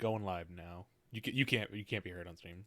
going live now. You can't be heard on stream.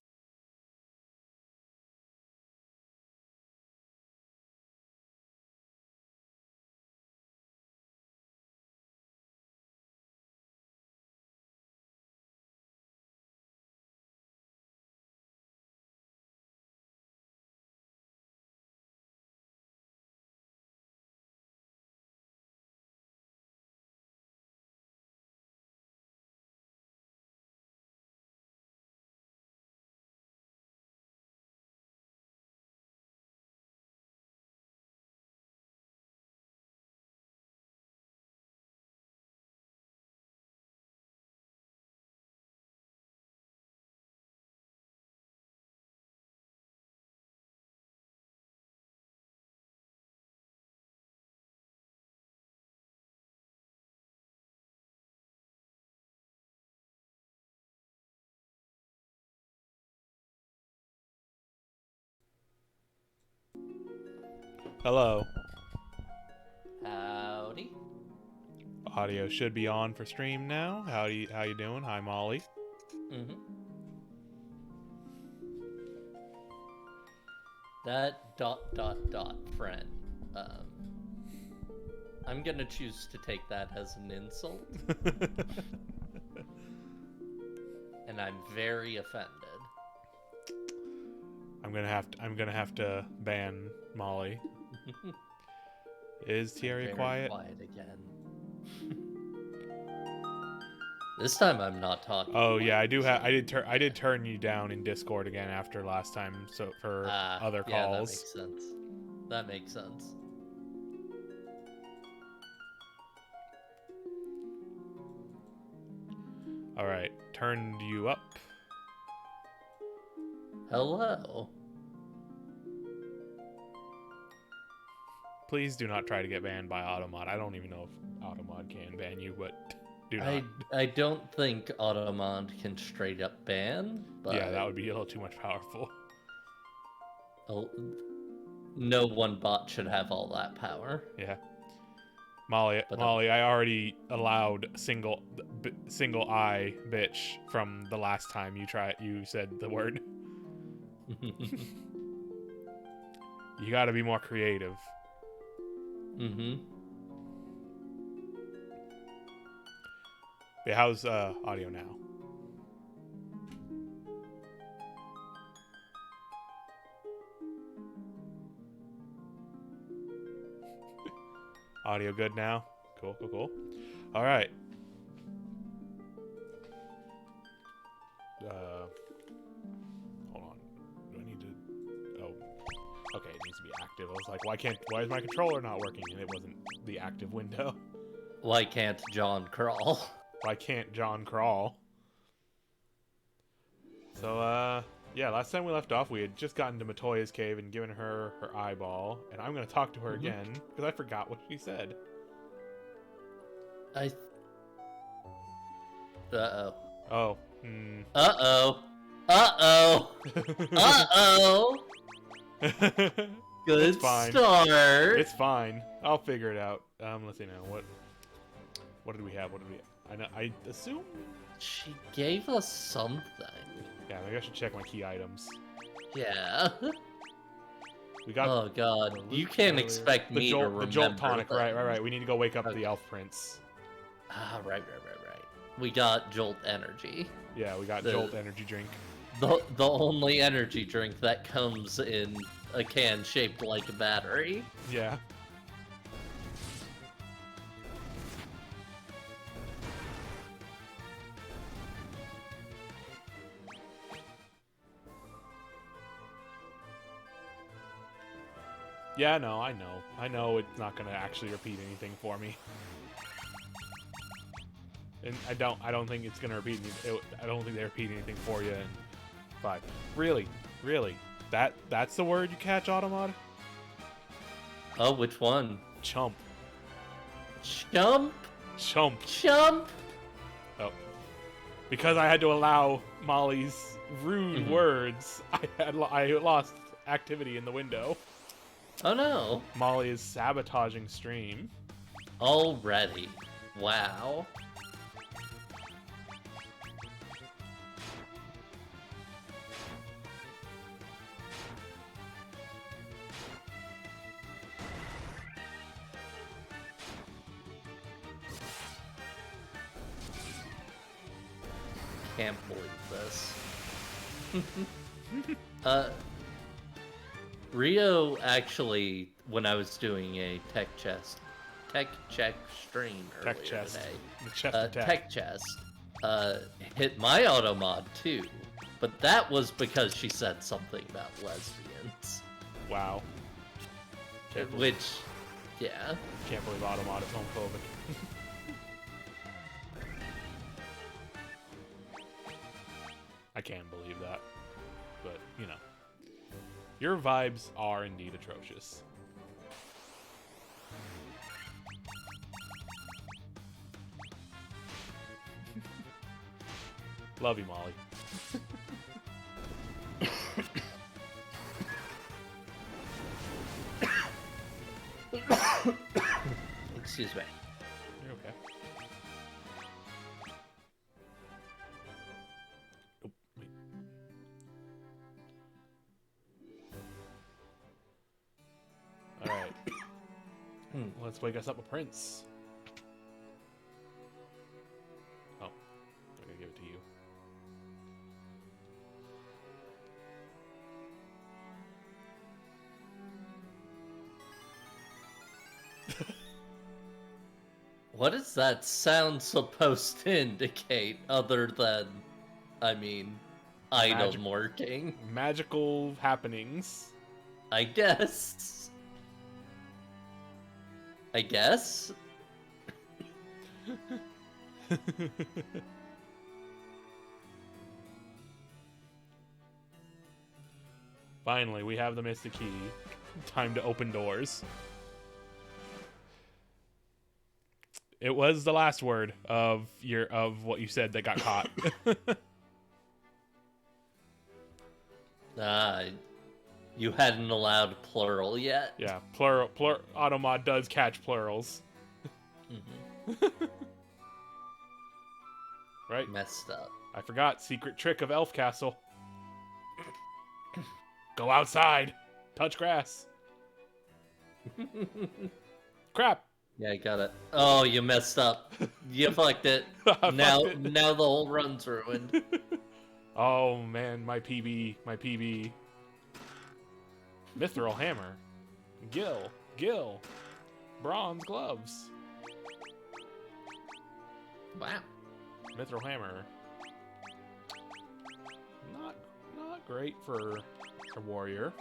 Hello. Howdy. Audio should be on for stream now. How you doing? Hi, Molly. That ... friend. I'm gonna choose to take that as an insult, and I'm very offended. I'm gonna have to ban Molly. Is Thierry quiet? Quiet again. This time I'm not talking. Oh yeah, I did turn you down in Discord again after last time, so for other calls. Yeah, that makes sense. That makes sense. All right, turned you up. Hello. Please do not try to get banned by Automod. I don't even know if Automod can ban you, but do not. I don't think Automod can straight up ban, but yeah, that would be a little too much powerful. No one bot should have all that power. Yeah. Molly, I already allowed single eye bitch from the last time you said the word. You got to be more creative. Yeah, how's audio now? Audio good now? Cool. All right. Hold on. Do I need to... Oh. Okay, it needs to be active. I was like, why is my controller not working? And it wasn't the active window. Why can't John crawl? Why can't John crawl? So, yeah, last time we left off, we had just gotten to Matoya's cave and given her her eyeball, and I'm going to talk to her again, because I forgot what she said. Uh-oh. Oh. Uh-oh. Uh-oh. Uh-oh. Good start. It's fine. I'll figure it out. Let's see now. What did we have? I assume she gave us something. Yeah, maybe I should check my key items. Yeah. We got. Oh god, you can't expect me to remember the Jolt tonic. things. Right. We need to go wake up the Elf Prince. Ah, right. We got Jolt Energy. Yeah, we got Jolt Energy drink. The only energy drink that comes in a can shaped like a battery. Yeah. Yeah, no, I know. I know it's not gonna actually repeat anything for me. And I don't think it's gonna repeat anything. I don't think they repeat anything for you in 5. Really? That's the word you catch, Automod? Oh, which one? Chump. Chump? Chump. Oh. Because I had to allow Molly's rude words, I lost activity in the window. Oh no. Molly is sabotaging stream. Already. Wow. can't believe this. Rio actually, when I was doing a tech check stream earlier Tech chest. today, The chest attack. tech chest, hit my auto mod too, but that was because she said something about lesbians. Wow. Which, yeah. Can't believe Automod is homophobic. I can't believe that. But, you know. Your vibes are indeed atrocious. Love you, Molly. Excuse me. You're okay. Oh, wait. Alright. Let's wake us up a prince. Oh. I'm gonna give it to you. What is that sound supposed to indicate other than, I mean, item working? Magical happenings. I guess. I guess? Finally, we have the Mystic Key. Time to open doors. It was the last word of what you said that got caught. You hadn't allowed plural yet. Yeah, plural. Automod does catch plurals. Right? Messed up. I forgot. Secret trick of Elf Castle. Go outside. Touch grass. Crap. Yeah, I got it. Oh, you messed up. You fucked it. Now the whole run's ruined. Oh man, my PB. Mithril hammer. Gil. Bronze gloves. Wow. Mithril hammer. Not great for a warrior.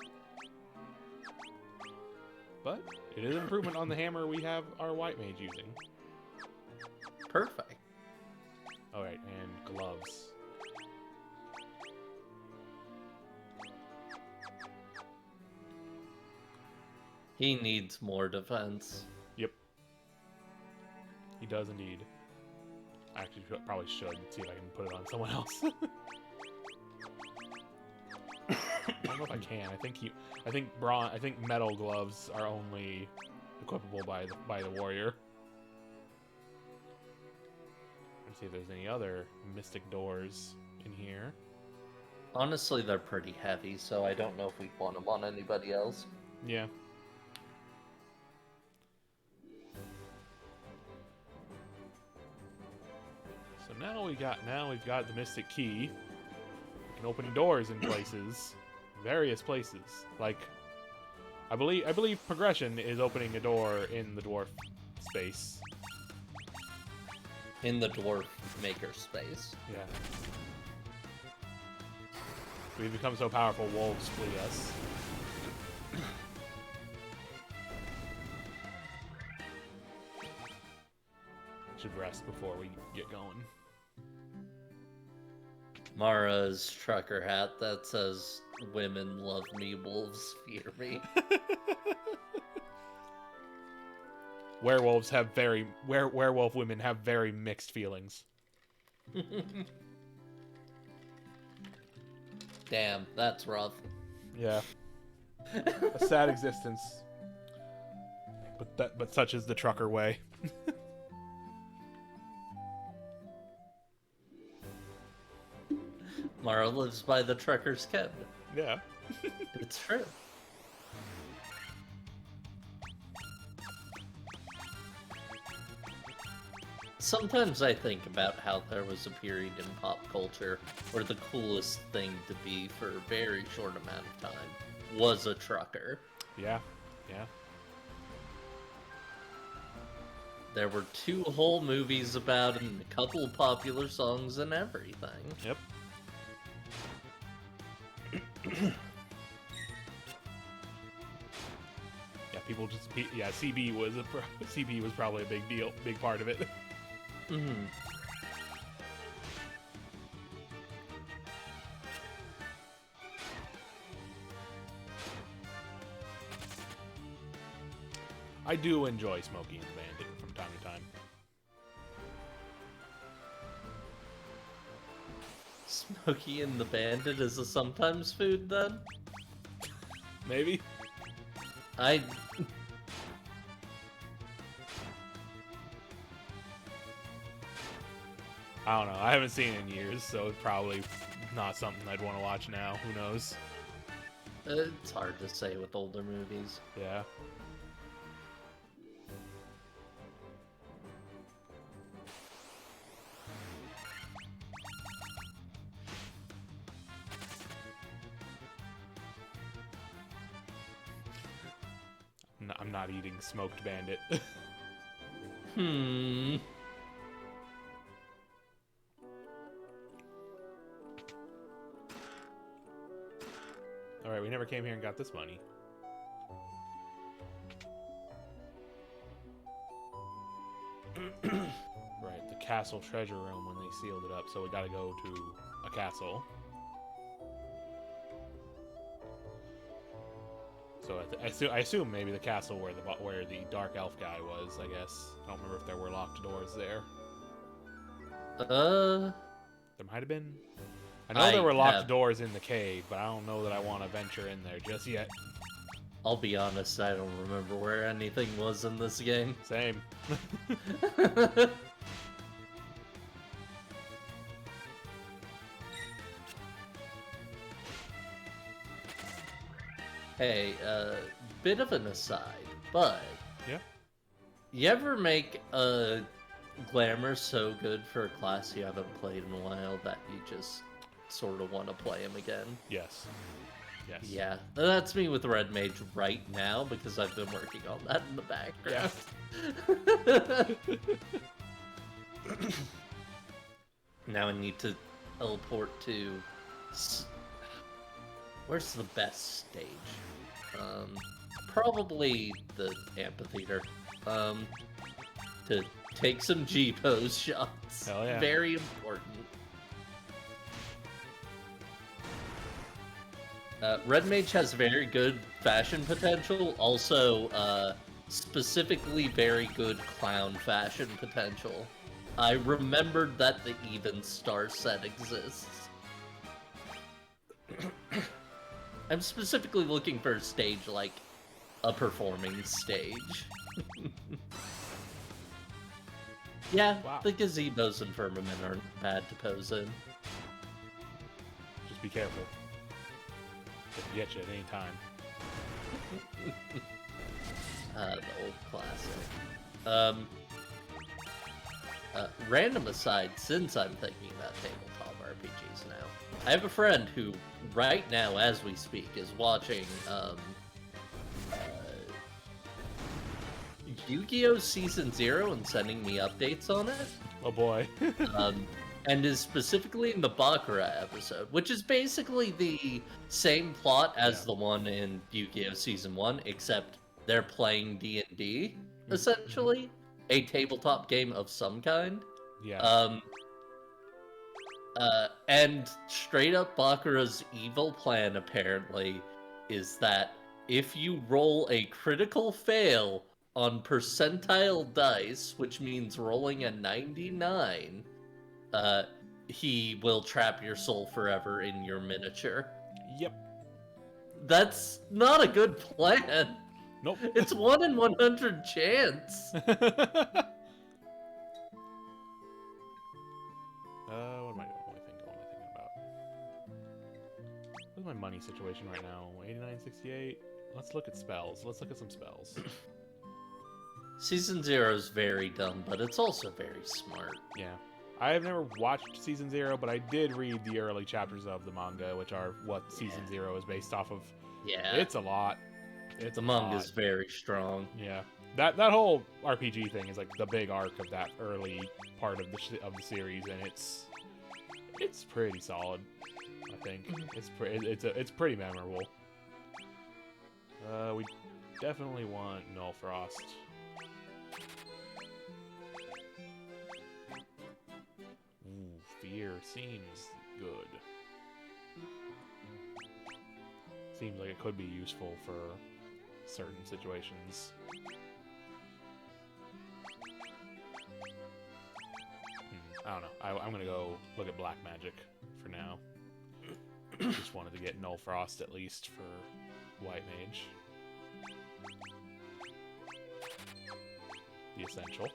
But it is an improvement on the hammer we have our white mage using. Perfect. Alright, and gloves. He needs more defense. Yep. He does indeed. I actually probably should see if I can put it on someone else. I don't know if I can. I think metal gloves are only equipable by the warrior. Let's see if there's any other mystic doors in here. Honestly, they're pretty heavy, so I don't know if we want them on anybody else. Yeah. So now we've got the mystic key. We can open doors in places, various places. Like, I believe progression is opening a door in the dwarf space. In the dwarf maker space. Yeah. We've become so powerful, wolves flee us. Should rest before we get going. Mara's trucker hat that says, "Women love me, wolves fear me." Werewolves have werewolf women have very mixed feelings. Damn, that's rough. Yeah. A sad existence. But such is the trucker way. Mara lives by the trucker's code. Yeah. It's true. Sometimes I think about how there was a period in pop culture where the coolest thing to be for a very short amount of time was a trucker. Yeah, yeah. There were 2 whole movies about it and a couple of popular songs and everything. Yep. Yeah, people just yeah. CB was probably a big part of it. Mm-hmm. I do enjoy Smokey and the Bandit from time to time. Smokey and the Bandit is a sometimes food, then? Maybe. I don't know. I haven't seen it in years, so it's probably not something I'd want to watch now. Who knows? It's hard to say with older movies. Yeah. I'm not eating smoked bandit. Hmm. Alright, we never came here and got this money. Right, the castle treasure room when they sealed it up, so we gotta go to a castle. So I assume maybe the castle where the dark elf guy was, I guess. I don't remember if there were locked doors there. There might have been. I know there were locked doors in the cave, but I don't know that I want to venture in there just yet. I'll be honest, I don't remember where anything was in this game. Same. Hey, bit of an aside, but yeah, you ever make a glamour so good for a class you haven't played in a while that you just sort of want to play him again? Yes. Yes. Yeah, that's me with Red Mage right now because I've been working on that in the background. Yeah. Now I need to teleport to... Where's the best stage? Probably the amphitheater. To take some G-pose shots. Hell yeah. Very important. Red Mage has very good fashion potential, also specifically very good clown fashion potential. I remembered that the Even Star set exists. I'm specifically looking for a stage like a performing stage. Yeah, wow. The gazebos and firmament aren't bad to pose in. Just be careful. They can get you at any time. The old classic. Random aside, since I'm thinking about tabletop RPGs now, I have a friend who, right now as we speak, is watching Yu-Gi-Oh! Season 0 and sending me updates on it. Oh boy. And is specifically in the Baccarat episode, which is basically the same plot as the one in Yu-Gi-Oh! Season 1, except they're playing D&D, essentially. A tabletop game of some kind. Yeah. And straight up Baccarat's evil plan, apparently, is that if you roll a critical fail on percentile dice, which means rolling a 99, he will trap your soul forever in your miniature. Yep. That's not a good plan. Nope. It's 1 in 100 chance. What am I thinking about? What's my money situation right now? 89.68. Let's look at spells. Let's look at some spells. Season 0 is very dumb, but it's also very smart. Yeah. I have never watched Season 0, but I did read the early chapters of the manga, which are what Season 0 is based off of. Yeah. It's a lot. The manga's very strong. Yeah. That whole RPG thing is like the big arc of that early part of the series, and it's pretty solid. I think it's pretty memorable. We definitely want Null Frost. Ooh, Fear seems good. Seems like it could be useful for certain situations. I don't know. I'm gonna go look at Black Magic for now. Just wanted to get Null Frost at least for White Mage. The essential.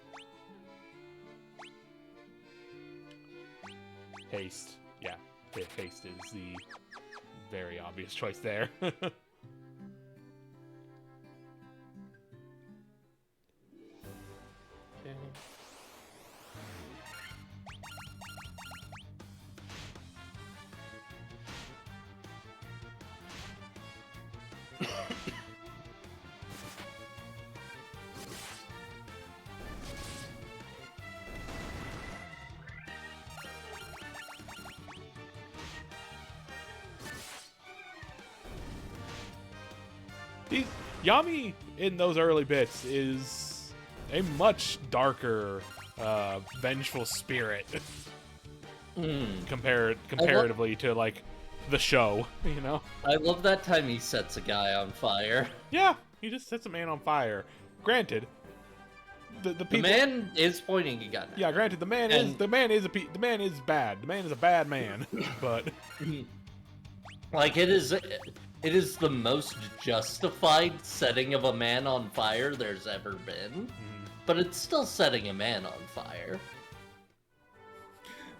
Haste. Yeah, haste is the very obvious choice there. Okay. Yami in those early bits is a much darker, vengeful spirit comparatively to like the show. You know. I love that time he sets a guy on fire. Yeah, he just sets a man on fire. Granted, the man is pointing a gun. Yeah, granted, the man is bad. The man is a bad man, but like it is the most justified setting of a man on fire there's ever been, but it's still setting a man on fire.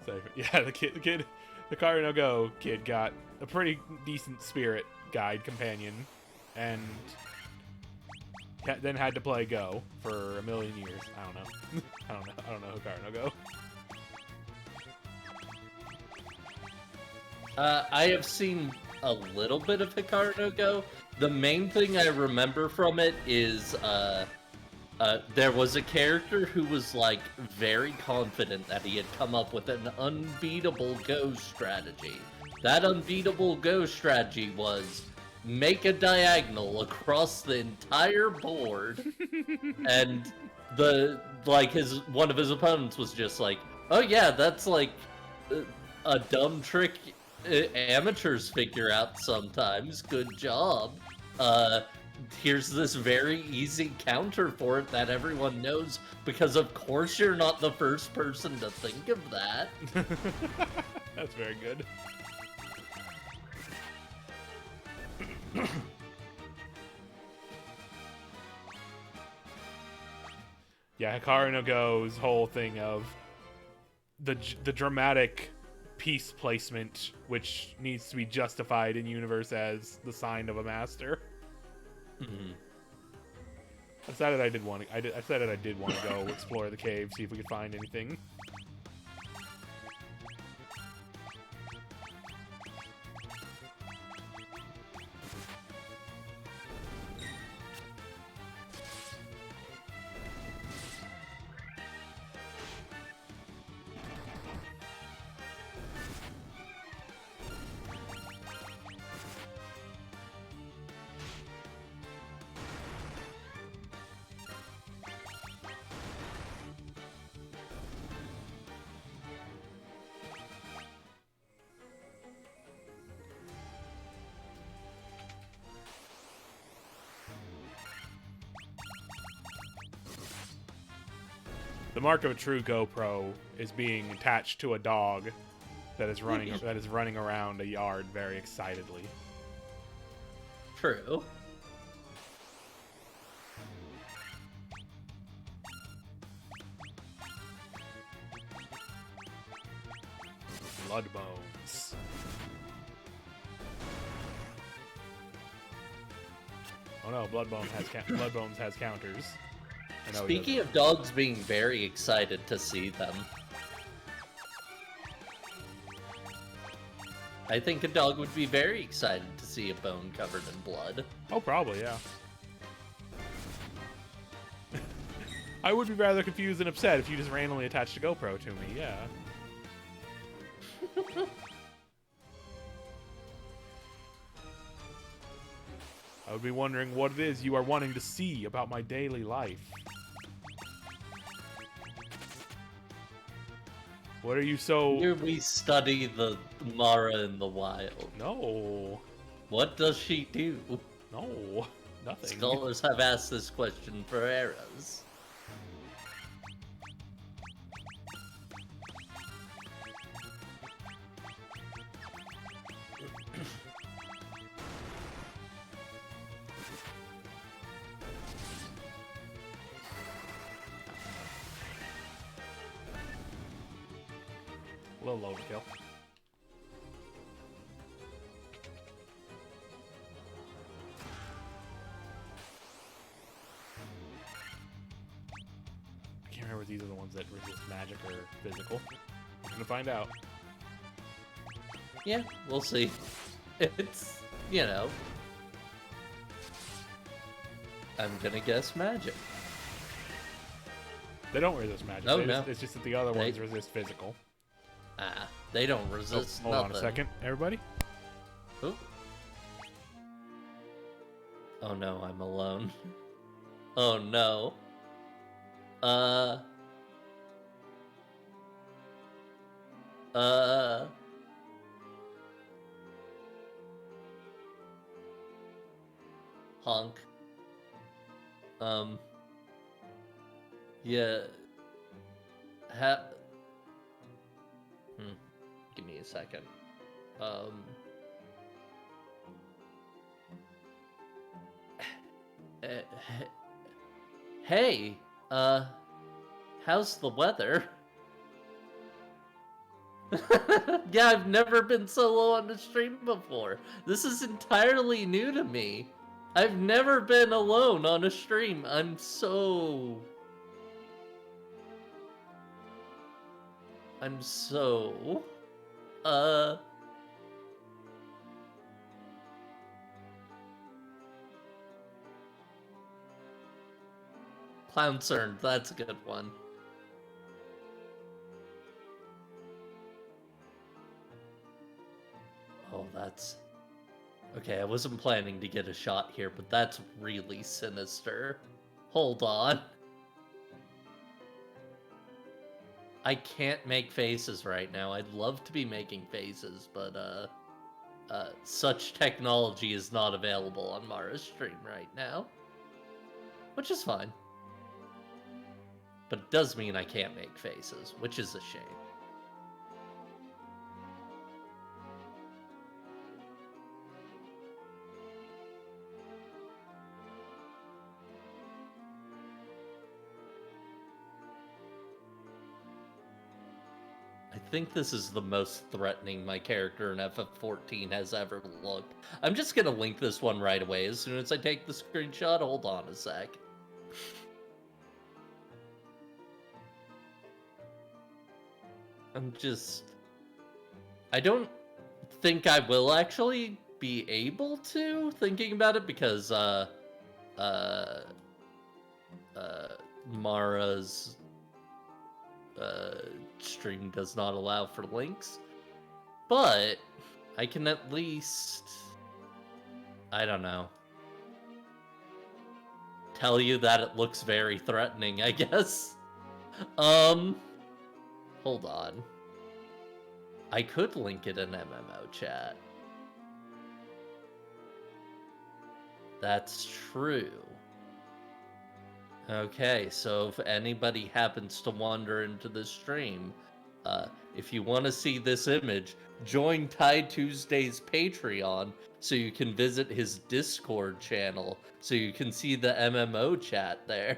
So, yeah, the Karu no Go kid got a pretty decent spirit guide companion, and then had to play Go for a million years. I don't know. I don't know Karu no Go. I have seen a little bit of Hikaru no Go. The main thing I remember from it is there was a character who was like very confident that he had come up with an unbeatable Go strategy. That unbeatable Go strategy was make a diagonal across the entire board, and one of his opponents was just like, "Oh yeah, that's like a dumb trick amateurs figure out sometimes. Good job. Here's this very easy counter for it that everyone knows, because of course you're not the first person to think of that." That's very good. Yeah, Hikaru no Go's whole thing of the dramatic piece placement, which needs to be justified in universe as the sign of a master. I decided I did want to go explore the cave, see if we could find anything. The mark of a true GoPro is being attached to a dog that is running around a yard very excitedly. True. Blood Bones. Oh no, Blood Bones has counters. I know he Speaking doesn't. of dogs being very excited to see them, I think a dog would be very excited to see a bone covered in blood. Oh, probably, yeah. I would be rather confused and upset if you just randomly attached a GoPro to me, yeah. I would be wondering what it is you are wanting to see about my daily life. What are you so... Here we study the Mara in the wild. No. What does she do? No. Nothing. Scholars have asked this question for eras. A little overkill. I can't remember if these are the ones that resist magic or physical. I'm gonna find out. Yeah, we'll see. It's, you know, I'm gonna guess magic. They don't resist magic. Oh, They no. it's just that the other ones resist physical. Ah, they don't Oh, resist hold nothing. on a second, everybody. Oop. Oh no, I'm alone. Oh no. Uh. Honk. Yeah. Give me a second. Uh, Hey, how's the weather? Yeah, I've never been solo on the stream before. This is entirely new to me. I've never been alone on a stream. I'm so... Clown-cerned, that's a good one. Oh, that's... Okay, I wasn't planning to get a shot here, but that's really sinister. Hold on. I can't make faces right now. I'd love to be making faces, but, such technology is not available on Mara's stream right now. Which is fine. But it does mean I can't make faces, which is a shame. I think this is the most threatening my character in FF14 has ever looked. I'm just gonna link this one right away as soon as I take the screenshot. Hold on a sec. I don't think I will actually be able to, thinking about it, because, Mara's, stream does not allow for links. But, I can at least... I don't know. Tell you that it looks very threatening, I guess. Hold on. I could link it in MMO chat. That's true. Okay, so if anybody happens to wander into the stream, if you want to see this image, join Fantuesday's Patreon so you can visit his Discord channel so you can see the MMO chat there.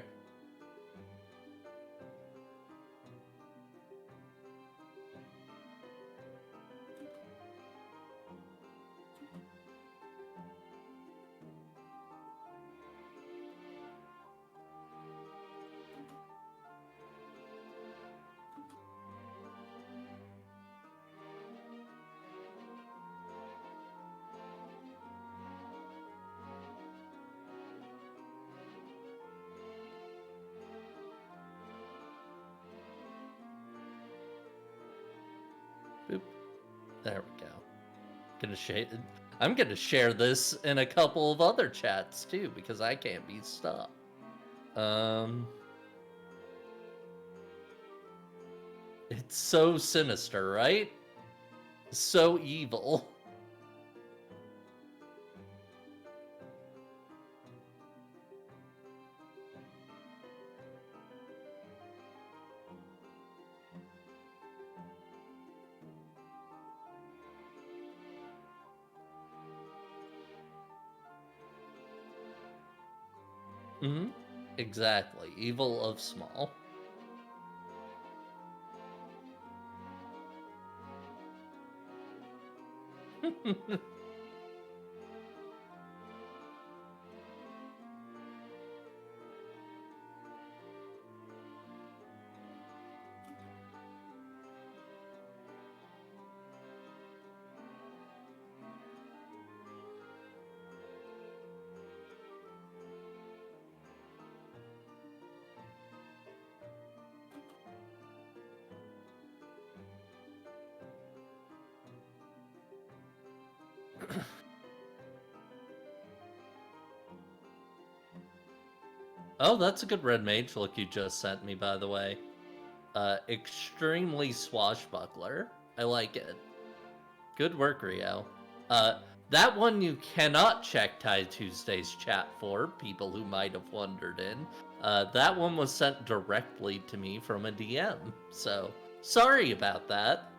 There we go. I'm gonna share this in a couple of other chats too, because I can't be stopped. It's so sinister, right? So evil. Mm-hmm. Exactly. Evil of small. Oh, that's a good red mage look you just sent me, by the way. Extremely swashbuckler. I like it. Good work, Rio. That one you cannot check Tuesday's chat for, people who might have wondered in. That one was sent directly to me from a DM, so sorry about that.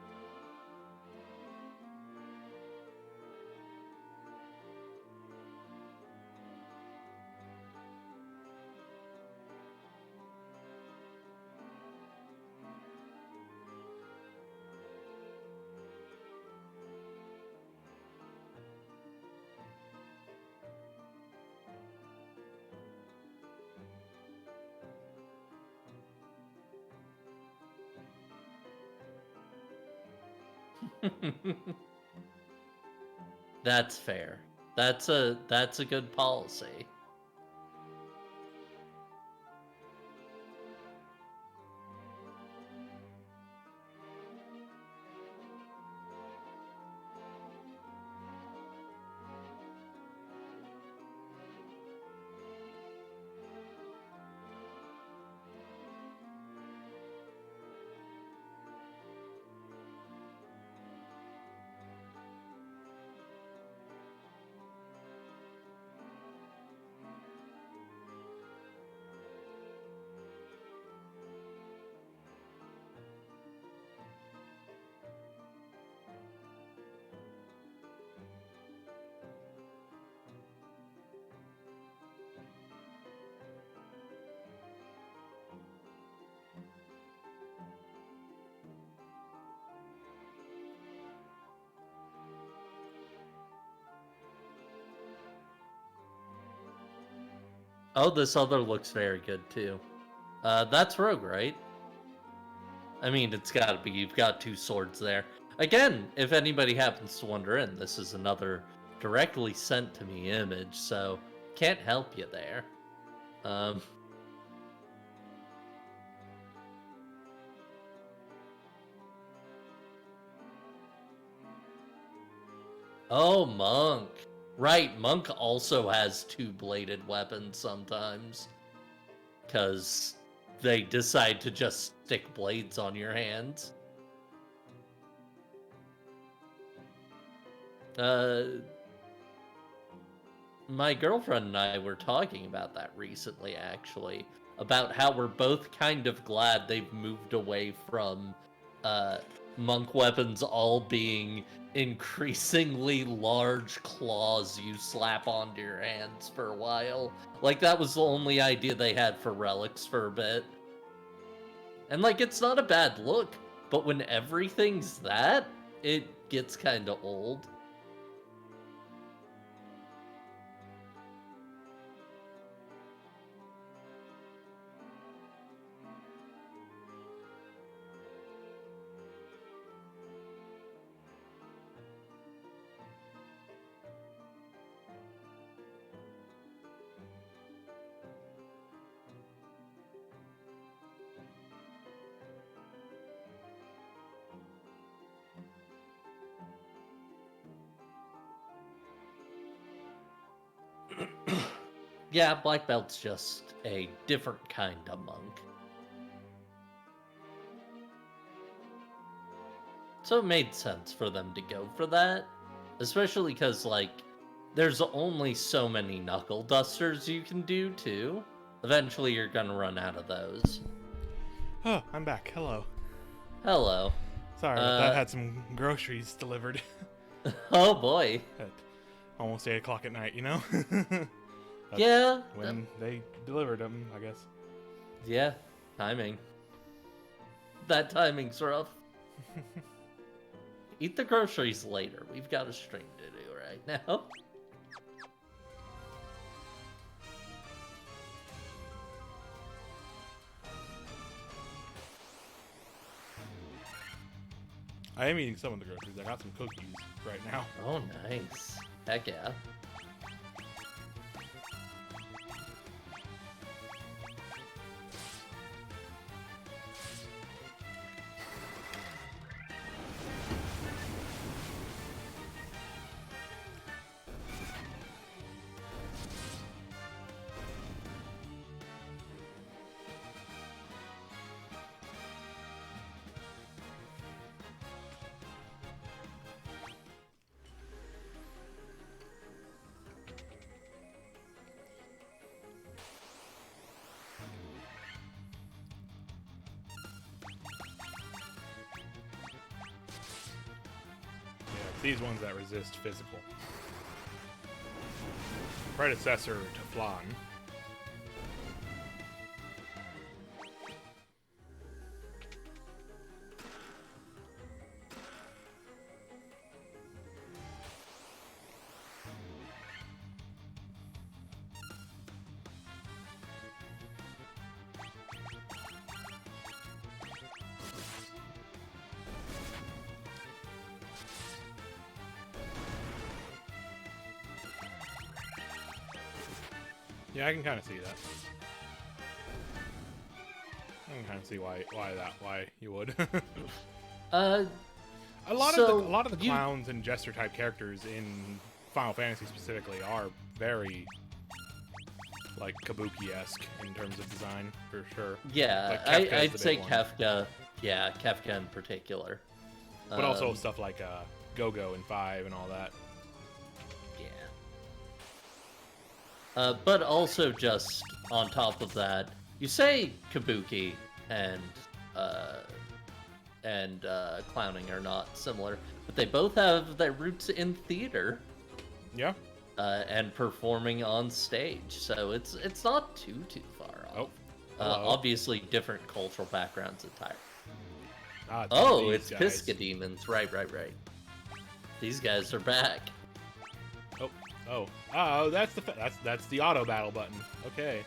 That's fair. That's a good policy. Oh, this other looks very good too. That's Rogue, right? I mean, it's gotta be. You've got two swords there. Again, if anybody happens to wonder in, this is another directly sent to me image, so can't help you there. Oh, Monk. Right, Monk also has two-bladed weapons sometimes. Because they decide to just stick blades on your hands. My girlfriend and I were talking about that recently, actually. About how we're both kind of glad they've moved away from monk weapons all being increasingly large claws you slap onto your hands for a while. Like, that was the only idea they had for relics for a bit. And, like, it's not a bad look, but when everything's that, it gets kind of old. Yeah, black belt's just a different kind of monk. So it made sense for them to go for that. Especially because, like, there's only so many knuckle dusters you can do, too. Eventually you're gonna run out of those. Oh, I'm back. Hello. Hello. Sorry about that. I had some groceries delivered Oh boy. at almost 8 o'clock at night, you know? That's Yeah. when they delivered them, I guess. Yeah. Timing. That timing's rough. Eat the groceries later. We've got a stream to do right now. I am eating some of the groceries. I got some cookies right now. Oh, nice. Heck yeah. These ones that resist physical. Predecessor to Flan. Yeah, I can kind of see that. I can kind of see why you would. Uh, a lot so of the clowns and jester type characters in Final Fantasy specifically are very like Kabuki-esque in terms of design, for sure. yeah, Like, Kefka's I'd the say big one. Kefka. Yeah, Kefka in particular. But also stuff like Go-Go and 5 and all that. Yeah. But also just on top of that, you say Kabuki and clowning are not similar, but they both have their roots in theater. Yeah. And performing on stage, so it's not too far off. Oh. Obviously, different cultural backgrounds entirely. Oh, It's Pisca Demons. Right. These guys are back. Oh, that's the auto battle button. Okay.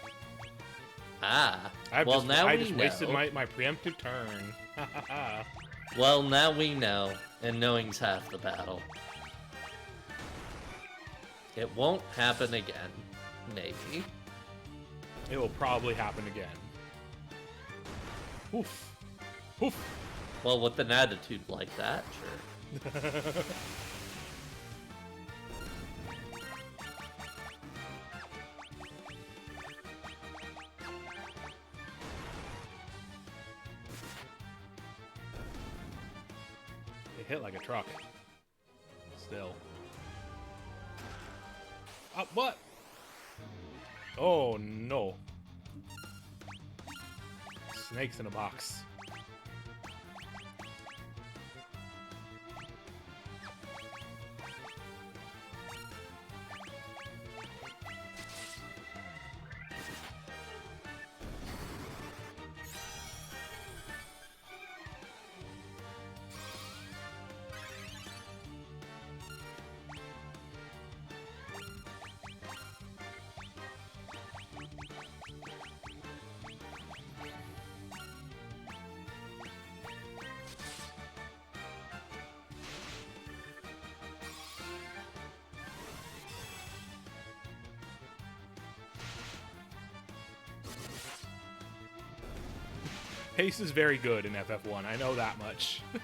Ah. I just know. wasted my preemptive turn. Well, now we know, and knowing's half the battle. It won't happen again. Maybe. It will probably happen again. Oof. Oof. Well, with an attitude like that, sure. It hit like a truck. Still. What? Oh no. Snakes in a box. Pace is very good in FF1, I know that much. The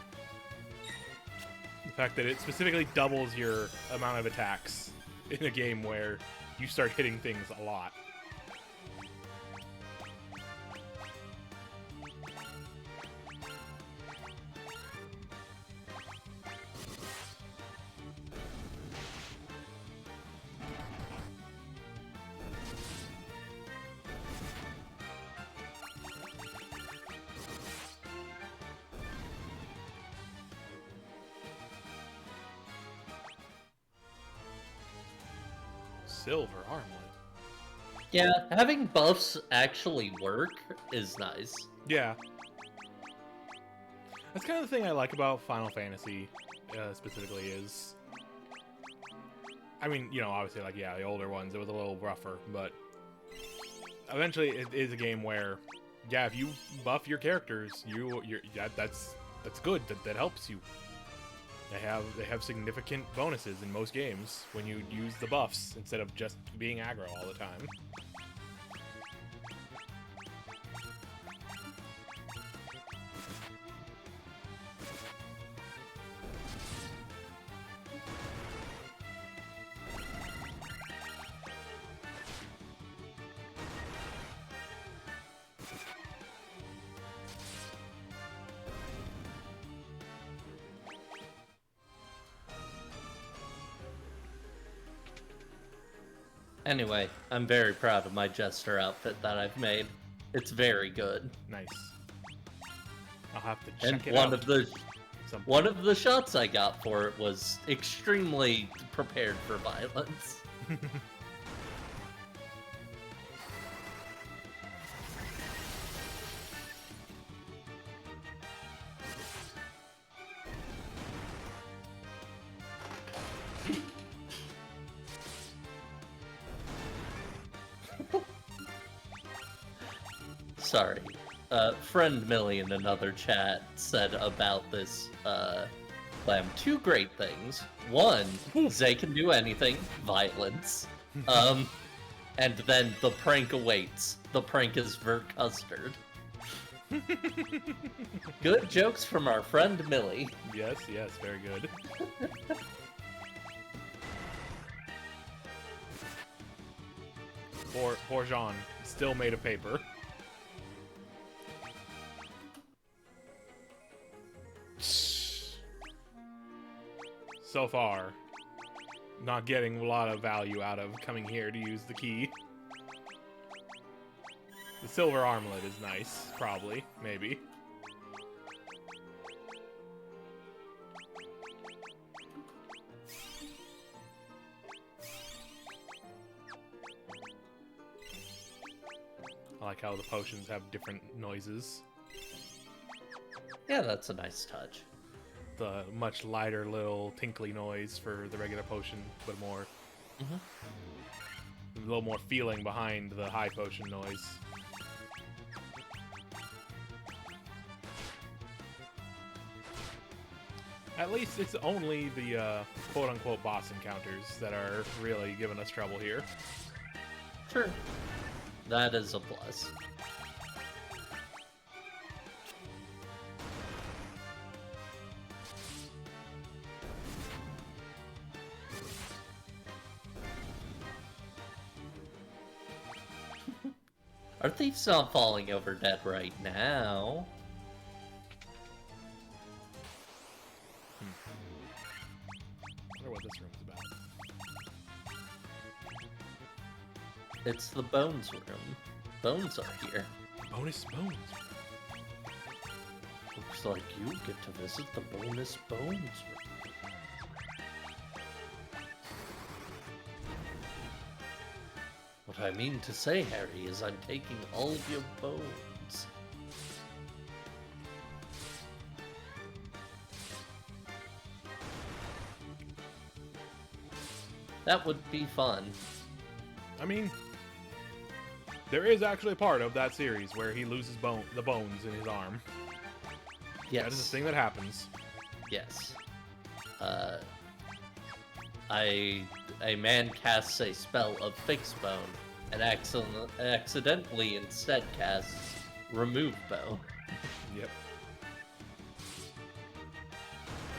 fact that it specifically doubles your amount of attacks in a game where you start hitting things a lot. Silver armlet. Yeah, having buffs actually work is nice. Yeah. That's kind of the thing I like about Final Fantasy, specifically, is... I mean, you know, obviously, like, yeah, the older ones, it was a little rougher, but... Eventually, it is a game where, yeah, if you buff your characters, that's good. That helps you. They have significant bonuses in most games when you use the buffs instead of just being aggro all the time. Anyway, I'm very proud of my Jester outfit that I've made. It's very good. Nice. I'll have to check And it out. one of the shots I got for it was extremely prepared for violence. Sorry. Friend Millie in another chat said about this clam two great things. One, Zay can do anything, violence. And then the prank awaits. The prank is Vert Custard. Good jokes from our friend Millie. Yes, very good. Poor Jean, still made of paper. So far, not getting a lot of value out of coming here to use the key. The silver armlet is nice, probably, maybe. I like how the potions have different noises. Yeah, that's a nice touch. The much lighter little tinkly noise for the regular potion, but more... a little more feeling behind the high potion noise. At least it's only the quote-unquote boss encounters that are really giving us trouble here. Sure. That is a plus. Our thief's not falling over dead right now. I wonder what this room's about. It's the Bones room. Bones are here. Bonus bones. Looks like you get to visit the bonus Bones room. What I mean to say, Harry, is I'm taking all of your bones. That would be fun. I mean, there is actually a part of that series where he loses the bones in his arm. Yes. That is a thing that happens. Yes. A man casts a spell of Fix Bone and accidentally instead casts Remove Bone. Yep.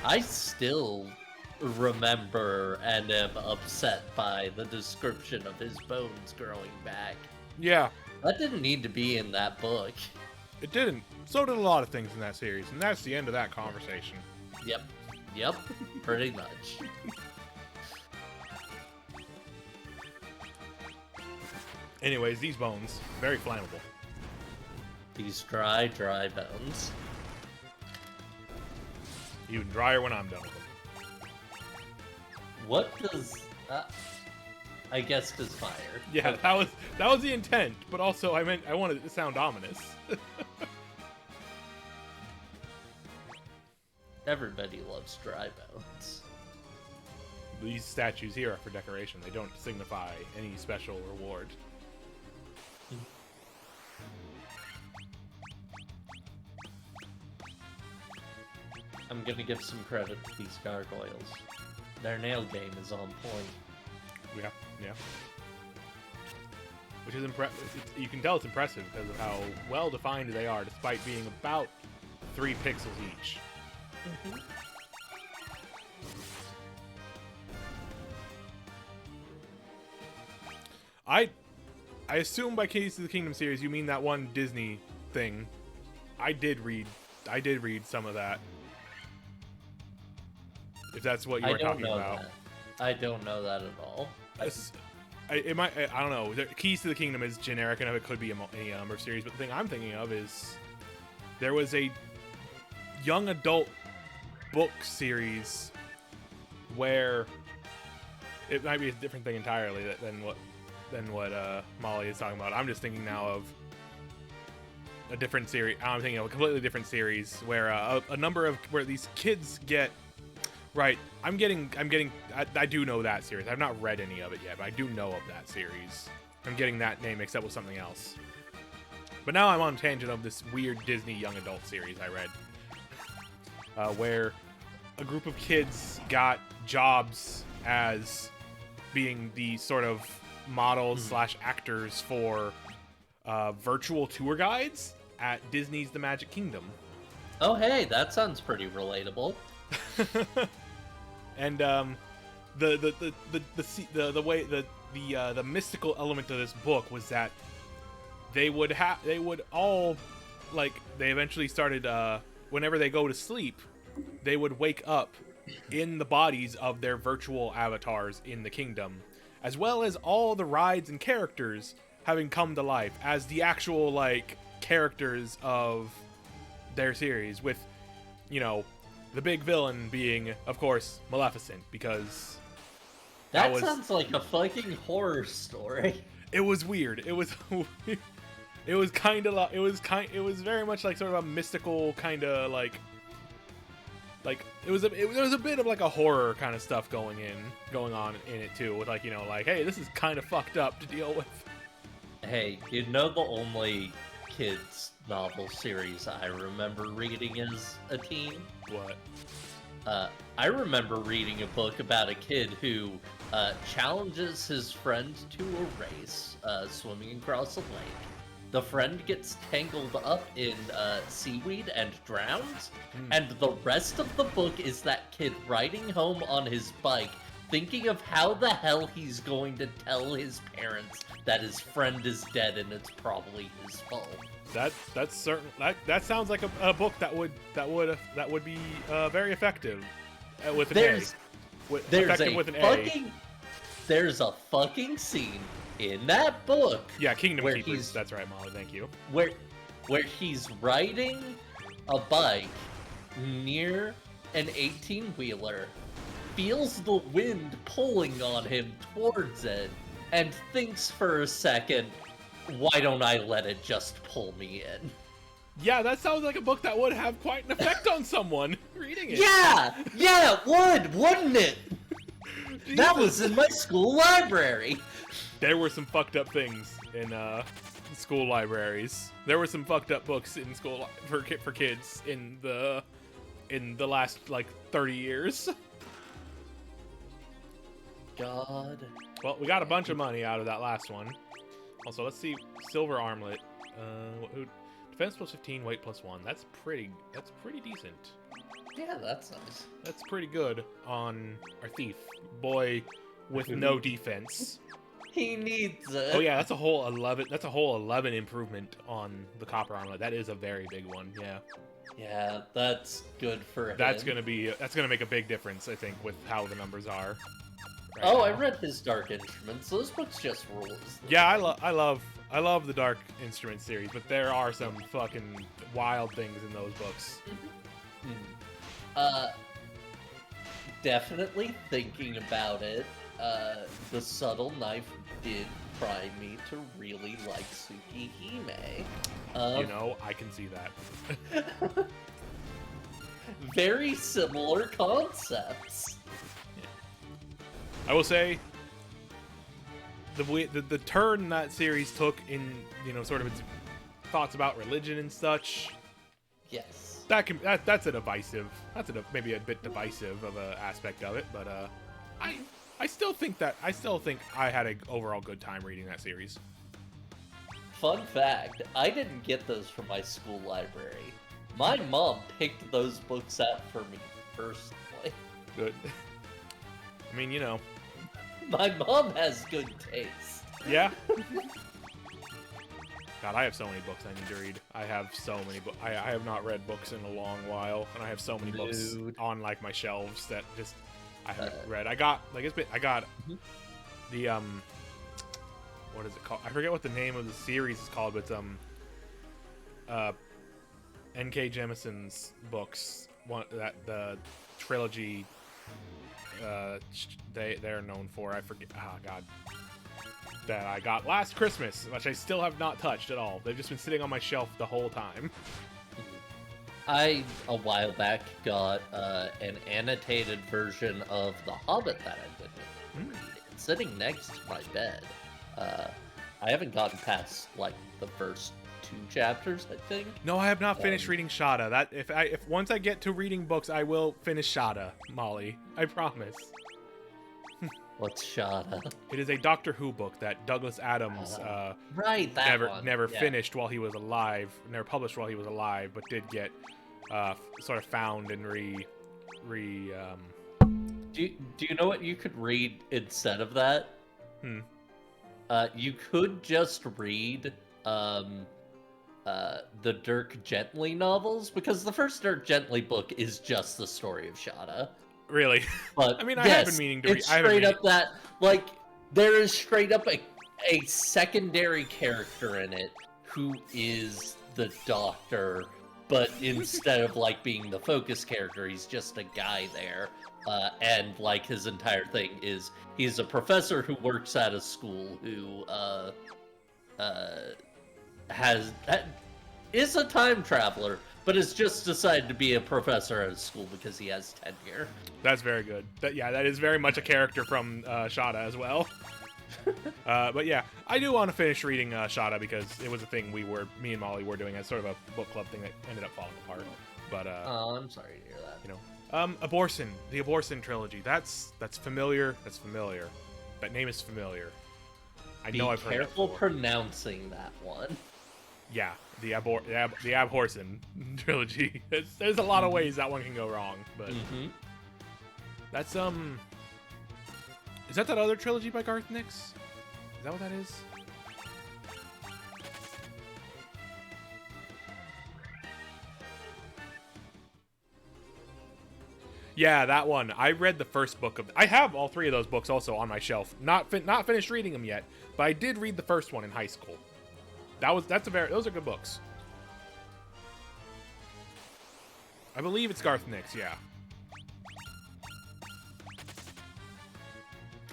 I still remember and am upset by the description of his bones growing back. Yeah, That didn't need to be in that book. it didn't. So did a lot of things in that series, and that's the end of that conversation. Yep, pretty much. Anyways, these bones, very flammable. These dry bones. Even drier when I'm done with them. What does... I guess does fire. Yeah, Okay. that was the intent, but also I wanted it to sound ominous. Everybody loves dry bones. These statues here are for decoration. They don't signify any special reward. I'm gonna give some credit to these gargoyles. Their nail game is on point. Yeah. Which is impressive. You can tell it's impressive because of how well defined they are, despite being about 3 pixels each. Mm-hmm. I assume by Keys to the Kingdom series you mean that one Disney thing. I did read some of that. If that's what you were talking about. That. I don't know that at all. I don't know. Keys to the Kingdom is generic enough. It could be any number of series, but the thing I'm thinking of is there was a young adult book series where it might be a different thing entirely than what Molly is talking about. I'm just thinking now of a different series. I'm thinking of a completely different series where a number of where these kids get. Right, I do know that series. I've not read any of it yet, but I do know of that series. I'm getting that name mixed up with something else. But now I'm on a tangent of this weird Disney young adult series I read. Where a group of kids got jobs as being the sort of models / actors for virtual tour guides at Disney's The Magic Kingdom. Oh hey, that sounds pretty relatable. And the mystical element of this book was that they would all, like, they eventually started whenever they go to sleep, they would wake up in the bodies of their virtual avatars in the kingdom, as well as all the rides and characters having come to life as the actual, like, characters of their series, with, you know, the big villain being, of course, Maleficent, because that sounds like a fucking horror story. It was weird. It was it was very much like sort of a mystical kind of like it was a bit of like a horror kind of stuff going on in it too, with, like, you know, like, hey, this is kind of fucked up to deal with. Hey, you know the only kids novel series I remember reading as a teen? What? I remember reading a book about a kid who challenges his friend to a race, swimming across a lake. The friend gets tangled up in seaweed and drowns, and the rest of the book is that kid riding home on his bike, thinking of how the hell he's going to tell his parents that his friend is dead and it's probably his fault. That's certain. That sounds like a book that would be very effective with an A. There's a fucking scene in that book. Yeah, Kingdom Keepers. That's right, Molly. Thank you. Where he's riding a bike near an 18-wheeler, feels the wind pulling on him towards it, and thinks for a second, why don't I let it just pull me in? Yeah, that sounds like a book that would have quite an effect on someone reading it. Yeah, it would, wouldn't it? That was in my school library. There were some fucked up things in school libraries. There were some fucked up books in school for kids in the last, like, 30 years. God. Well, we got a bunch of money out of that last one. Also, let's see, silver armlet. Defense plus 15, weight plus 1. That's pretty decent. Yeah, that's nice. That's pretty good on our thief boy with no defense. He needs it. Oh yeah, that's a whole 11. That's a whole 11 improvement on the copper armor. That is a very big one. Yeah. Yeah, that's good for him. That's gonna make a big difference, I think, with how the numbers are. Right Oh, now. I read his Dark Instruments. Those books just rules. Yeah, I love the Dark Instrument series, but there are some fucking wild things in those books. Definitely thinking about it, the subtle knife did pry me to really like Tsukihime. You know, I can see that. Very similar concepts. I will say the turn that series took in, you know, sort of its thoughts about religion and such. Yes. That's maybe a bit divisive of a aspect of it, but I still think I had an overall good time reading that series. Fun fact, I didn't get those from my school library. My mom picked those books out for me personally. Good. I mean, you know. My mom has good taste. Yeah. God, I have so many books I need to read. I have so many books. I have not read books in a long while, and I have so many books on like my shelves that just I haven't read. I got the what is it called? I forget what the name of the series is called, but N.K. Jemison's books, the trilogy they're known for. I forget. Oh God. That I got last Christmas, which I still have not touched at all. They've just been sitting on my shelf the whole time. I, a while back, got an annotated version of The Hobbit that I did. It's sitting next to my bed. I haven't gotten past, like, the first 2 chapters, I think. No, I have not finished reading Shada. That if once I get to reading books, I will finish Shada, Molly. I promise. What's Shada? It is a Doctor Who book that Douglas Adams right, that never finished while he was alive, never published while he was alive, but did get sort of found and Do you know what you could read instead of that? You could just read the Dirk Gently novels, because the first Dirk Gently book is just the story of Shada. Really? But I mean, I have been meaning to read. It's straight up that, like, there is straight up a secondary character in it who is the Doctor, but instead of, like, being the focus character, he's just a guy there. And, like, his entire thing is he's a professor who works at a school who is a time traveler, but has just decided to be a professor at a school because he has tenure. That's very good. That is very much a character from Shada as well. But yeah, I do want to finish reading Shada because it was a thing me and Molly were doing as sort of a book club thing that ended up falling apart. But oh, I'm sorry to hear that. You know, the Abortion trilogy. That's familiar. That's familiar. That name is familiar. I know I've heard it. Be careful pronouncing that one. Yeah, the Abhorsen trilogy. There's a lot of ways that one can go wrong, but that's is that other trilogy by Garth Nix? Is that what that is? Yeah, that one. I read the first book of. I have all 3 of those books also on my shelf. Not finished reading them yet, but I did read the first one in high school. Those are good books. I believe it's Garth Nix, yeah.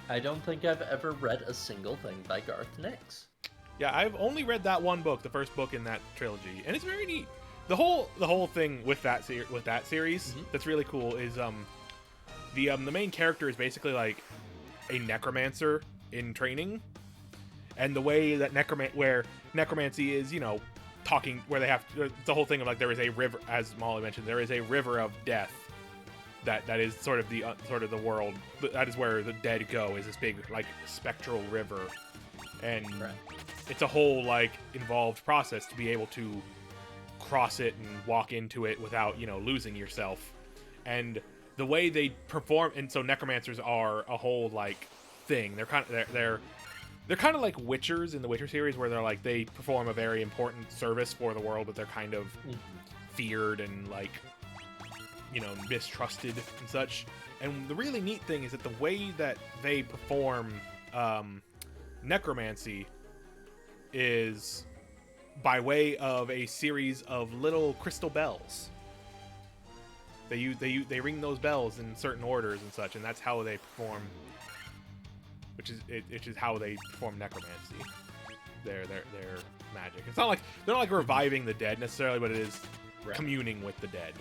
I don't think I've ever read a single thing by Garth Nix. Yeah, I've only read that one book, the first book in that trilogy, and it's very neat. The whole thing with that series that's really cool is the main character is basically like a necromancer in training. And the way that necromancy is, you know, talking, where they have the whole thing of like there is a river, as Molly mentioned, there is a river of death that is sort of the world. That is where the dead go, is this big like spectral river, and it's a whole like involved process to be able to cross it and walk into it without, you know, losing yourself. and the way they perform. And so necromancers are a whole like thing. They're kind of like witchers in the Witcher series, where they're like they perform a very important service for the world, but they're kind of feared and like, you know, mistrusted and such. And the really neat thing is that the way that they perform necromancy is by way of a series of little crystal bells. They ring those bells in certain orders and such, and that's how they perform. Which is how they perform necromancy. Their magic. It's not like they're not like reviving the dead necessarily, but it is communing with the dead.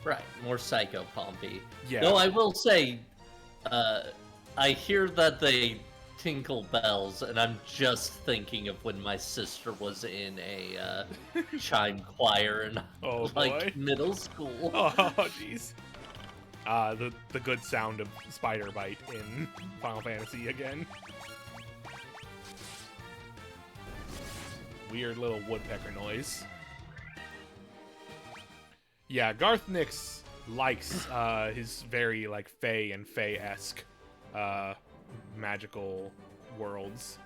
Right, more psychopompy. Yeah. Though I will say, I hear that they tinkle bells, and I'm just thinking of when my sister was in a chime choir in middle school. Oh, jeez. The good sound of spider bite in Final Fantasy again. Weird little woodpecker noise. Yeah, Garth Nix likes his very like Fae and Fae-esque magical worlds.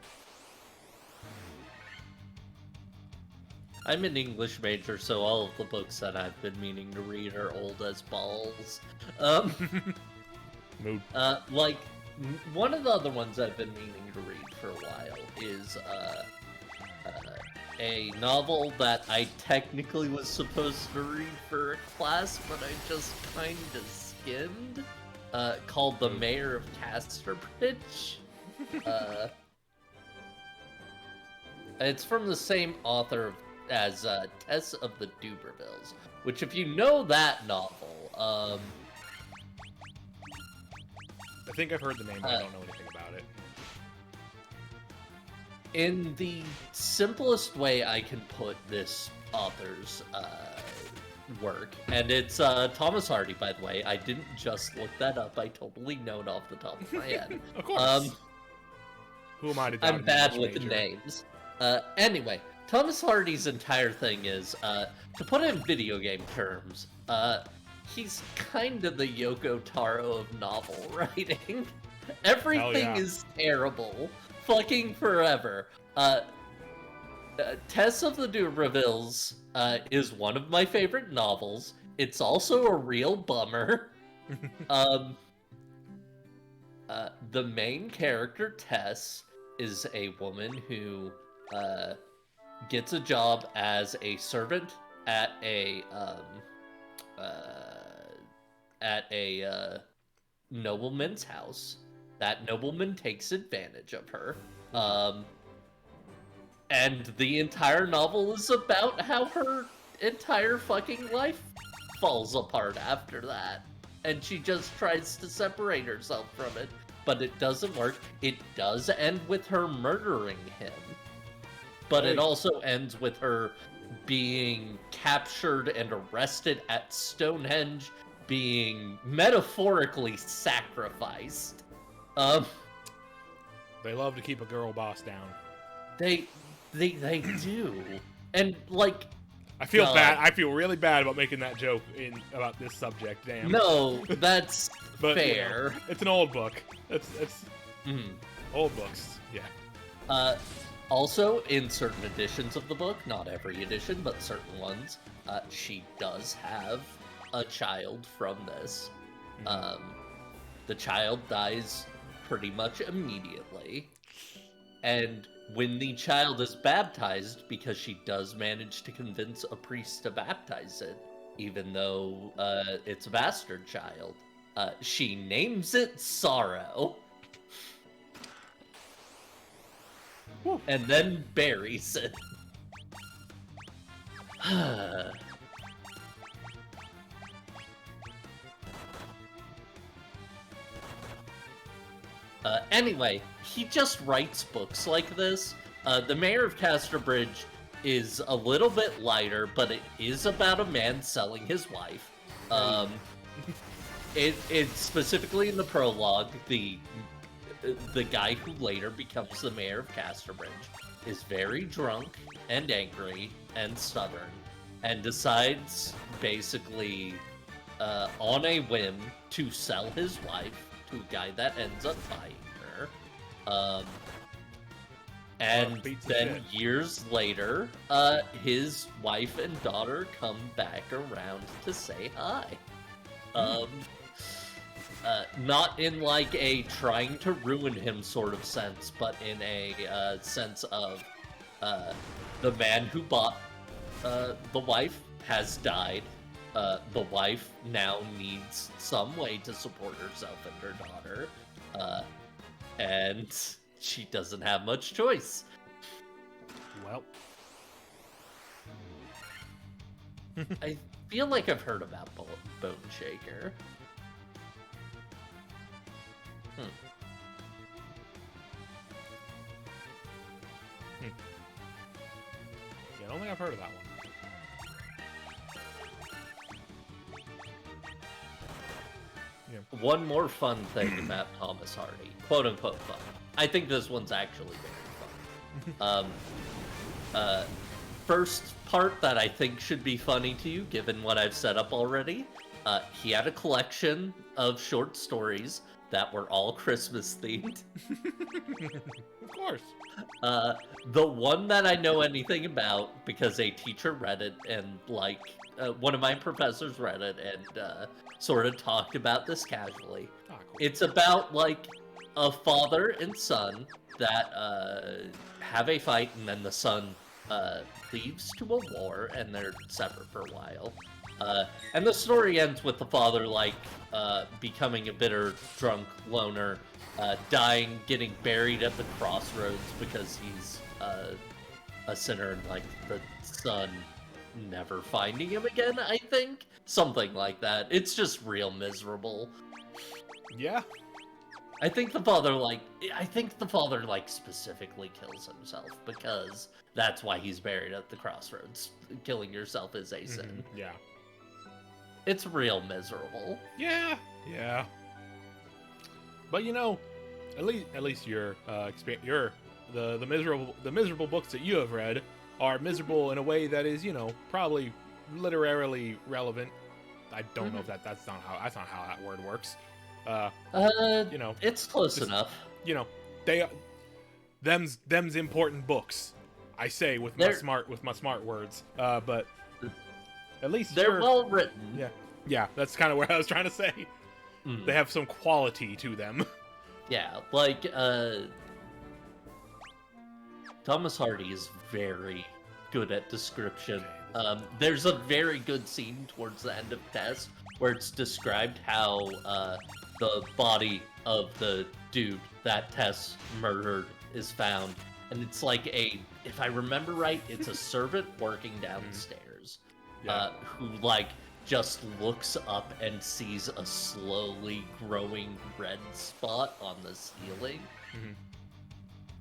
I'm an English major, so all of the books that I've been meaning to read are old as balls. Mood. Like, one of the other ones I've been meaning to read for a while is a novel that I technically was supposed to read for a class, but I just kind of skimmed, called The Mayor of Casterbridge. It's from the same author as Tess of the Dubervilles, which, if you know that novel, I think I've heard the name, but I don't know anything about it. In the simplest way I can put this author's work, and it's Thomas Hardy, by the way. I didn't just look that up. I totally know it off the top of my head. Of course. Who am I to doubt? I'm bad with the names. Anyway, Thomas Hardy's entire thing is, to put it in video game terms, he's kind of the Yoko Taro of novel writing. Everything is terrible. Fucking forever. Tess of the Dubervilles is one of my favorite novels. It's also a real bummer. The main character, Tess, is a woman who gets a job as a servant at a nobleman's house. That nobleman takes advantage of her. And the entire novel is about how her entire fucking life falls apart after that. And she just tries to separate herself from it, but it doesn't work. It does end with her murdering him. But it also ends with her being captured and arrested at Stonehenge, being metaphorically sacrificed. They love to keep a girl boss down. They do. And like, I feel bad. I feel really bad about making that joke about this subject. Damn. No, that's fair. You know, it's an old book. It's old books. Yeah. Also, in certain editions of the book, not every edition, but certain ones, she does have a child from this. The child dies pretty much immediately. And when the child is baptized, because she does manage to convince a priest to baptize it, even though it's a bastard child, she names it Sorrow. And then buries it. Anyway, he just writes books like this. The Mayor of Casterbridge is a little bit lighter, but it is about a man selling his wife. It's specifically in the prologue, the guy who later becomes the Mayor of Casterbridge is very drunk and angry and stubborn, and decides basically on a whim to sell his wife to a guy that ends up buying her. And beats the then shit. years later, his wife and daughter come back around to say hi. Not in like a trying to ruin him sort of sense, but in a sense of the man who bought the wife has died. The wife now needs some way to support herself and her daughter, and she doesn't have much choice. Well, I feel like I've heard about Bone Shaker. yeah, I don't think I've heard of that one. Yeah. One more fun thing about Thomas Hardy, quote unquote fun. I think this one's actually very fun. First part that I think should be funny to you, given what I've set up already, he had a collection of short stories that were all Christmas themed. Of course. The one that I know anything about, because a teacher read it and like one of my professors read it and sort of talked about this casually. Ah, cool. It's about like a father and son that have a fight, and then the son leaves to a war, and they're separate for a while. And the story ends with the father like becoming a bitter drunk loner, dying, getting buried at the crossroads because he's a sinner, and like the son never finding him again, I think. Something like that. It's just real miserable. Yeah. I think the father like specifically kills himself because that's why he's buried at the crossroads. Killing yourself is a sin. Yeah. It's real miserable. Yeah. Yeah. But you know, at least your the miserable books that you have read are miserable in a way that is, you know, probably literarily relevant. I don't know if that's not how that word works. You know, it's close enough. You know, them's important books. I say with my smart words. But at least they're well written. Yeah, that's kind of what I was trying to say. They have some quality to them. Yeah, like Thomas Hardy is very good at description. There's a very good scene towards the end of Test where it's described how the body of the dude that Tess murdered is found, and it's like if I remember right, it's a servant working downstairs who like just looks up and sees a slowly growing red spot on the ceiling.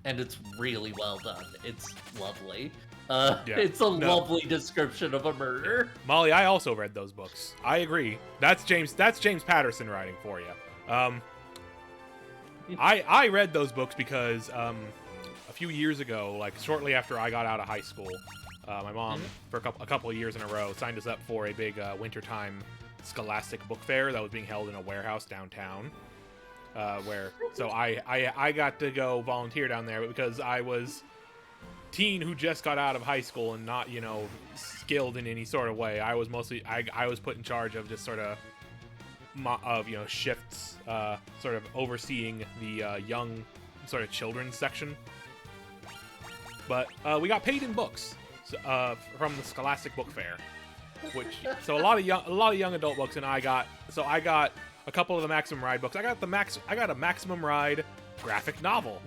And it's really well done. It's lovely. It's a lovely description of a murder. Molly, I also read those books. I agree. That's James Patterson writing for you. I read those books because a few years ago, like shortly after I got out of high school, my mom, for a couple of years in a row, signed us up for a big wintertime Scholastic book fair that was being held in a warehouse downtown. So I got to go volunteer down there because I was teen who just got out of high school and not, you know, skilled in any sort of way. I was mostly I was put in charge of just sort of you know, shifts, sort of overseeing the young sort of children's section. But we got paid in books from the Scholastic Book Fair, so a lot of young adult books, and I got a couple of the Maximum Ride books. I got a Maximum Ride graphic novel.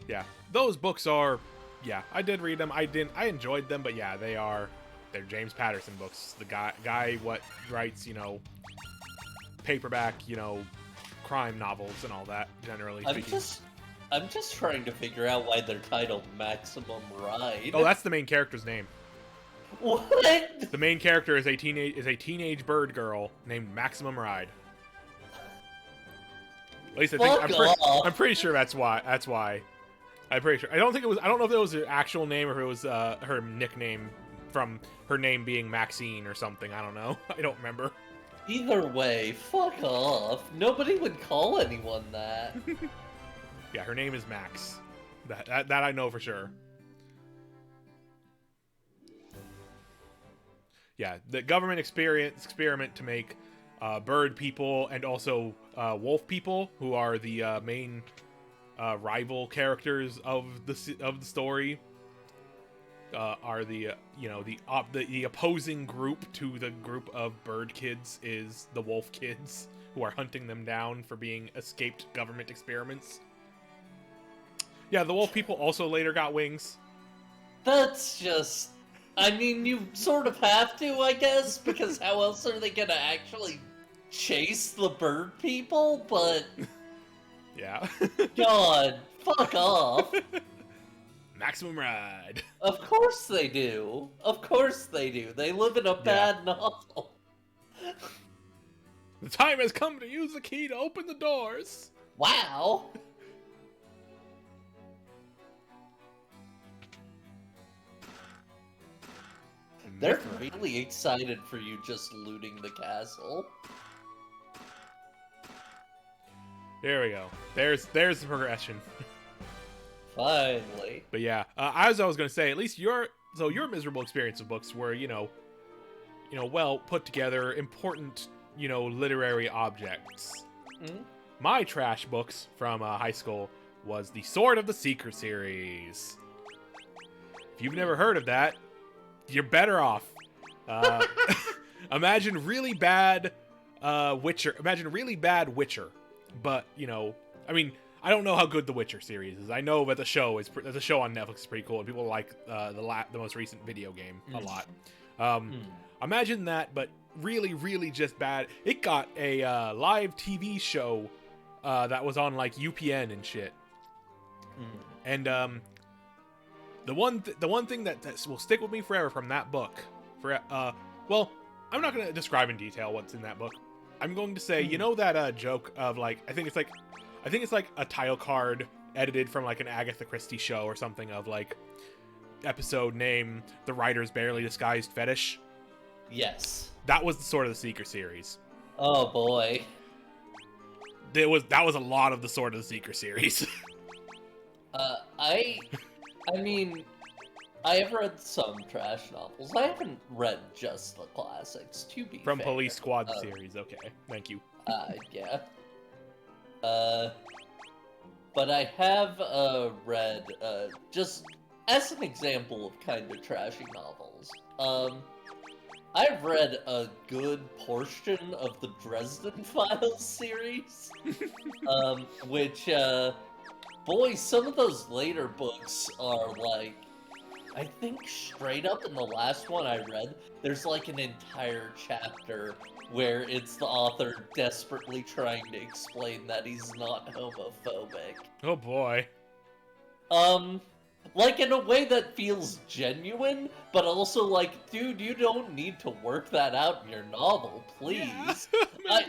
Yeah, those books are, I did read them. I enjoyed them, but yeah, they're James Patterson books. The guy what writes, you know, paperback, you know, crime novels and all that, generally speaking. I'm just trying to figure out why they're titled Maximum Ride. Oh, that's the main character's name. What? The main character is a teenage bird girl named Maximum Ride. At least I'm pretty sure that's why. I'm pretty sure. I don't know if it was her actual name or if it was her nickname from her name being Maxine or something. I don't know. I don't remember. Either way, fuck off. Nobody would call anyone that. Yeah, her name is Max. That I know for sure. Yeah, the government experiment to make bird people and also wolf people, who are the main rival characters of the story, are the the opposing group to the group of bird kids is the wolf kids, who are hunting them down for being escaped government experiments. Yeah, the wolf people also later got wings. That's just... I mean, you sort of have to, I guess, because how else are they gonna actually chase the bird people? But... Yeah. God, fuck off. Maximum ride. Of course they do. Of course they do. They live in a bad novel. The time has come to use the key to open the doors. Wow. They're really excited for you just looting the castle. There we go. There's the progression. Finally. But yeah, as I was gonna say, at least your miserable experience of books were, well put together, important, literary objects. Mm-hmm. My trash books from high school was the Sword of the Seeker series. If you've never heard of that, you're better off. Imagine really bad Witcher. Imagine really bad Witcher, but I mean, I don't know how good the Witcher series is. I know that the show on Netflix is pretty cool, and people like the most recent video game a lot. Imagine that, but really, really just bad. It got a live TV show that was on like UPN and shit. And the one thing that will stick with me forever from that book, well, I'm not gonna describe in detail what's in that book. I'm going to say, that joke of like, I think it's like a title card edited from like an Agatha Christie show or something, of like episode name "The Writer's Barely Disguised Fetish." Yes. That was the Sword of the Seeker series. Oh boy. That was a lot of the Sword of the Seeker series. I mean, I have read some trash novels. I haven't read just the classics, to be From fair. Police Squad series. Okay, thank you. Yeah. But I have read, just as an example of kind of trashy novels, I've read a good portion of the Dresden Files series, which, boy, some of those later books are like, I think straight up in the last one I read, there's like an entire chapter where it's the author desperately trying to explain that he's not homophobic. Oh boy. Like in a way that feels genuine, but also like, dude, you don't need to work that out in your novel, please. Yeah,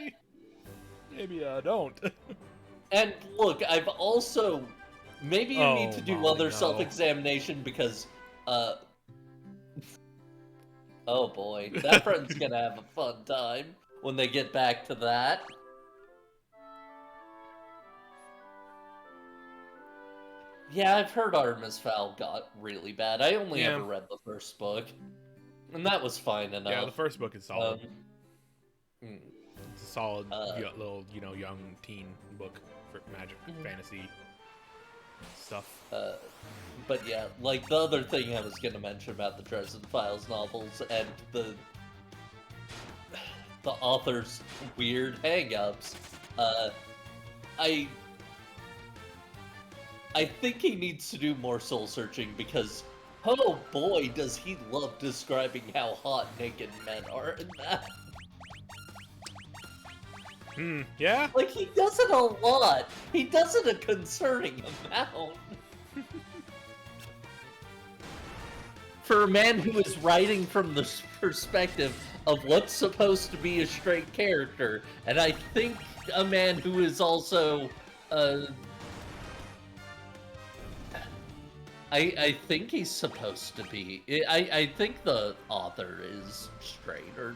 maybe don't. And look, I've also... Maybe you need to do Molly, other no. self-examination because, oh boy, that friend's gonna have a fun time when they get back to that. Yeah, I've heard Artemis Fowl got really bad. I only ever read the first book, and that was fine enough. Yeah, the first book is solid. Mm. It's a solid little, young teen book for magic fantasy stuff. But yeah, like the other thing I was gonna mention about the Dresden Files novels and the author's weird hang-ups, I think he needs to do more soul-searching because, oh boy, does he love describing how hot naked men are in that. Yeah? Like, he does it a lot. He does it a concerning amount. For a man who is writing from the perspective of what's supposed to be a straight character, and I think a man who is also, I think he's supposed to be. I think the author is straight, or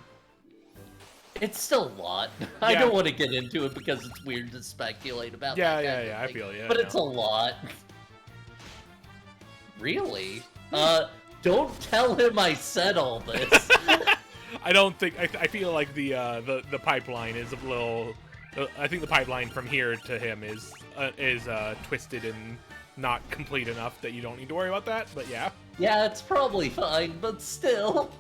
it's still a lot. I Yeah. don't want to get into it because it's weird to speculate about that kind of I thing, feel you. but it's a lot. Really? Don't tell him I said all this. I don't think. I feel like the pipeline is a little. I think the pipeline from here to him is twisted and not complete enough that you don't need to worry about that. But yeah. Yeah, it's probably fine, but still.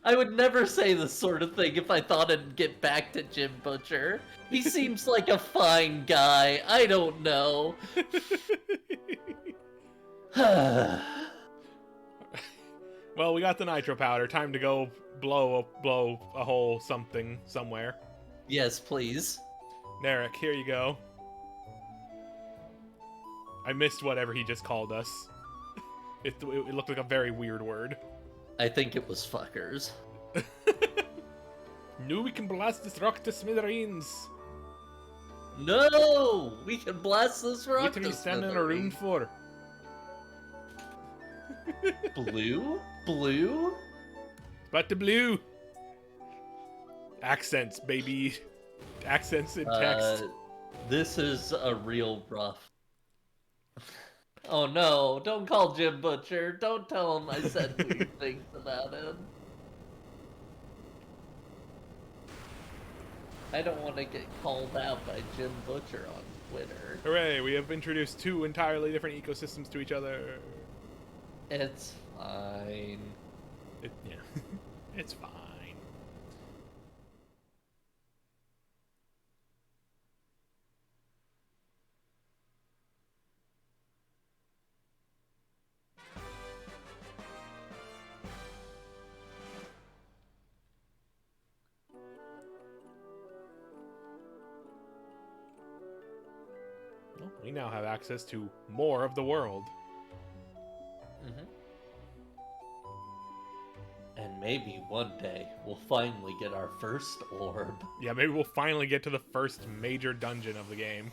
I would never say this sort of thing if I thought it'd get back to Jim Butcher. He seems like a fine guy. I don't know. Well, we got the nitro powder. Time to go blow a hole something somewhere. Yes, please. Narek, here you go. I missed whatever he just called us. It looked like a very weird word. I think it was fuckers. Knew we can blast this rock to smithereens. No! We can blast this rock. What are you standing in a room for? Blue? Blue? But the blue. Accents, baby. Accents in text. This is a real rough. Oh no, don't call Jim Butcher. Don't tell him I said weird things about him. I don't want to get called out by Jim Butcher on Twitter. Hooray, we have introduced two entirely different ecosystems to each other. It's fine. Yeah, it's fine. Well, we now have access to more of the world. Mm-hmm. And maybe one day we'll finally get our first orb. Yeah, maybe we'll finally get to the first major dungeon of the game.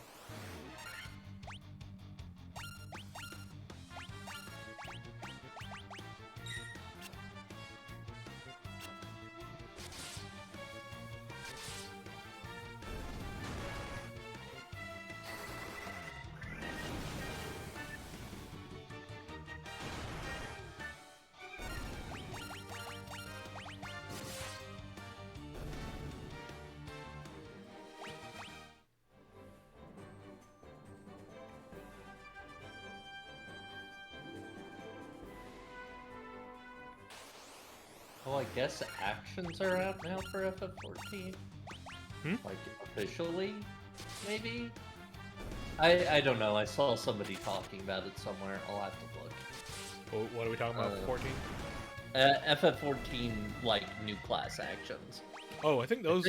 Oh, I guess actions are out now for FF14? Like, officially? Maybe? I don't know, I saw somebody talking about it somewhere, I'll have to look. Oh, what are we talking about, 14? FF14, like, new class actions. Oh, I think those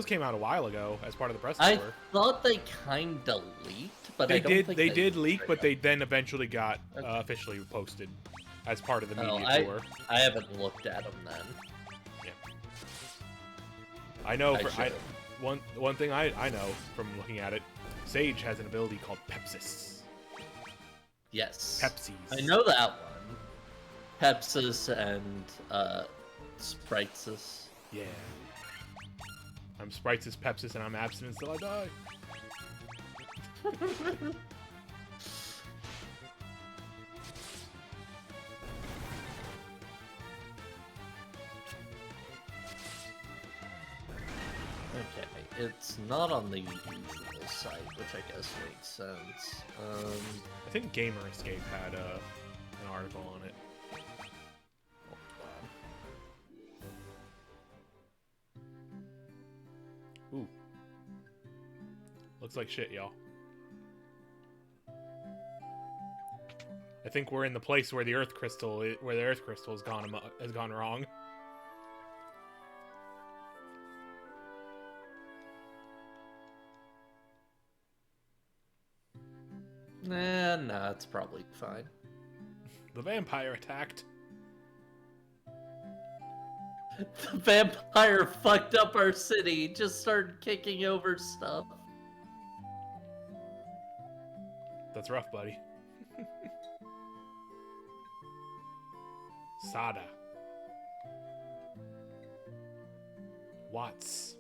came out a while ago as part of the press tour. I thought they kinda leaked, but they I don't think they did leak, but they then eventually got officially posted as part of the media tour. I haven't looked at them then. Yeah. I know. One thing I know from looking at it, Sage has an ability called Pepsis. Yes. Pepsis. I know that one. Pepsis and Spritsis. Yeah. I'm Spritsis, Pepsis, and I'm abstinence till I die. Okay, it's not on the usual site, which I guess makes sense. I think Gamer Escape had an article on it. Ooh. Looks like shit, y'all. I think we're in the place where the Earth Crystal has gone wrong. Nah, it's probably fine. The vampire attacked. The vampire fucked up our city, just started kicking over stuff. That's rough, buddy. Sada. Watts.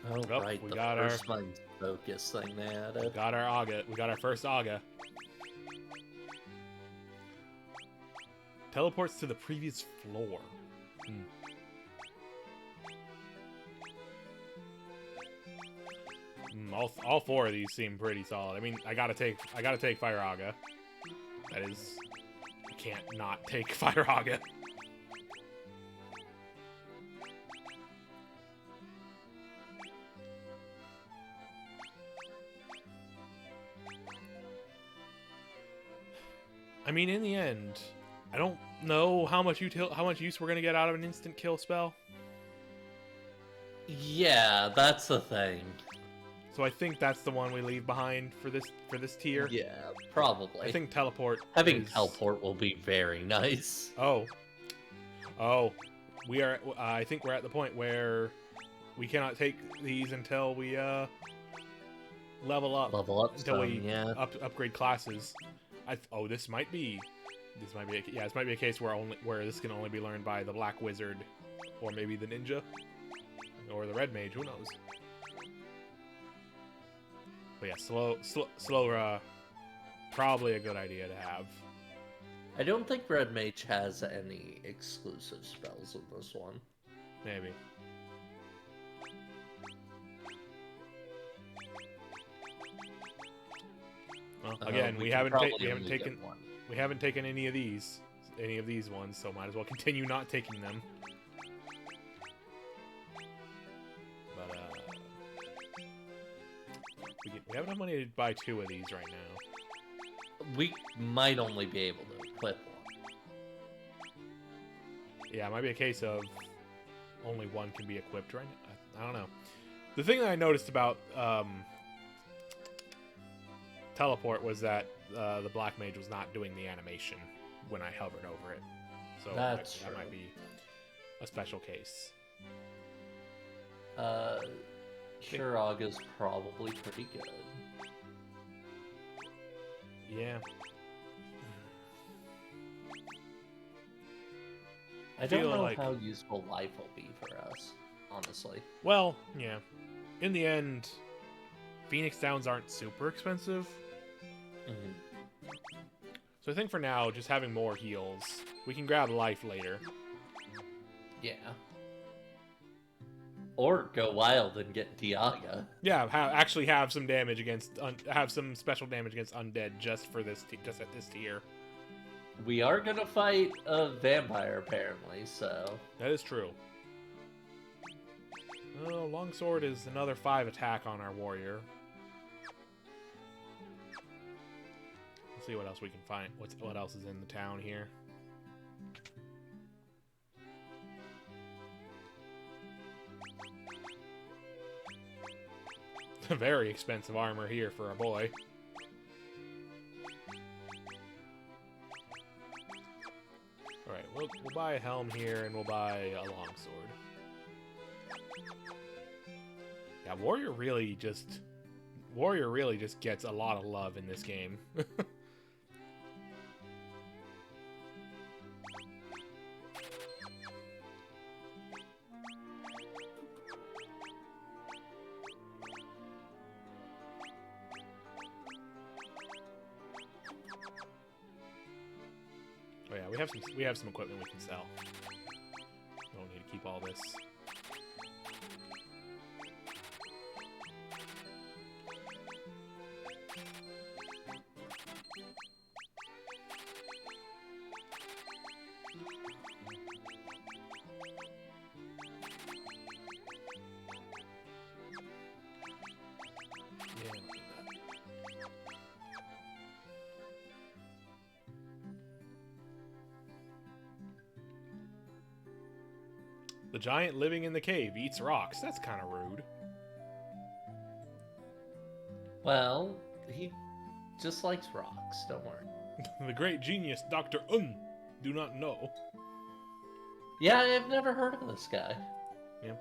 Oh, Oh, right, we the got first mind focus thing they We added. got our Aga. We got our first Aga. Teleports to the previous floor. All four of these seem pretty solid. I mean, I gotta take Fire Aga. That is, I can't not take Fire Aga. I mean, in the end, I don't know how much use we're gonna get out of an instant kill spell. Yeah, that's the thing. So I think that's the one we leave behind for this tier. Yeah, probably. I think teleport. Having teleport will be very nice. Oh, we are. I think we're at the point where we cannot take these until we level up. Level up until some, we yeah. upgrade classes. This might be a case where this can only be learned by the Black Wizard, or maybe the Ninja, or the Red Mage. Who knows? But yeah, slow, probably a good idea to have. I don't think Red Mage has any exclusive spells in this one. Maybe. Well, again, we haven't taken any of these ones, so might as well continue not taking them. But we have enough money to buy 2 of these right now. We might only be able to equip one. Yeah, it might be a case of only one can be equipped right now. I don't know. The thing that I noticed about teleport was that the Black Mage was not doing the animation when I hovered over it. So that might be a special case. Shiraga's probably pretty good. Yeah. I don't know how useful life will be for us, honestly. Well, yeah. In the end, Phoenix Downs aren't super expensive. Mm-hmm. So I think for now, just having more heals, we can grab life later. Yeah. Or go wild and get Diaga. Yeah, actually have some damage against, have some special damage against undead just for this, just at this tier. We are gonna fight a vampire apparently, so that is true. Oh, longsword is another 5 attack on our warrior. Let's see what else we can find. What else is in the town here? Very expensive armor here for a boy. Alright, we'll buy a helm here, and we'll buy a longsword. Yeah, Warrior really just gets a lot of love in this game. Oh yeah, we have some equipment we can sell. We don't need to keep all this. Yeah, don't need that. The giant living in the cave eats rocks. That's kind of rude. Well, he just likes rocks, don't worry. The great genius Dr. Do not know. Yeah, I've never heard of this guy. Yeah.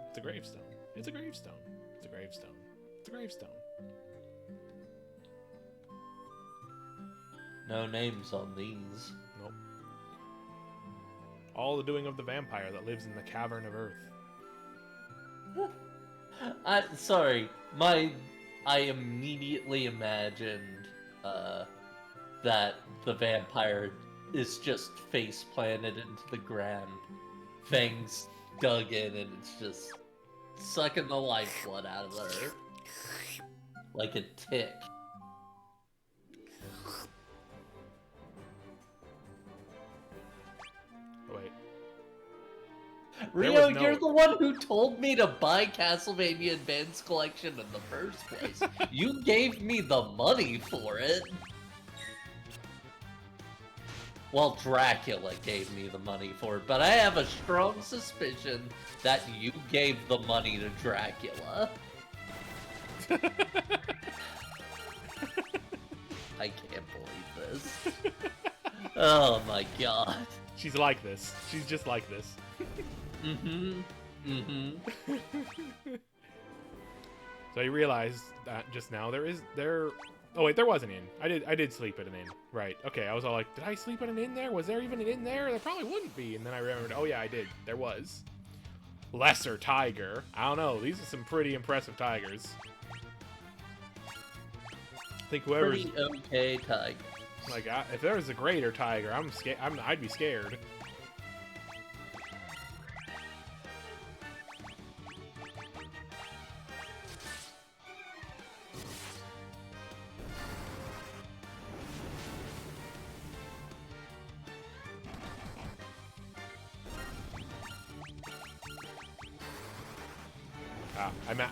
It's a gravestone. It's a gravestone. It's a gravestone. It's a gravestone. No names on these. Nope. All the doing of the vampire that lives in the cavern of earth. Sorry, I immediately imagined that the vampire is just face planted into the ground, fangs dug in, and it's just sucking the lifeblood out of her like a tick. Wait. Rio, you're the one who told me to buy Castlevania Advance Collection in the first place. You gave me the money for it. Well, Dracula gave me the money for it, but I have a strong suspicion that you gave the money to Dracula. I can't believe this. Oh my god. She's like this. She's just like this. So you realize that just now there. Oh wait, there was an inn. I did sleep at an inn. Right. Okay. I was all like, did I sleep at an inn there? Was there even an inn there? There probably wouldn't be. And then I remembered, oh yeah, I did. There was. Lesser tiger. I don't know. These are some pretty impressive tigers. I think whoever's pretty okay tiger. Like, if there was a greater tiger, I'm scared. I'd be scared.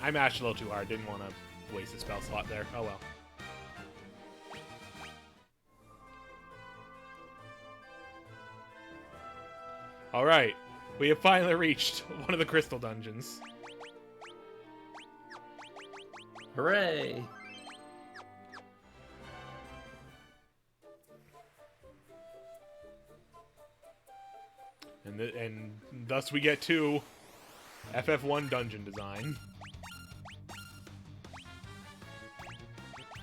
I mashed a little too hard. Didn't want to waste a spell slot there. Oh well. Alright, we have finally reached one of the crystal dungeons. Hooray! And thus we get to FF1 dungeon design.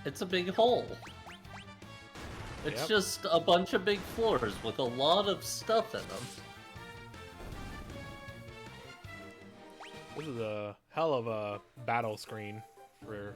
It's a big hole. It's just a bunch of big floors with a lot of stuff in them. This is a hell of a battle screen for...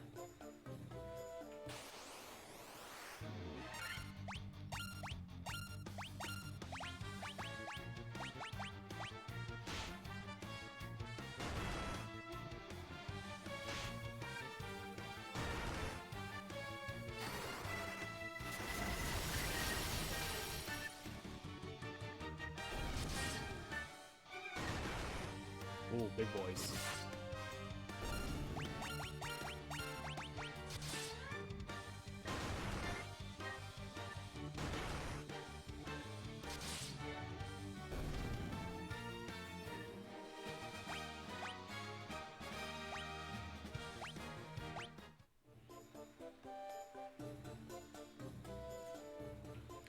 Ooh, big boys.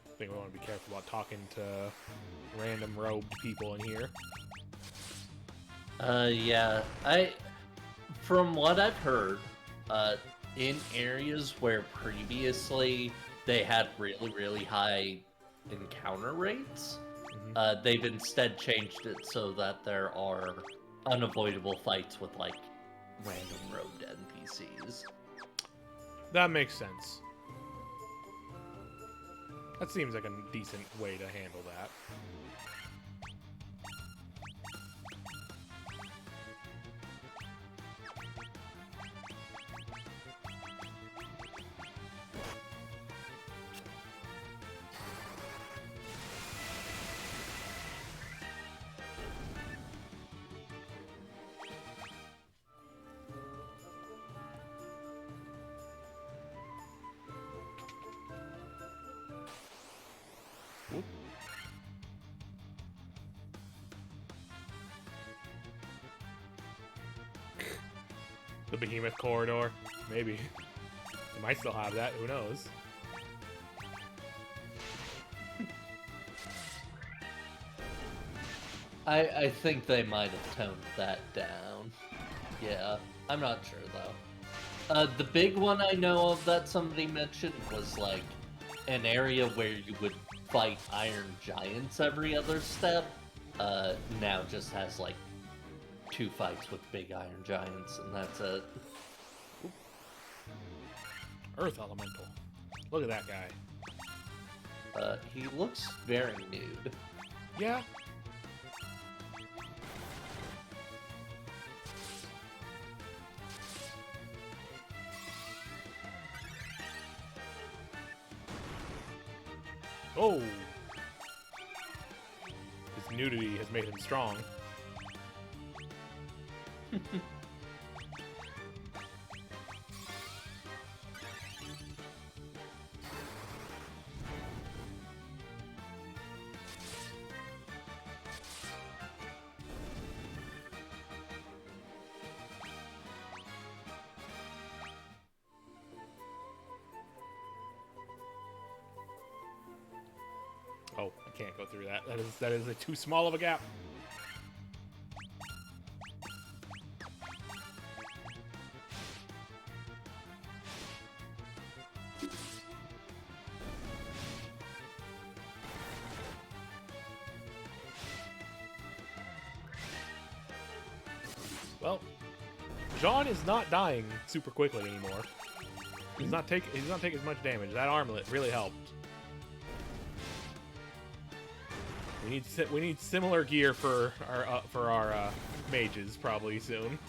I think we want to be careful about talking to random robed people in here. Yeah, from what I've heard, in areas where previously they had really, really high encounter rates, they've instead changed it so that there are unavoidable fights with, like, random robed NPCs. That makes sense. That seems like a decent way to handle that. The Behemoth Corridor. Maybe. They might still have that. Who knows? I think they might have toned that down. Yeah, I'm not sure though. The big one I know of that somebody mentioned was like an area where you would fight iron giants every other step. Now just has like 2 fights with big iron giants, and that's it. Earth Elemental. Look at that guy. He looks very nude. Yeah. Oh! His nudity has made him strong. Oh, I can't go through that. That is a too small of a gap. Well, Jean is not dying super quickly anymore. He's not taking as much damage. That armlet really helped. We need similar gear for our mages probably soon.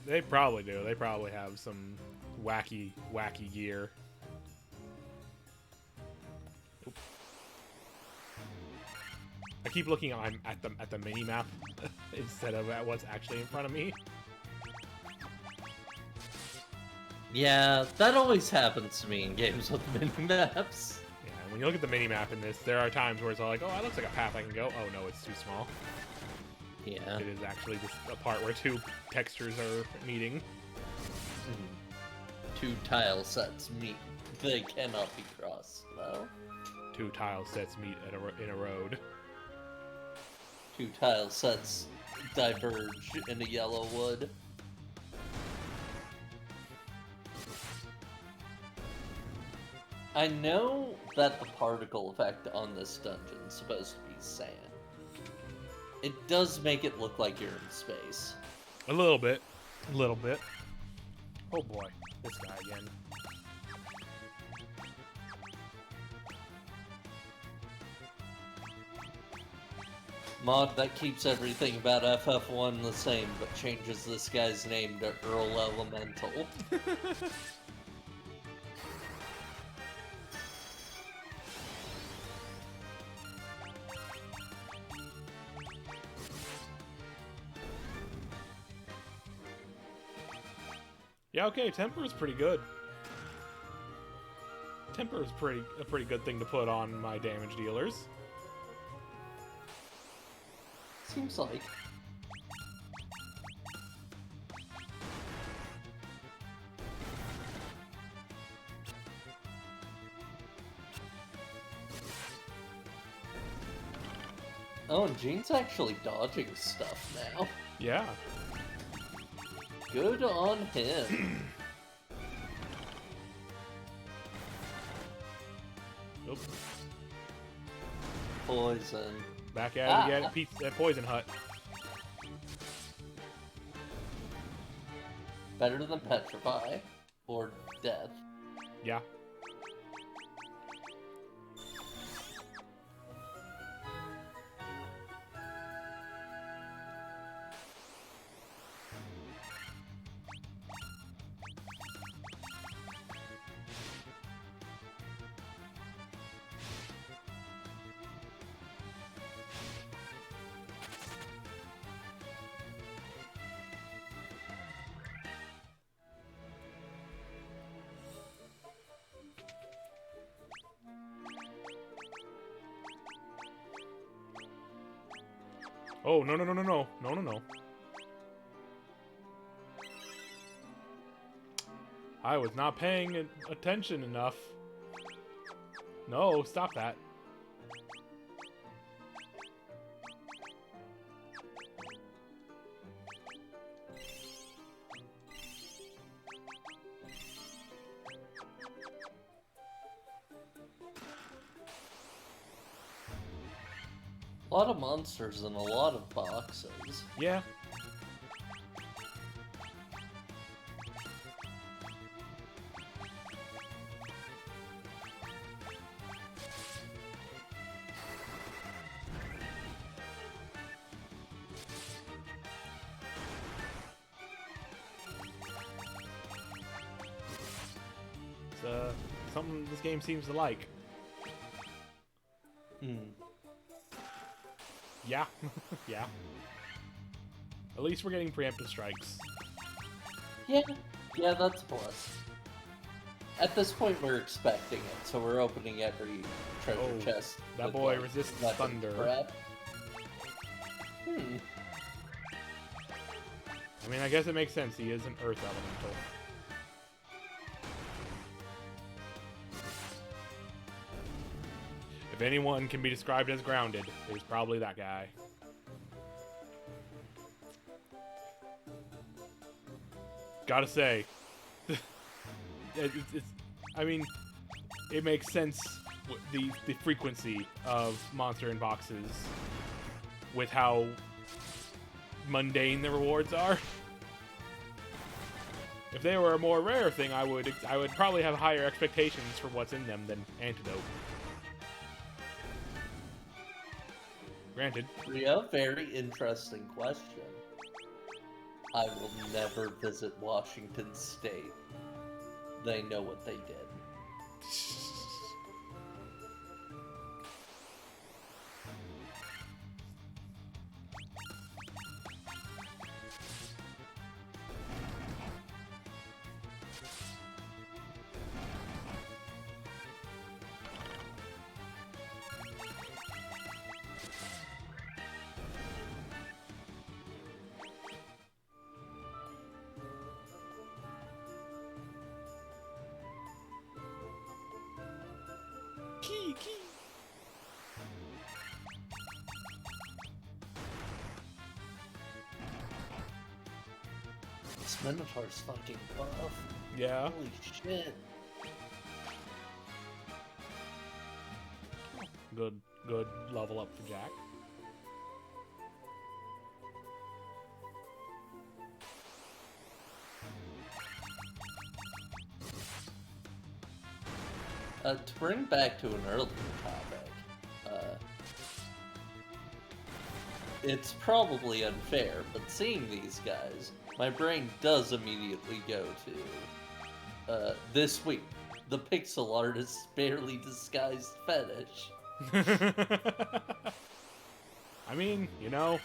They probably do. They probably have some wacky gear. Oop. I keep looking at the mini map instead of at what's actually in front of me. Yeah, that always happens to me in games with mini maps. Yeah, and when you look at the mini map in this, there are times where it's all like, oh, that looks like a path I can go. Oh no, it's too small. Yeah. It is actually just a part where 2 textures are meeting. 2 tile sets meet. They cannot be crossed, no. 2 tile sets meet in a road. 2 tile sets diverge in a yellow wood. I know that the particle effect on this dungeon is supposed to be sand. It does make it look like you're in space. A little bit. A little bit. Oh boy, this guy again. Mod that keeps everything about FF1 the same, but changes this guy's name to Earl Elemental. Yeah, okay, temper is pretty good. Temper is a pretty good thing to put on my damage dealers. Seems like. Oh, and Gene's actually dodging stuff now. Yeah. Good on him. Oop. Poison. Back at it again. Poison Hut. Better than petrify or death. Yeah. Oh, no, no, no, no, no. No, no, no. I was not paying attention enough. No, stop that. A lot of monsters and a lot of boxes. Yeah. It's something this game seems to like. Yeah. Yeah. At least we're getting preemptive strikes. Yeah, that's a plus. At this point, we're expecting it, so we're opening every treasure chest. That with, boy like, resists weapon thunder. prep. I mean, I guess it makes sense. He is an earth elemental. If anyone can be described as grounded, it is probably that guy. Gotta say, I mean, it makes sense, the frequency of monster in boxes with how mundane the rewards are. If they were a more rare thing, I would probably have higher expectations for what's in them than Antidote. Granted. Ria, very interesting question. I will never visit Washington State. They know what they did. Key. This Minotaur's fucking buff. Yeah. Holy shit. Good level up for Jack. To bring back to an earlier topic, it's probably unfair, but seeing these guys, my brain does immediately go to, this week, the pixel artist's barely disguised fetish. I mean, you know,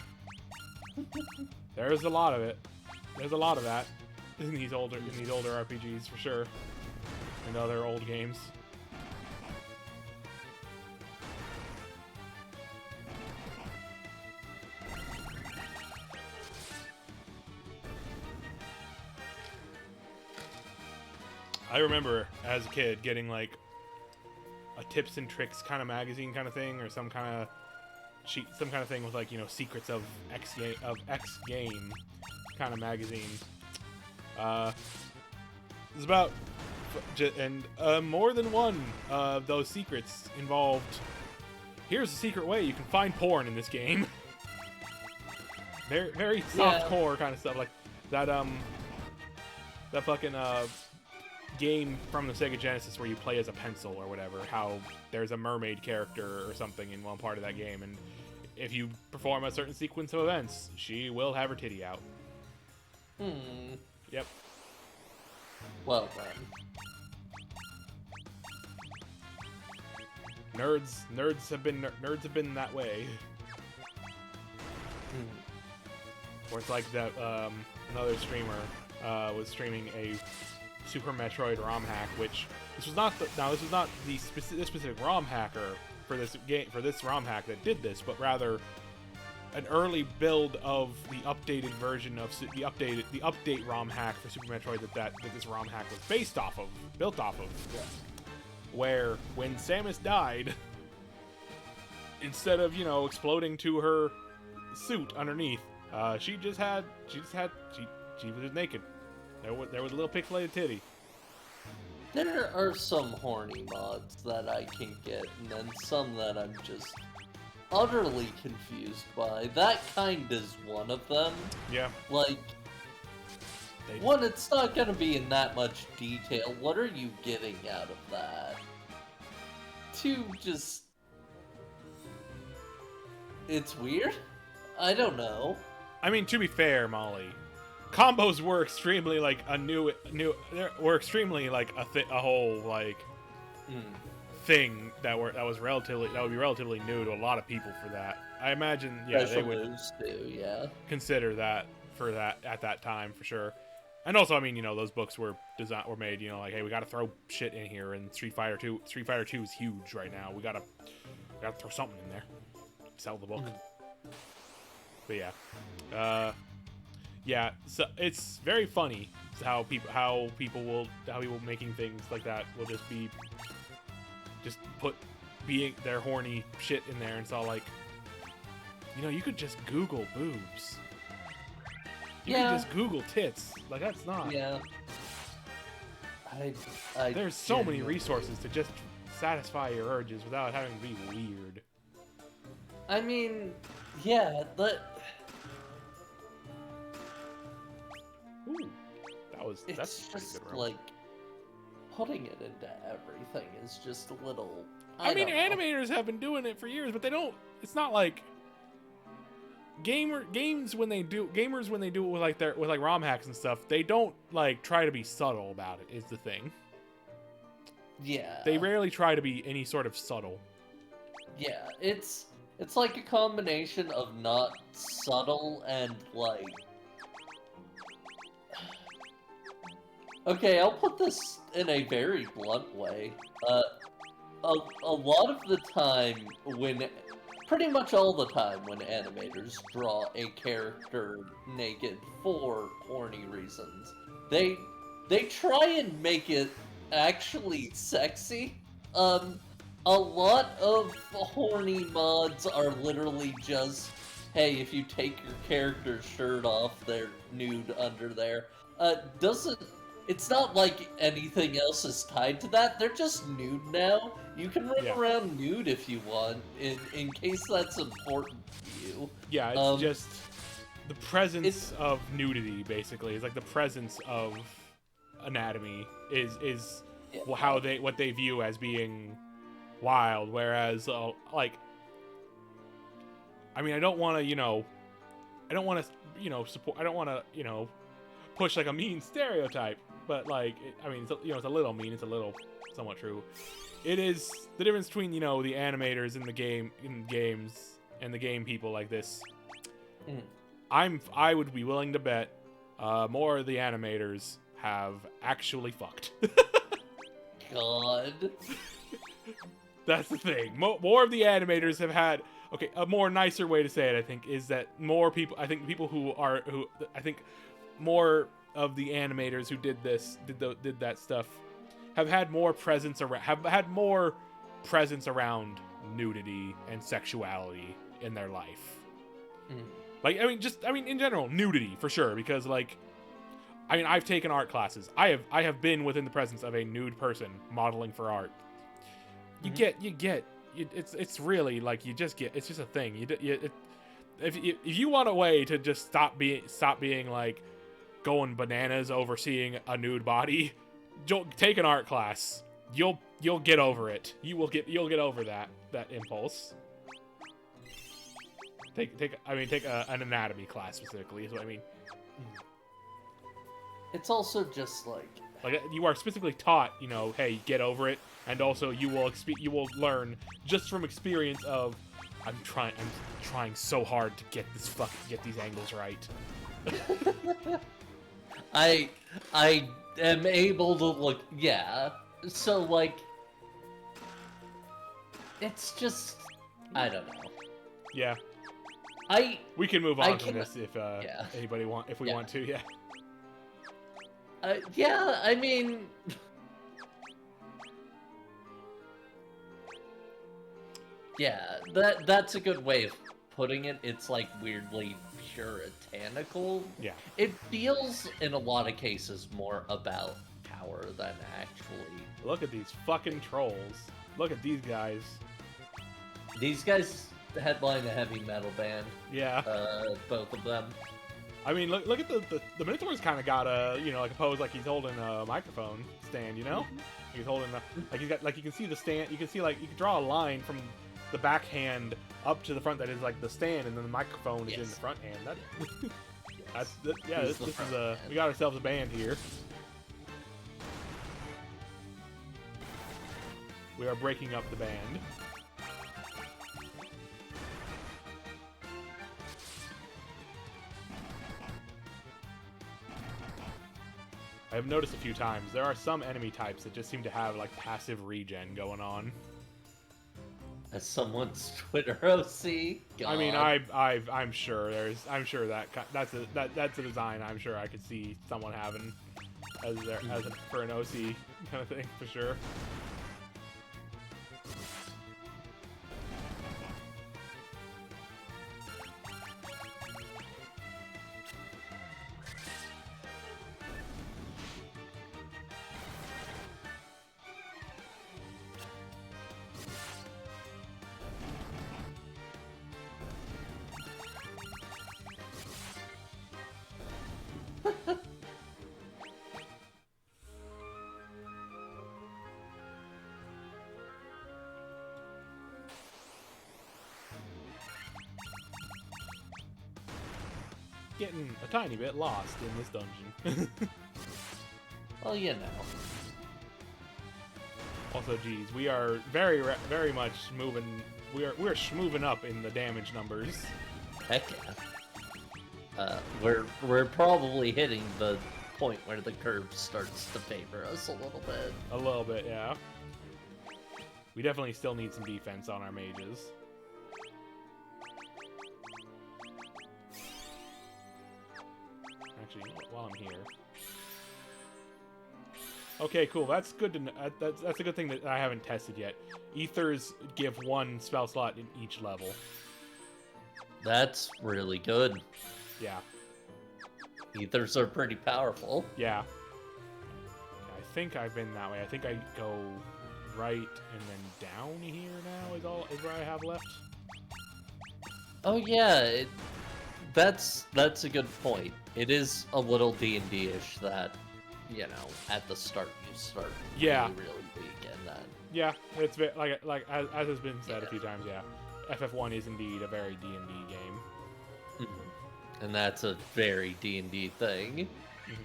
there's a lot of it. There's a lot of that in these older RPGs for sure, and other old games. I remember as a kid getting like a tips and tricks kind of magazine kind of thing, or some kind of sheet, some kind of thing with like, you know, secrets of X game kind of magazine. It's about, and more than one of those secrets involved. Here's a secret way you can find porn in this game. Very soft core kind of stuff like that. that fucking game from the Sega Genesis where you play as a pencil or whatever, how there's a mermaid character or something in one part of that game, and if you perform a certain sequence of events, she will have her titty out. Yep. Well then. Nerds have been that way. Or it's like that another streamer was streaming a Super Metroid ROM hack, which this was not the specific ROM hacker for this game, for this ROM hack that did this, but rather an early build of the updated version of the update ROM hack for Super Metroid that this ROM hack was built off of. Yeah. Where when Samus died, instead of exploding to her suit underneath, she was just naked. There was a little pixelated titty. There are some horny mods that I can get, and then some that I'm just utterly confused by. That kind is one of them. Yeah. Like, one, it's not gonna be in that much detail. What are you getting out of that? Two, just... it's weird? I don't know. I mean, to be fair, Molly, combos were extremely like were extremely like a whole like thing that would be relatively new to a lot of people for that. I imagine, yeah, they would consider that for that at that time for sure. And also, I mean, those books were made, like, hey, we got to throw shit in here, and Street Fighter 2 is huge right now. We gotta throw something in there, sell the book. But yeah, yeah. So it's very funny how people making things like that will just put their horny shit in there, and it's all like, you could just Google boobs. You can just Google tits. Like, that's not. Yeah. There's so many resources to just satisfy your urges without having to be weird. I mean, yeah, but... Ooh, that's just good, like, putting it into everything is just a little... I mean, animators have been doing it for years, but they don't... It's not like... Gamers when they do it with like ROM hacks and stuff, they don't like try to be subtle about it, is the thing. Yeah. They rarely try to be any sort of subtle. Yeah, it's like a combination of not subtle and like... Okay, I'll put this in a very blunt way. A lot of the time pretty much all the time when animators draw a character naked for horny reasons, they try and make it actually sexy. A lot of horny mods are literally just, hey, if you take your character's shirt off, they're nude under there. It's not like anything else is tied to that. They're just nude now. You can run around nude if you want, in case that's important to you. Yeah, it's just the presence of nudity, basically. It's like the presence of anatomy is what they view as being wild. Whereas, like, I mean, I don't want to push like a mean stereotype. But like, I mean, it's a little mean. It's a little somewhat true. It is the difference between the animators in games and the game people like this. I would be willing to bet more of the animators have actually fucked. God. That's the thing. More of the animators have had. Okay, a more nicer way to say it, I think, is that more of the animators who did that stuff have had more presence around nudity and sexuality in their life. Like, I mean in general, nudity for sure, because like, I mean, I've taken art classes. I have been within the presence of a nude person modeling for art. It's really like it's just a thing. If you want a way to just stop being like, going bananas over seeing a nude body, take an art class. You'll get over it. You'll get over that impulse. Take an anatomy class specifically is what I mean. It's also just like you are specifically taught, hey, get over it, and also you will learn just from experience of I'm trying so hard to get these angles right. I am able to look, yeah. So like it's just I don't know. Yeah. We can move on from this if anybody want to, yeah. Yeah, I mean yeah, that's a good way of putting it. It's like weirdly puritanical. Yeah. It feels in a lot of cases more about power than actually. Look at these fucking trolls. Look at these guys. These guys headline a heavy metal band. Yeah. Both of them. I mean, look at the Minotaur's kind of got a like a pose like he's holding a microphone stand. He's holding he's got you can see the stand. You can see you can draw a line from the backhand up to the front that is like the stand, and then the microphone is in the front hand. This is we got ourselves a band here. We are breaking up the band. I have noticed a few times there are some enemy types that just seem to have passive regen going on. As someone's Twitter OC. God. I mean, I'm sure that's a design I'm sure I could see someone having for an OC kind of thing for sure. Getting a tiny bit lost in this dungeon. Well, Also, geez, we are very much moving. We're schmoving up in the damage numbers. Heck yeah. We're probably hitting the point where the curve starts to favor us a little bit. A little bit, yeah. We definitely still need some defense on our mages. Actually, while I'm here. Okay, cool. That's good to know. That's a good thing that I haven't tested yet. Ethers give one spell slot in each level. That's really good. Yeah. Ethers are pretty powerful. Yeah. I think I've been that way. I think I go right and then down here now is where I have left. Oh yeah, that's a good point. It is a little D&D-ish that, at the start you start really weak and then... Yeah, it's as has been said a few times, yeah. FF1 is indeed a very D&D game. Mm-hmm. And that's a very D&D thing. Mm-hmm.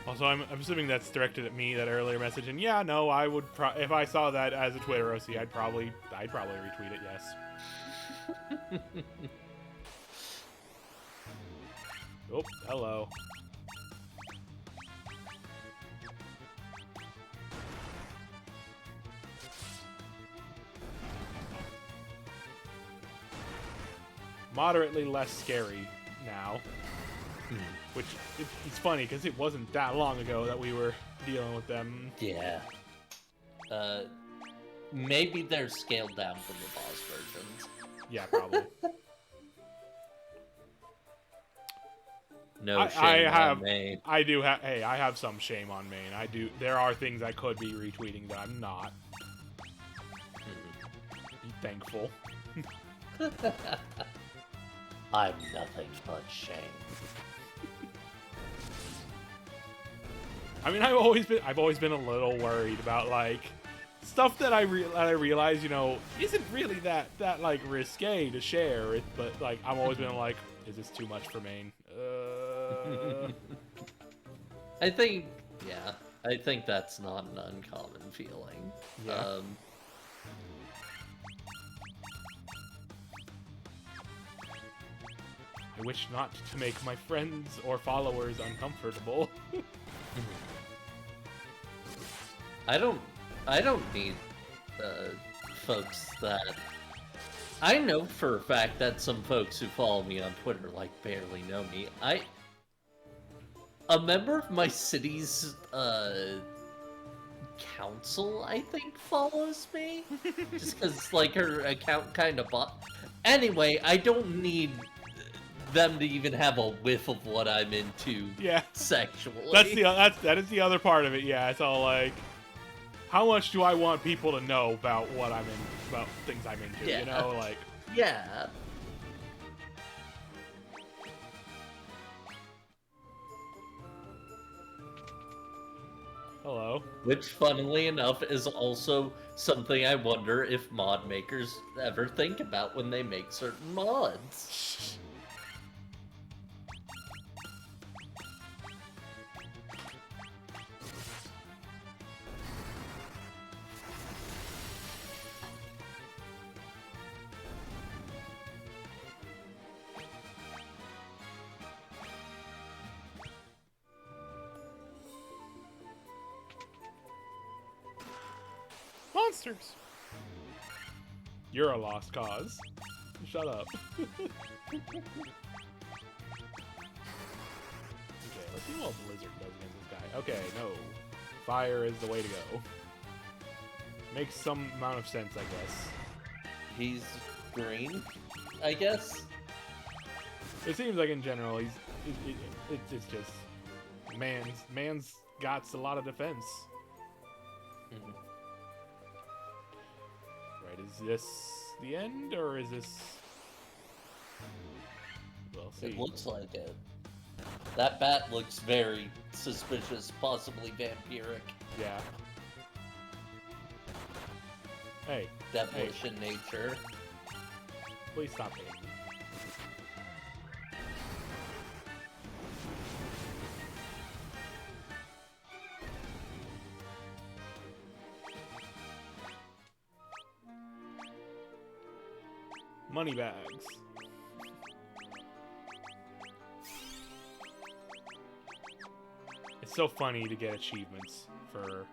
Also, I'm assuming that's directed at me, that earlier message, and yeah, no, I would if I saw that as a Twitter OC, I'd probably retweet it, yes. Oh, hello. Moderately less scary now. Which, it's funny, because it wasn't that long ago that we were dealing with them. Yeah. Maybe they're scaled down from the boss versions. Yeah, probably. No shame on me. I do have. Hey, I have some shame on me, and I do. There are things I could be retweeting that I'm not. Be thankful. I'm nothing but shame. I mean, I've always been a little worried about like stuff that I realize, you know, isn't really that like risque to share. But like I'm always been like, is this too much for Maine? I think that's not an uncommon feeling. Yeah. I wish not to make my friends or followers uncomfortable. I don't need folks that I know for a fact that some folks who follow me on Twitter like barely know me. A member of my city's council, I think, follows me just because like her account kind of Anyway, I don't need them to even have a whiff of what I'm into. Yeah. Sexually. That is the other part of it. Yeah, it's all like, how much do I want people to know about what I'm in, about things I'm into? Yeah. You know, like. Yeah. Hello. Which, funnily enough, is also something I wonder if mod makers ever think about when they make certain mods. Monsters! You're a lost cause. Shut up. Okay, let's see what Blizzard does against this guy. Okay, no. Fire is the way to go. Makes some amount of sense, I guess. He's green, I guess? It seems like in general, it's just... Man's got a lot of defense. Mm-hmm. Right, is this the end, or is this... We'll see. It looks like it. That bat looks very suspicious, possibly vampiric. Yeah. Hey. Devilish in nature. Please stop hitting me. Money bags. It's so funny to get achievements for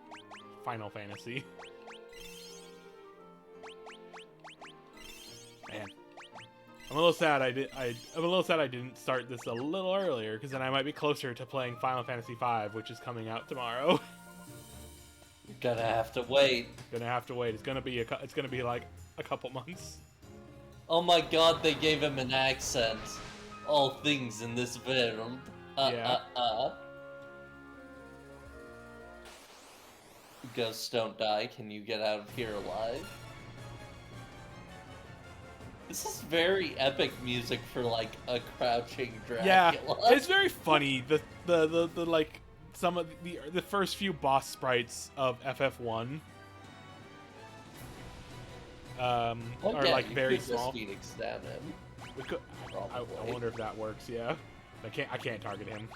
Final Fantasy. Man, I'm a little sad I'm a little sad I didn't start this a little earlier, because then I might be closer to playing Final Fantasy V, which is coming out tomorrow. You're gonna have to wait. Gonna have to wait. It's gonna be like a couple months. Oh my god, they gave him an accent. All things in this world. Ghosts don't die. Can you get out of here alive? This is very epic music for like a crouching Dracula. Yeah, it's very funny. The like some of the first few boss sprites of FF1 are like very small. Phoenix down him. I wonder if that works. Yeah, I can't target him.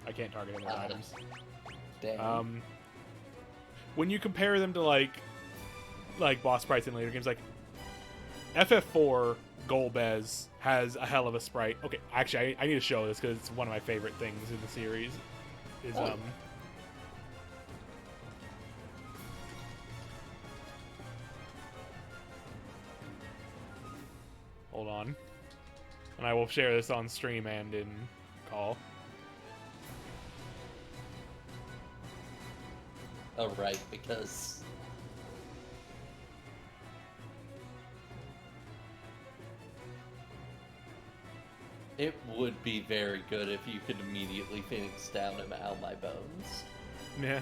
I can't target him with items. Damn. When you compare them to like boss sprites in later games, like FF4 Golbez has a hell of a sprite. Okay, actually, I need to show this because it's one of my favorite things in the series. Is hold on, and I will share this on stream and in call. Oh, right, because... It would be very good if you could immediately Phoenix down and out my bones. Yeah.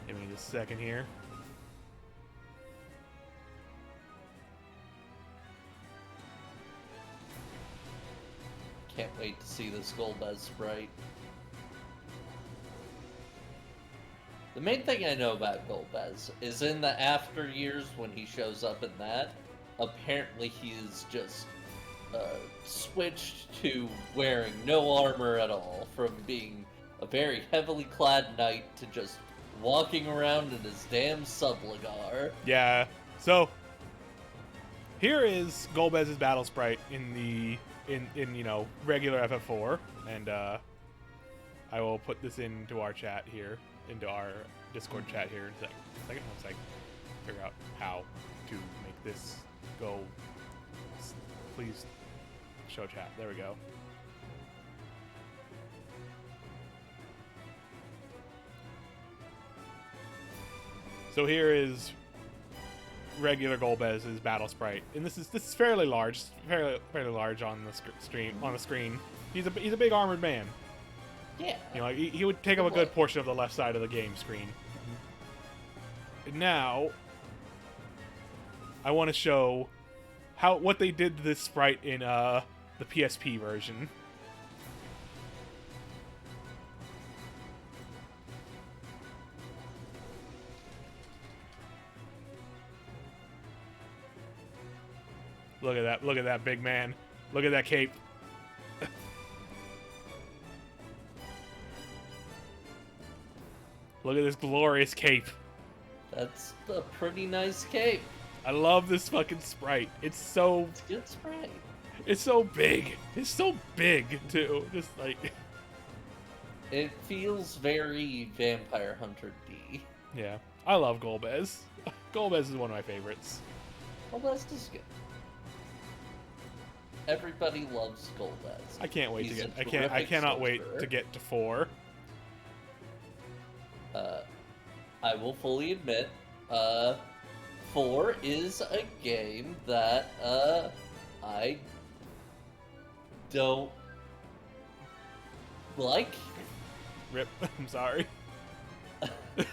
Give me just a second here. Can't wait to see this Golbez sprite. The main thing I know about Golbez is in the after years when he shows up in that, apparently he is just switched to wearing no armor at all, from being a very heavily clad knight to just walking around in his damn subligar. Yeah. So here is Golbez's battle sprite in the you know, regular FF4, and I will put this into our chat here, into our Discord chat here in a second. Once I figure out how to make this go. Please show chat. There we go. So here is regular Golbez's battle sprite, and this is fairly large, fairly large on the screen. He's a big armored man. Yeah. You know, he would take up a good portion of the left side of the game screen. And now, I want to show what they did to this sprite in the PSP version. Look at that. Look at that big man. Look at that cape. Look at this glorious cape. That's a pretty nice cape. I love this fucking sprite. It's so... It's a good sprite. It's so big. It's so big, too. Just like... It feels very Vampire Hunter D. Yeah. I love Golbez. Golbez is one of my favorites. Golbez is good. Everybody loves Golbez. I can't wait He's to get... a I cannot terrific wait to get to 4. I will fully admit, 4 is a game that, I don't like. Rip. I'm sorry.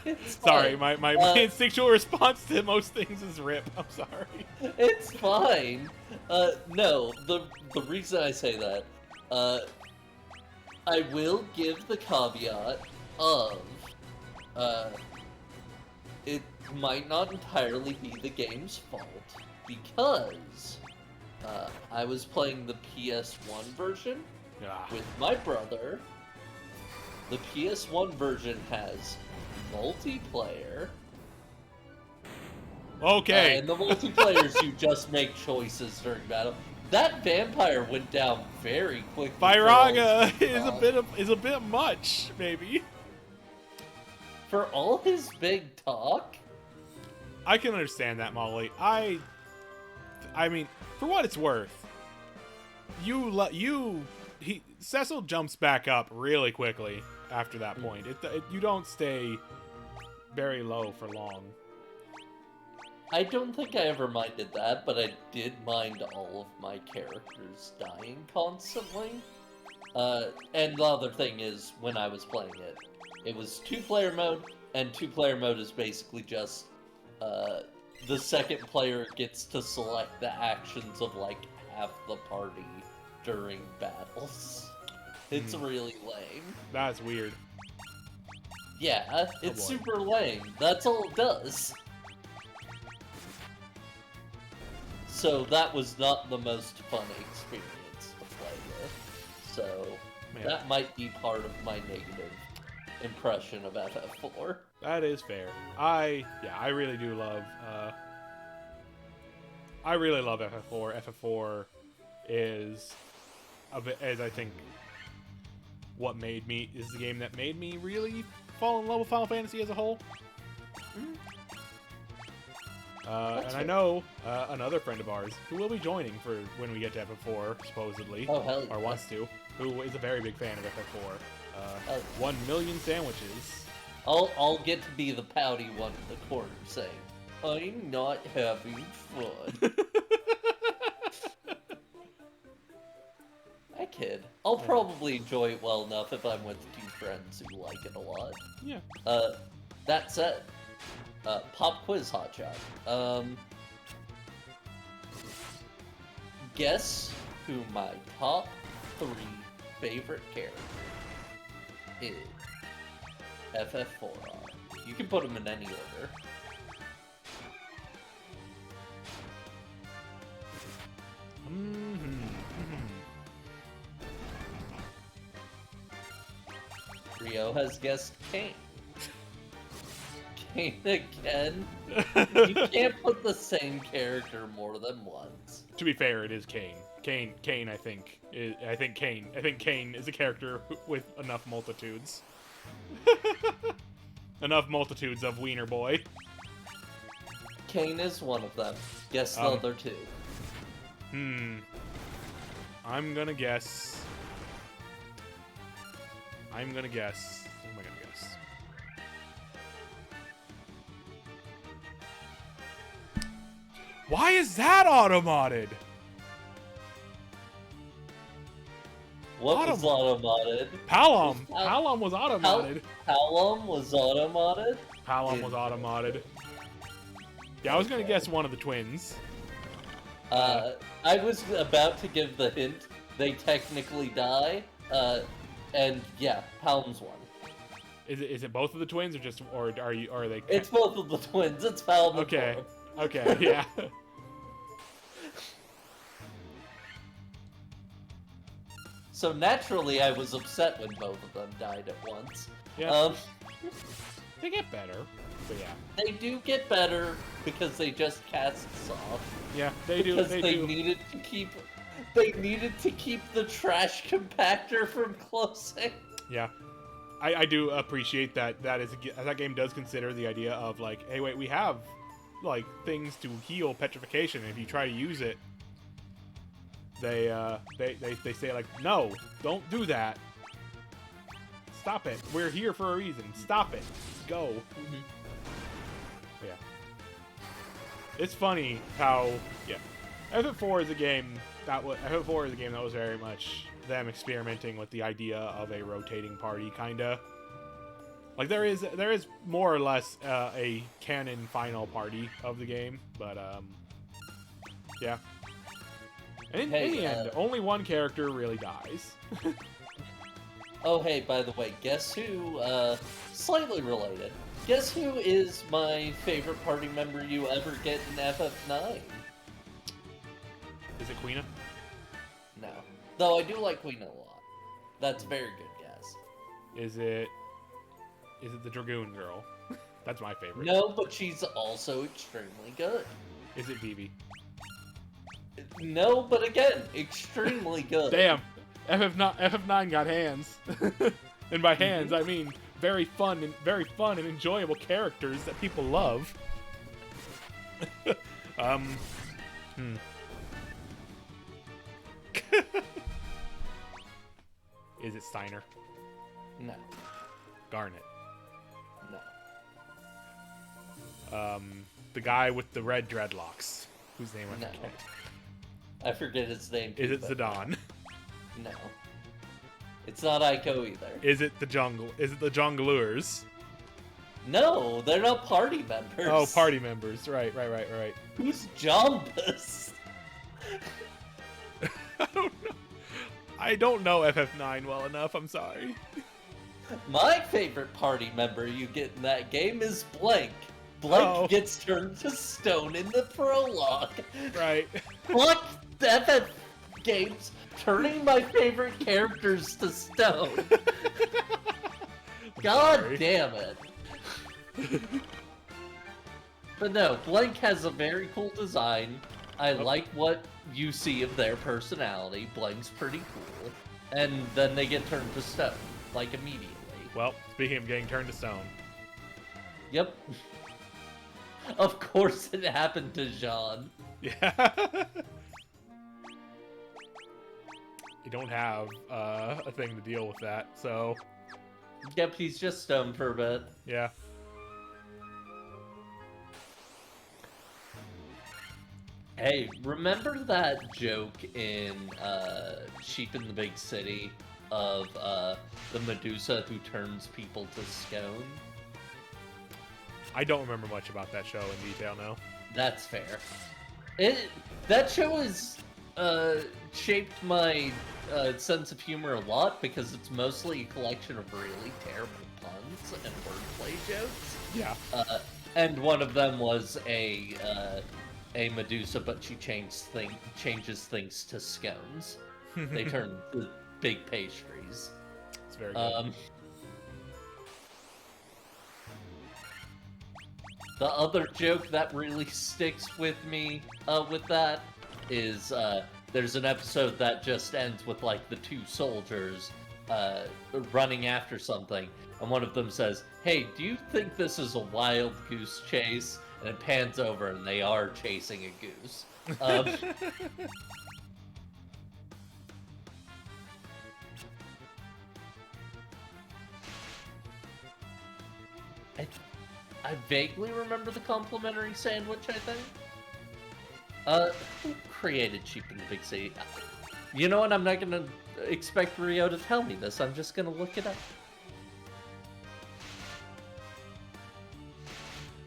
It's Sorry, fine. my instinctual response to most things is rip. I'm sorry. It's fine. No, the reason I say that, I will give the caveat of, it might not entirely be the game's fault, because, I was playing the PS1 version Ah. with my brother. The PS1 version has multiplayer. Okay. And the multiplayers, you just make choices during battle. That vampire went down very quickly. Byraga is a bit much, maybe. For all his big talk. I can understand that, Molly. I mean, for what it's worth, Cecil jumps back up really quickly after that point. You don't stay very low for long. I don't think I ever minded that, but I did mind all of my characters dying constantly. And the other thing is, when I was playing it, it was 2-player mode, and 2-player mode is basically just, the second player gets to select the actions of, like, half the party during battles. It's really lame. That's weird. Yeah, it's boy. super lame. That's all it does. So that was not the most fun experience to play with. So Man. that might be part of my negative impression of FF4. That is fair. I really do love I really love FF4. FF4 is I think what made me is the game that made me really fall in love with Final Fantasy as a whole. And I know another friend of ours who will be joining for when we get to FF4, supposedly, Oh, hell yeah. or wants to. who is a very big fan of FF4. 1 million sandwiches. I'll get to be the pouty one in the corner saying, "I'm not having fun." I kid. I'll probably enjoy it well enough if I'm with two friends who like it a lot. Yeah. That said, pop quiz hotshot. Guess who my top 3 favorite characters is FF4 are. You can put them in any order. Rio has guessed Kane. Kane again? You can't put the same character more than once. To be fair, it is Kane. Kane, I think Kane is a character with enough multitudes. Enough multitudes of Wiener Boy. Kane is one of them. Guess the other 2. I'm gonna guess. Who am I gonna guess? Why is that automated? What was automated? Palom. Palom was automated. Palom was automated? Palom was automated. Yeah, I was gonna guess one of the twins. I was about to give the hint. They technically die. And yeah, Palom's one. Is it both of the twins or are they? It's both of the twins. It's Palom. Okay. Okay. Yeah. So naturally, I was upset when both of them died at once. Yeah. They get better, but yeah. They do get better because they just cast soft. Yeah, they do. Because they do. needed to keep. They needed to keep the trash compactor from closing. Yeah, I do appreciate that. That game does consider the idea of like, hey, wait, we have like things to heal petrification, and if you try to use it, they say like, no, don't do that. Stop it. We're here for a reason. Stop it. Go. Yeah. It's funny how FF4 is a game that was very much them experimenting with the idea of a rotating party, kinda. Like there is more or less a canon final party of the game, but yeah. And in the end, only one character really dies. Oh, hey, by the way, guess who, slightly related, guess who is my favorite party member you ever get in FF9? Is it Quina? No. Though I do like Quina a lot. That's a very good guess. Is it the Dragoon girl? That's my favorite. No, but she's also extremely good. Is it Vivi? No, but again, extremely good. Damn. FF9 got hands. And by hands, I mean very fun and enjoyable characters that people love. Is it Steiner? No. Garnet? No. The guy with the red dreadlocks, whose name I forget. I forget his name. Is it Zidane? No. It's not Aiko either. Is it the Jongleurs? No, they're not party members. Oh, party members. Right. Who's Jombus? I don't know FF9 well enough, I'm sorry. My favorite party member you get in that game is Blank. Blank gets turned to stone in the prologue. Right. Fuck FF games turning my favorite characters to stone. God damn it. But no, Blank has a very cool design. I like what you see of their personality. Blank's pretty cool. And then they get turned to stone, like immediately. Well, speaking of getting turned to stone. Yep. Of course it happened to Jean. Yeah. you don't have a thing to deal with that. So Yep, he's just stoned for a bit. yeah. Hey, remember that joke in Sheep in the Big City of the Medusa who turns people to scone? I don't remember much about that show in detail now. That's fair. That show has shaped my sense of humor a lot because it's mostly a collection of really terrible puns and wordplay jokes. Yeah. And one of them was a Medusa, but she changes things to scones. They turn the big pastries. It's very good. The other joke that really sticks with me with that is there's an episode that just ends with like the two soldiers running after something, and one of them says, "Hey, do you think this is a wild goose chase?" And it pans over, and they are chasing a goose. I vaguely remember the complimentary sandwich, I think. Who created Sheep in the Big City? You know what? I'm not gonna expect Rio to tell me this. I'm just gonna look it up.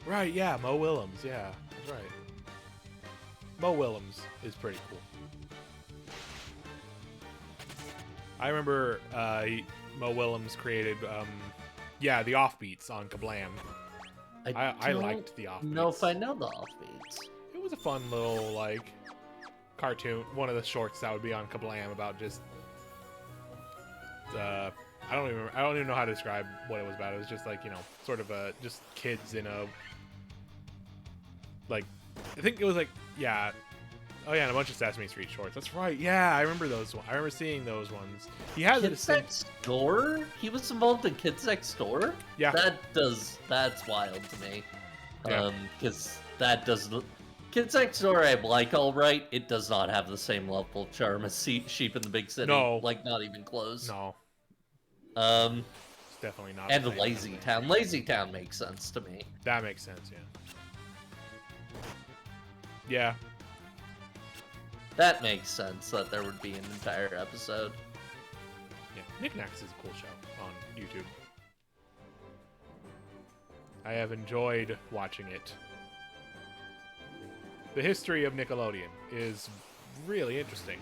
Right, yeah, Mo Willems, yeah, that's right. Mo Willems is pretty cool. I remember Mo Willems created, yeah, the offbeats on Kablam. I liked the offbeats. No, if I know the offbeats. It was a fun little, like, cartoon, one of the shorts that would be on Kablam about just, I don't even know how to describe what it was about. It was just like, you know, sort of just kids in a, like, I think it was like, yeah, oh yeah, and a bunch of Sesame Street shorts. That's right, yeah, I remember those ones. I remember seeing those ones. He has Kids Next Door? He was involved in Kids Next Door? Yeah. That's wild to me. Yeah. Because that doesn't... Kids Next Door I like alright, it does not have the same level of charm as Sheep in the Big City. No. Like, not even close. No. It's definitely not. And Lazy Town. Lazy Town makes sense to me. That makes sense, yeah. Yeah. That makes sense that there would be an entire episode. Yeah. Knickknacks is a cool show on YouTube. I have enjoyed watching it. The history of Nickelodeon is really interesting.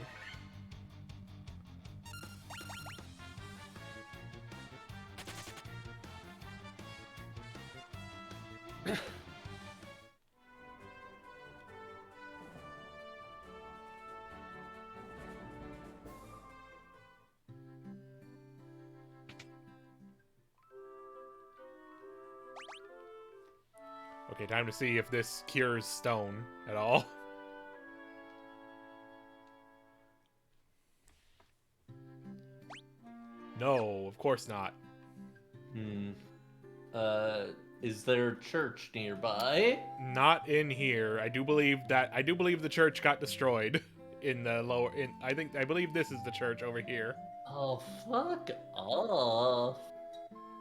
Okay, time to see if this cures stone at all. No, of course not. Is there a church nearby? Not in here. I do believe the church got destroyed in the lower I believe this is the church over here. Oh, fuck off.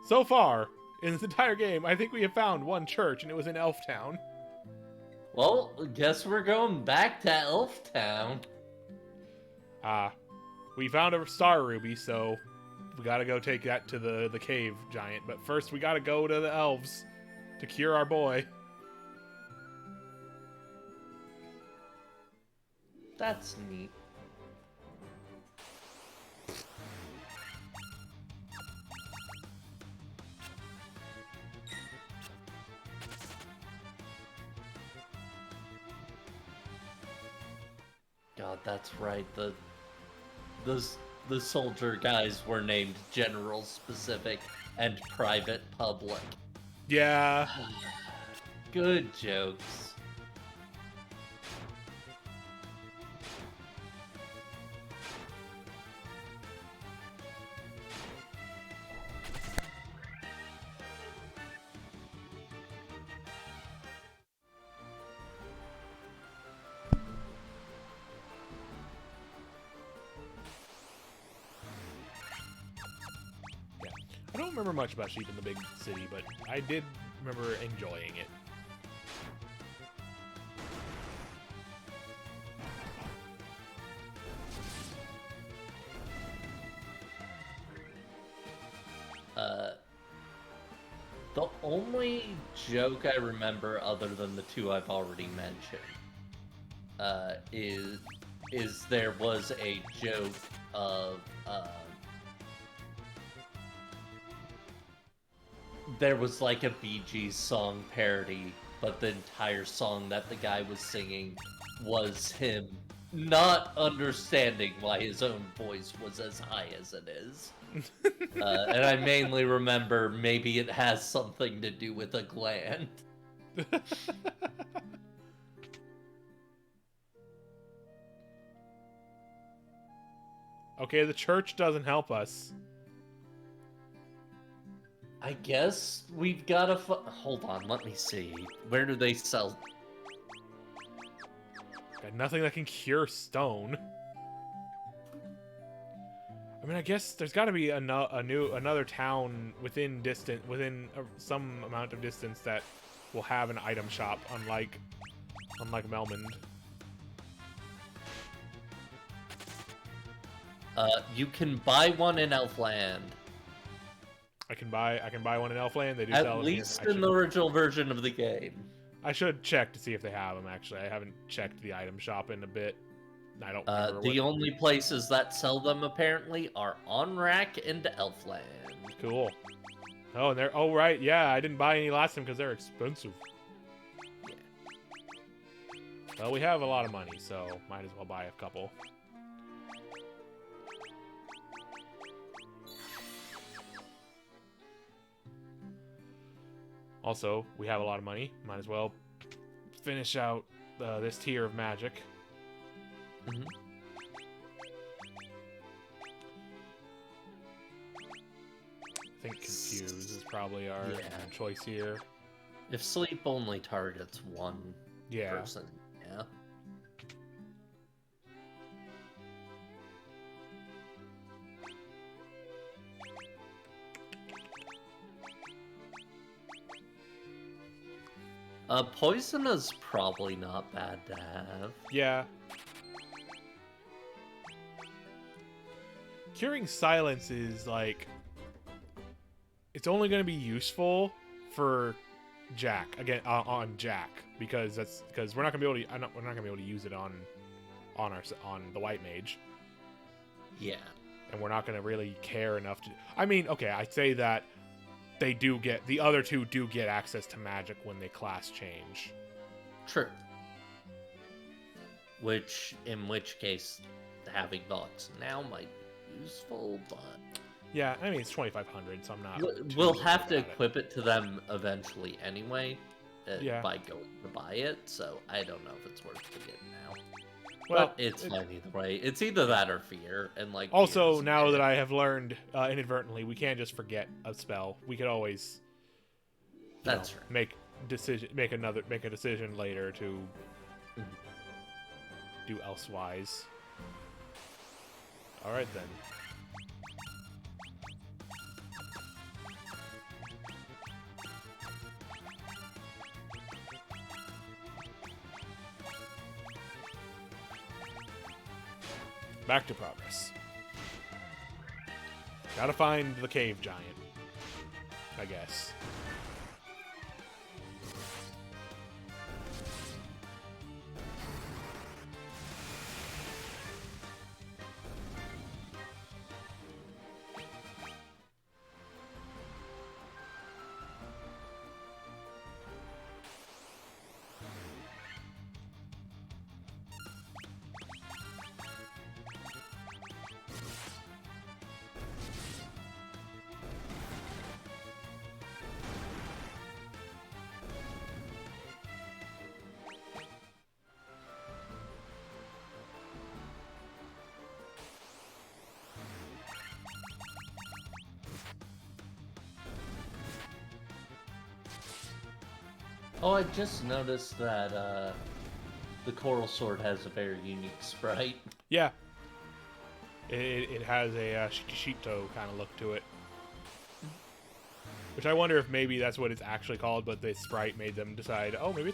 So far, in this entire game, I think we have found one church, and it was in Elf Town. Well, guess we're going back to Elf Town. We found a star ruby, so we gotta go take that to the cave giant. But first, we gotta go to the elves to cure our boy. That's neat. God, that's right. The soldier guys were named General Specific and Private Public. Yeah. Good jokes. remember much about Sheep in the Big City, but I did remember enjoying it. The only joke I remember, other than the two I've already mentioned, is there was a joke of there was like a Bee Gees song parody, but the entire song that the guy was singing was him not understanding why his own voice was as high as it is. And I mainly remember maybe it has something to do with a gland. Okay, the church doesn't help us. I guess we've got to... Hold on, let me see. Where do they sell... Got nothing that can cure stone. I mean, I guess there's got to be another town within some amount of distance that will have an item shop, unlike Melmond. You can buy one in Elfland. I can buy one in Elfland. They do At sell them least here. in the original version of the game. I should check to see if they have them. Actually, I haven't checked the item shop in a bit. I don't remember. The only places that sell them apparently are Onrak and Elfland. Cool. Oh, and they're... Oh, right. Yeah, I didn't buy any last time because they're expensive. Yeah. Well, we have a lot of money, so might as well buy a couple. Also, we have a lot of money. Might as well finish out this tier of magic. Mm-hmm. I think Confuse is probably our choice here. If sleep only targets one person, yeah. Poison is probably not bad to have. Yeah. Curing Silence is like... It's only going to be useful for Jack, again, on Jack, because we're not going to be able to... we're not going to be able to use it on the White Mage. Yeah. And we're not going to really care enough to... I mean, okay, I'd say that the other two do get access to magic when they class change. True. In which case, having Vox now might be useful, but... Yeah, I mean, it's 2,500, so I'm not... We'll have to equip it to them eventually anyway, by going to buy it, so I don't know if it's worth to get now. Well, but it's fine either way. It's either that or fear, and like... Also, now that I have learned inadvertently, we can't just forget a spell. We could always... That's right. Make a decision later to do elsewise. All right then. Back to progress. Gotta find the cave giant, I guess. Oh, I just noticed that the Coral Sword has a very unique sprite. Yeah. It has a Shikishito kind of look to it. Which I wonder if maybe that's what it's actually called, but the sprite made them decide, oh, maybe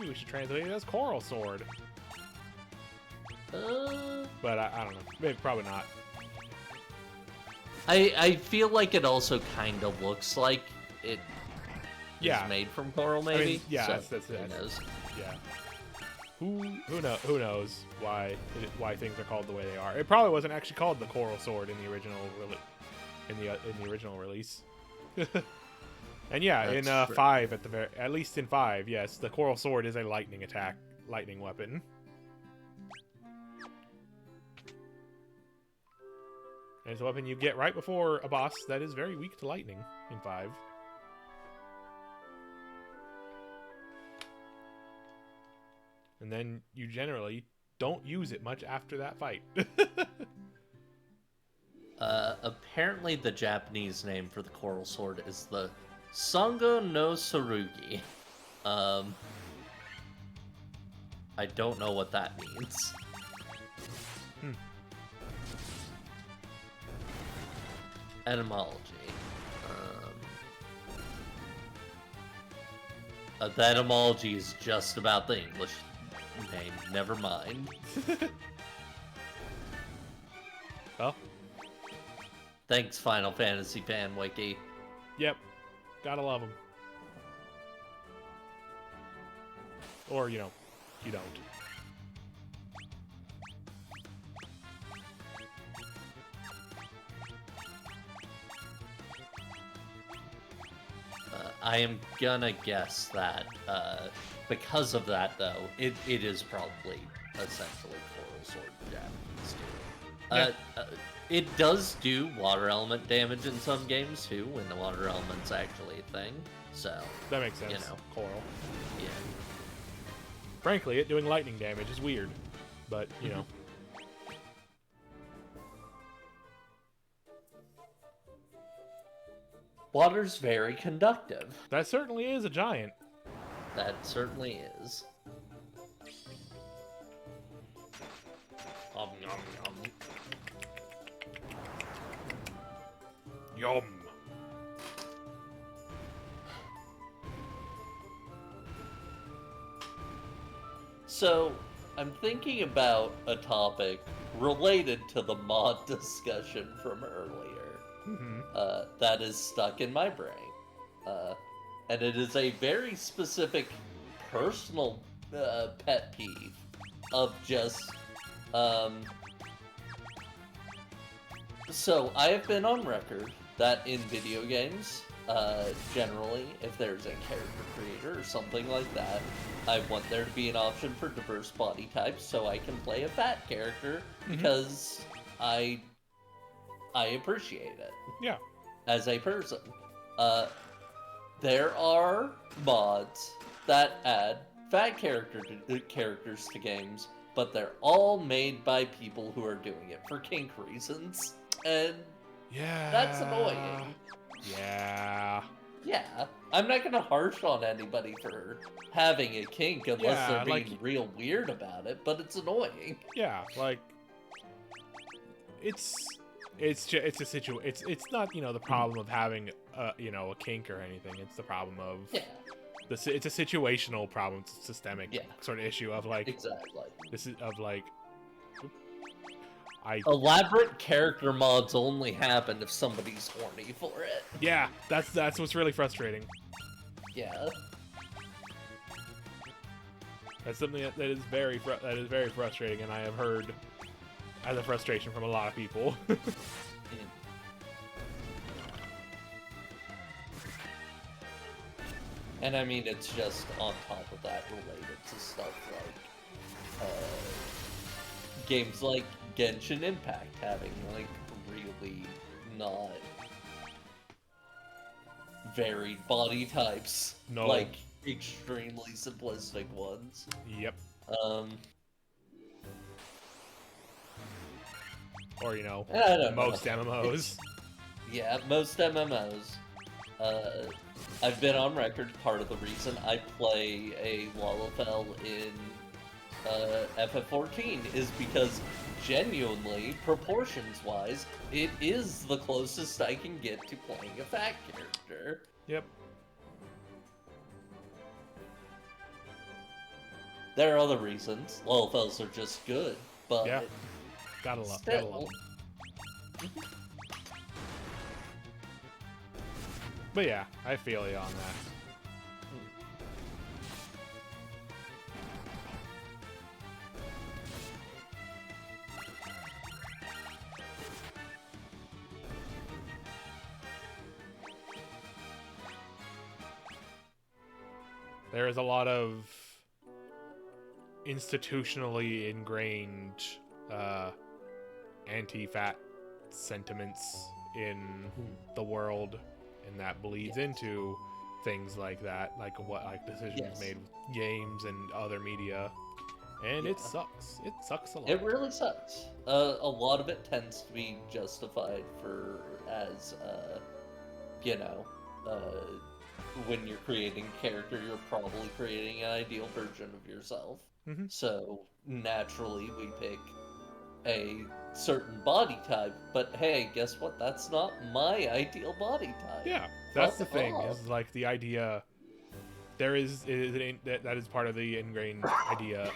we should translate it as Coral Sword. But I don't know. Maybe, probably not. I feel like it also kind of looks like it Yeah. is made from coral, maybe. I mean, yeah, so, that's who knows? Yeah. Who knows why things are called the way they are? It probably wasn't actually called the Coral Sword in the original release. And yeah, That's in true. 5 at least in 5, yes, the Coral Sword is a lightning weapon. And it's a weapon you get right before a boss that is very weak to lightning in 5. And then you generally don't use it much after that fight. Apparently the Japanese name for the coral sword is the Sango no Tsurugi. I don't know what that means. Etymology. The etymology is just about the English name. Never mind. Well, Thanks, Final Fantasy Fan Wiki. yep. Gotta love them. Or, you don't. I am gonna guess that because of that, though, it is probably essentially Coral Sword Japanese too. It does do water element damage in some games too, when the water element's actually a thing. So That makes sense. You know. Coral. yeah, Frankly, it doing lightning damage is weird. But, you know. water's very conductive. That certainly is a giant. That certainly is. Nom, nom, nom. Yum. So, I'm thinking about a topic related to the mod discussion from earlier that is stuck in my brain. And it is a very specific personal pet peeve of just. So, I have been on record that in video games, generally, if there's a character creator or something like that, I want there to be an option for diverse body types so I can play a fat character because I appreciate it. Yeah. As a person. There are mods that add fat characters to games, but they're all made by people who are doing it for kink reasons. And Yeah. that's annoying. Yeah. Yeah, I'm not gonna harsh on anybody for having a kink unless they're being real weird about it, but it's annoying. Yeah, like it's a situation. It's not the problem of having a kink or anything. It's the problem of it's a situational problem. It's a systemic sort of issue of like exactly. This is of like elaborate character mods only happen if somebody's horny for it. Yeah, that's what's really frustrating. Yeah. That's something that is very frustrating, and I have heard as a frustration from a lot of people. And I mean, it's just on top of that related to stuff like games like Genshin Impact having like really not varied body types. No. Like extremely simplistic ones. Yep. Or most MMOs. Yeah, most MMOs. I've been on record, part of the reason I play a Lalafell in FF14 is because genuinely, proportions-wise, it is the closest I can get to playing a fat character. Yep. There are other reasons. Lolfells are just good, but Yeah. Gotta love still. them. But yeah, I feel you on that. There is a lot of institutionally ingrained anti-fat sentiments in the world, and that bleeds into things like that, like decisions made with games and other media, and it sucks. It sucks a lot. It really sucks. A lot of it tends to be justified as when you're creating a character, you're probably creating an ideal version of yourself. Mm-hmm. So naturally, we pick a certain body type. But hey, guess what? That's not my ideal body type. Yeah, that's the thing. Is like the idea. That is part of the ingrained idea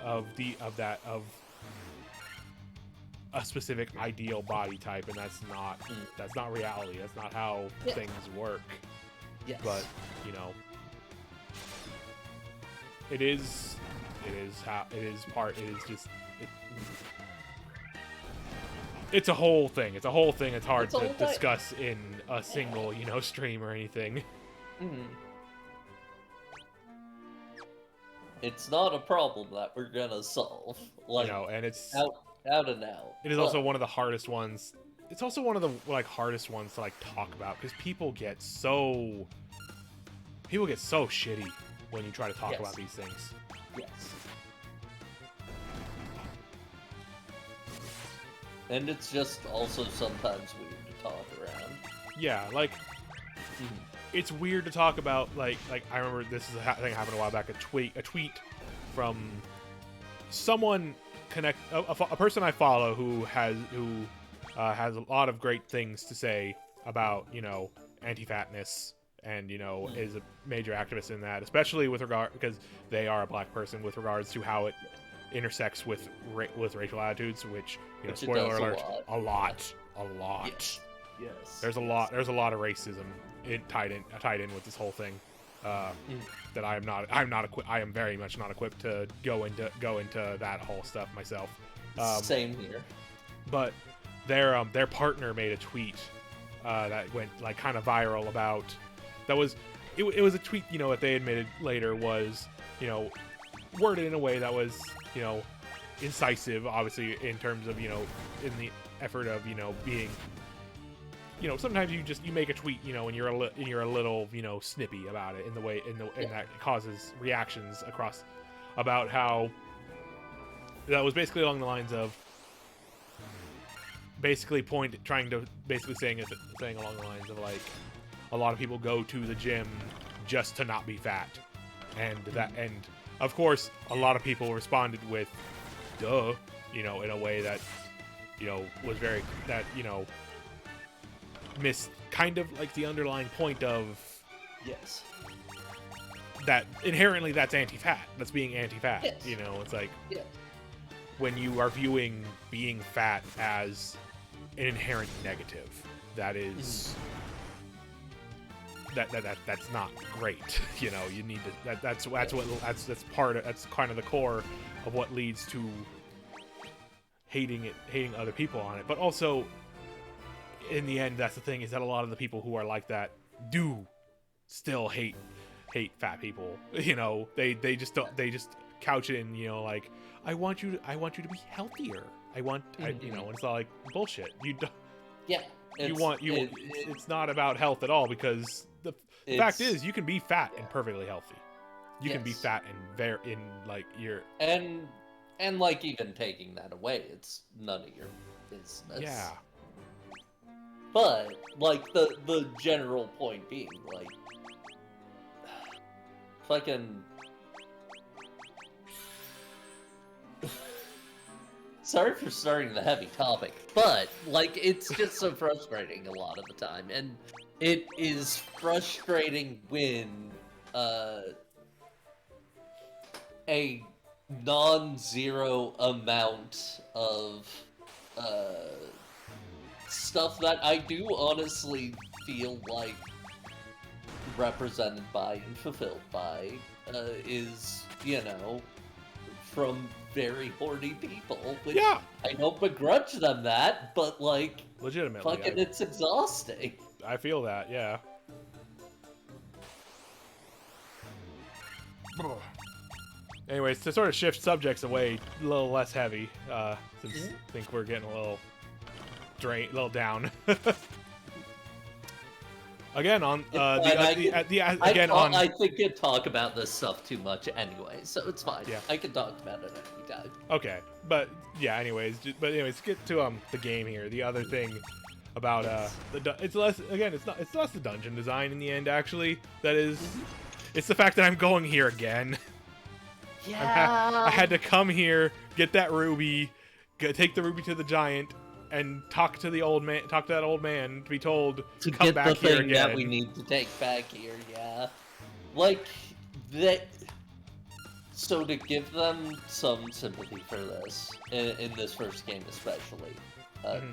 of a specific ideal body type, and that's not reality. That's not how things work. Yes. But it is it's a whole thing. It's a whole thing. It's hard to discuss in a single stream or anything. It's not a problem that we're gonna solve. And it's out and out. It is also one of the hardest ones. It's also one of the hardest ones to talk about, because people get so shitty when you try to talk about these things. Yes. And it's just also sometimes weird to talk around. Yeah, it's weird to talk about, I remember this is a thing happened a while back, a tweet from someone a person I follow who has a lot of great things to say about, anti-fatness, and, is a major activist in that, especially with regard, because they are a black person, with regards to how it intersects with racial attitudes, which spoiler alert, a lot. Yes. There's a lot of racism tied in with this whole thing, that I am very much not equipped to go into that whole stuff myself. Same here. But their partner made a tweet that went kind of viral about it was a tweet that they admitted later was worded in a way that was incisive, obviously, in terms of in the effort of being sometimes you make a tweet and you're a little snippy about it in the way and that causes reactions across, about how that was basically along the lines of saying along the lines of a lot of people go to the gym just to not be fat, and and of course a lot of people responded with duh, in a way that was very missed kind of the underlying point of that inherently that's anti-fat, that's being anti-fat. It's when you are viewing being fat as an inherent negative, that is that's not great. You need to that's kind of the core of what leads to hating other people on it. But also, in the end, that's the thing, is that a lot of the people who are like that do still hate fat people. They just couch it in I want you to be healthier. And it's all bullshit. You don't. Yeah. It's not about health at all, because the fact is you can be fat and perfectly healthy. You can be fat and you're and even taking that away, it's none of your business. Yeah. But the general point being fucking sorry for starting the heavy topic, but like it's just so frustrating a lot of the time, and it is frustrating when a non-zero amount of stuff that I do honestly feel like represented by and fulfilled by is, you know, from very horny people. Which Yeah. I don't begrudge them that, but like, Legitimately, fucking, it's exhausting. I feel that, yeah. Anyways, to sort of shift subjects away, a little less heavy, since I think we're getting a little down. Again, on I think you talk about this stuff too much anyway, so it's fine. Yeah. I can talk about it anytime. Okay, but yeah. Anyways, get to the game here. The other thing about it's less the dungeon design in the end. Actually, that is, it's the fact that I'm going here again. Yeah. I had to come here, get that ruby, take the ruby to the giant, and talk to that old man to be told to come get back the here thing again. that we need to take back here. Yeah, like that. So to give them some sympathy for this in this first game, especially,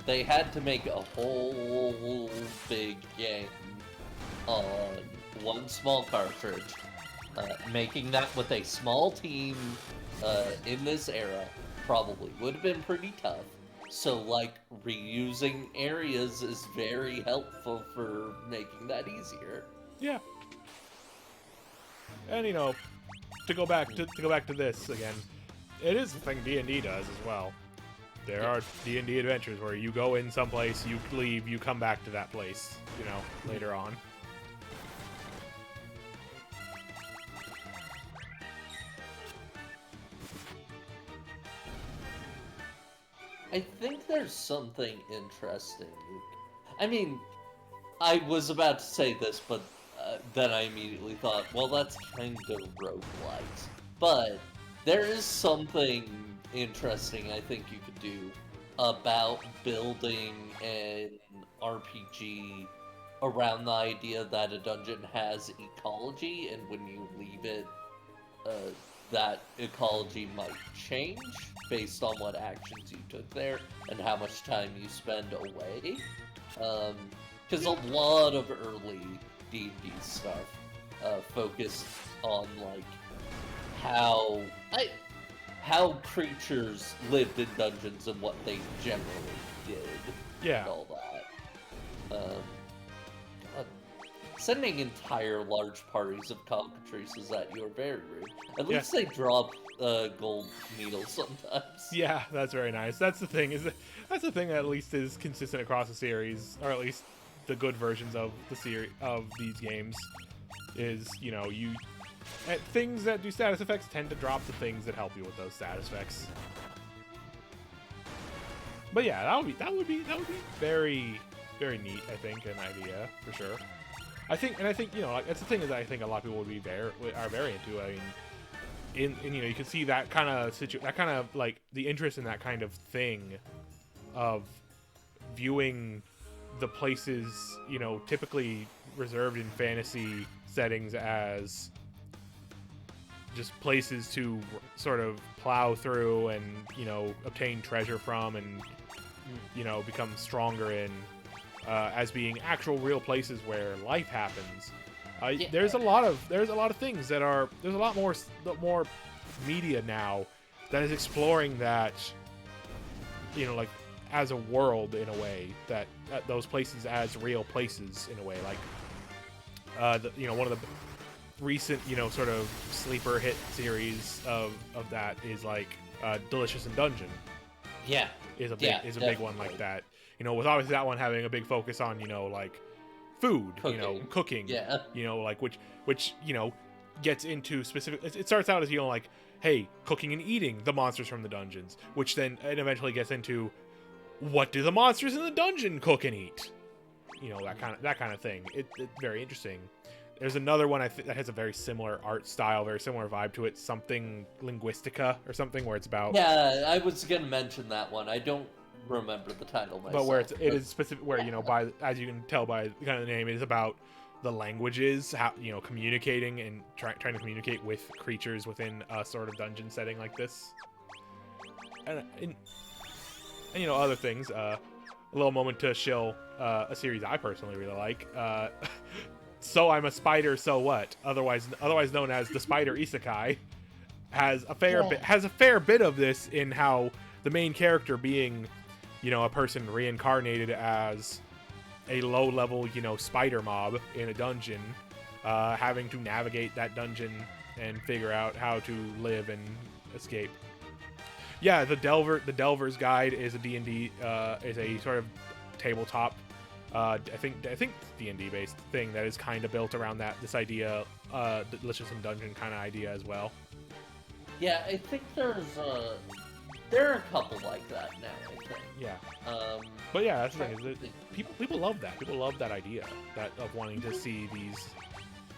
they had to make a whole big game on one small cartridge. Making that with a small team in this era probably would have been pretty tough. So, like, reusing areas is very helpful for making that easier. Yeah. And you know, to go back to this again, it is the thing D&D does as well. There are D&D adventures where you go in someplace, you leave, you come back to that place, you know, later on. I think there's something interesting. I mean, I was about to say this, but then I immediately thought, well, that's kind of roguelite. But there is something interesting I think you could do about building an RPG around the idea that a dungeon has ecology, and when you leave it, that ecology might change based on what actions you took there and how much time you spend away. Because a lot of early D&D stuff focused on like how creatures lived in dungeons and what they generally did. Yeah. And all that. Sending entire large parties of cockatrices at you are very rude. At least they drop gold needles sometimes. Yeah, that's very nice. That's the thing that's the thing that at least is consistent across the series, or at least the good versions of the series of these games. Is, you know, things that do status effects tend to drop the things that help you with those status effects. But yeah, that would be very, very neat. I think an idea for sure. I think you know, like, that's the thing is I think a lot of people would be are very into. I mean, you know, you can see that kind of like the interest in that kind of thing, of viewing the places, you know, typically reserved in fantasy settings as just places to sort of plow through and, you know, obtain treasure from and, you know, become stronger in. As being actual real places where life happens. Yeah. There's a lot of things that are, there's a lot more media now that is exploring that, you know, like as a world in a way, that those places as real places in a way, like you know, one of the recent, you know, sort of sleeper hit series of that is like Delicious in Dungeon. Yeah. Is a big one like that. You know, with obviously that one having a big focus on, you know, like food, you know, cooking, you know, like which, you know, gets into specific, it starts out as, you know, like, hey, cooking and eating the monsters from the dungeons, which then it eventually gets into what do the monsters in the dungeon cook and eat? You know, that kind of thing. It's very interesting. there's another one I think that has a very similar art style, very similar vibe to it. Something Linguistica or something where it's about. Yeah, I was gonna mention that one. I don't remember the title myself. But where it is specific, where by as you can tell by the kind of the name, it is about the languages, how communicating and trying to communicate with creatures within a sort of dungeon setting like this, and other things. A little moment to shill a series I personally really like. So I'm a Spider, so what? Otherwise known as the Spider Isekai, has a fair bit of this in how the main character being, a person reincarnated as a low-level, spider mob in a dungeon, having to navigate that dungeon and figure out how to live and escape. Yeah, the Delver's Guide is a D&D, is a sort of tabletop, I think D&D based thing that is kind of built around this idea, delicious and dungeon kind of idea as well. Yeah, I think there are a couple like that now, I think. Yeah. But yeah, that's the thing. Is that people love that. People love that idea of wanting to see these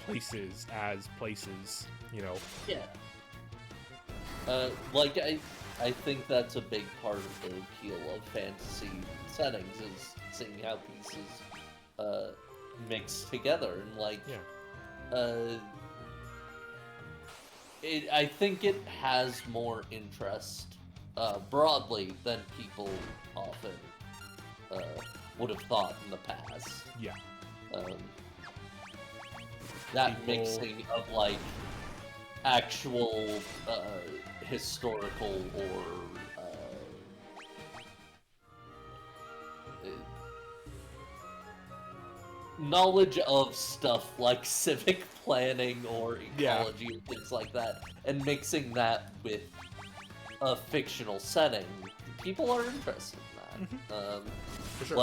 places as places. Yeah. I think that's a big part of the appeal of fantasy settings is seeing how pieces mix together and I think it has more interest broadly than people often would have thought in the past. Yeah. That mixing of actual historical or knowledge of stuff like civic planning or ecology and things like that, and mixing that with a fictional setting, people are interested in that. For sure.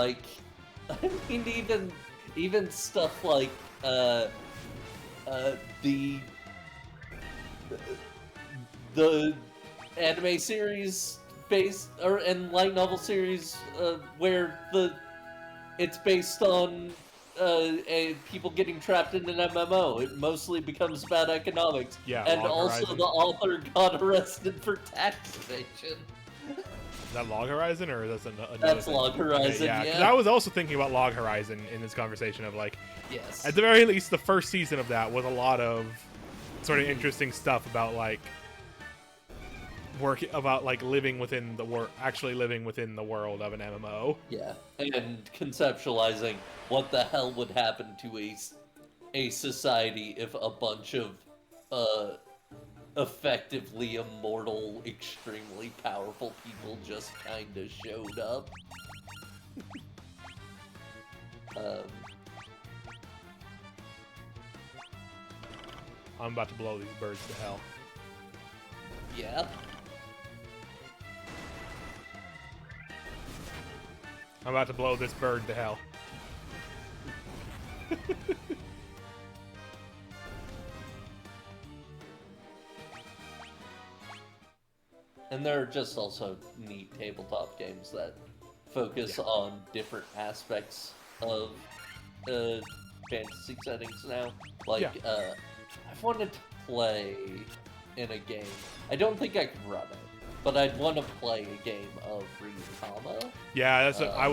I mean, even stuff like the anime series and light novel series where it's based on people getting trapped in an MMO. It mostly becomes about economics. Yeah, and Log also Horizon. the author got arrested for tax evasion. Is that Log Horizon or is that another That's thing? Log Horizon, Okay, yeah. 'cause I was also thinking about Log Horizon in this conversation of Yes. at the very least, the first season of that was a lot of sort of interesting stuff about living within actually living within the world of an MMO. Yeah, and conceptualizing what the hell would happen to a society if a bunch of effectively immortal, extremely powerful people just kind of showed up. I'm about to blow these birds to hell. Yeah. I'm about to blow this bird to hell. And there are just also neat tabletop games that focus on different aspects of fantasy settings now. I've wanted to play in a game. I don't think I can run it, but I'd want to play a game of Ryutama. Yeah, that's what I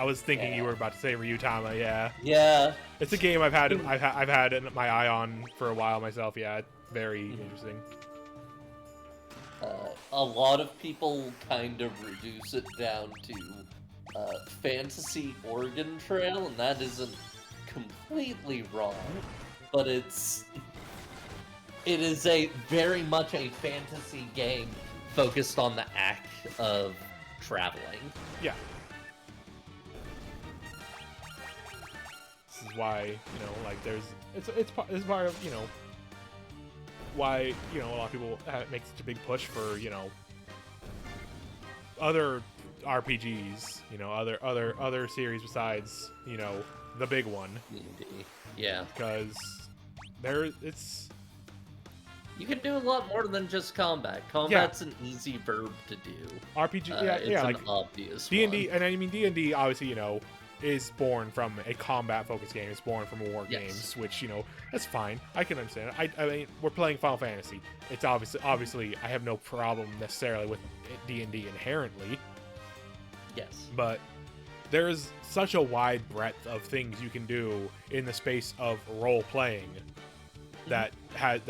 was thinking you were about to say Ryutama. Yeah. Yeah. It's a game I've had my eye on for a while myself. Yeah, it's very interesting. A lot of people kind of reduce it down to fantasy Oregon Trail, and that isn't completely wrong, but it is very much a fantasy game focused on the act of traveling. Yeah. This is why it's part of why a lot of people make such a big push for other RPGs, other series besides the big one. Yeah, because you can do a lot more than just combat. Combat's an easy verb to do. RPG, it's an obvious D&D, one. and I mean D&D obviously is born from a combat-focused game. It's born from war Yes. games, which, you know, that's fine. I can understand it. I mean, we're playing Final Fantasy. It's obviously, I have no problem necessarily with D&D inherently, Yes. but there's such a wide breadth of things you can do in the space of role-playing that has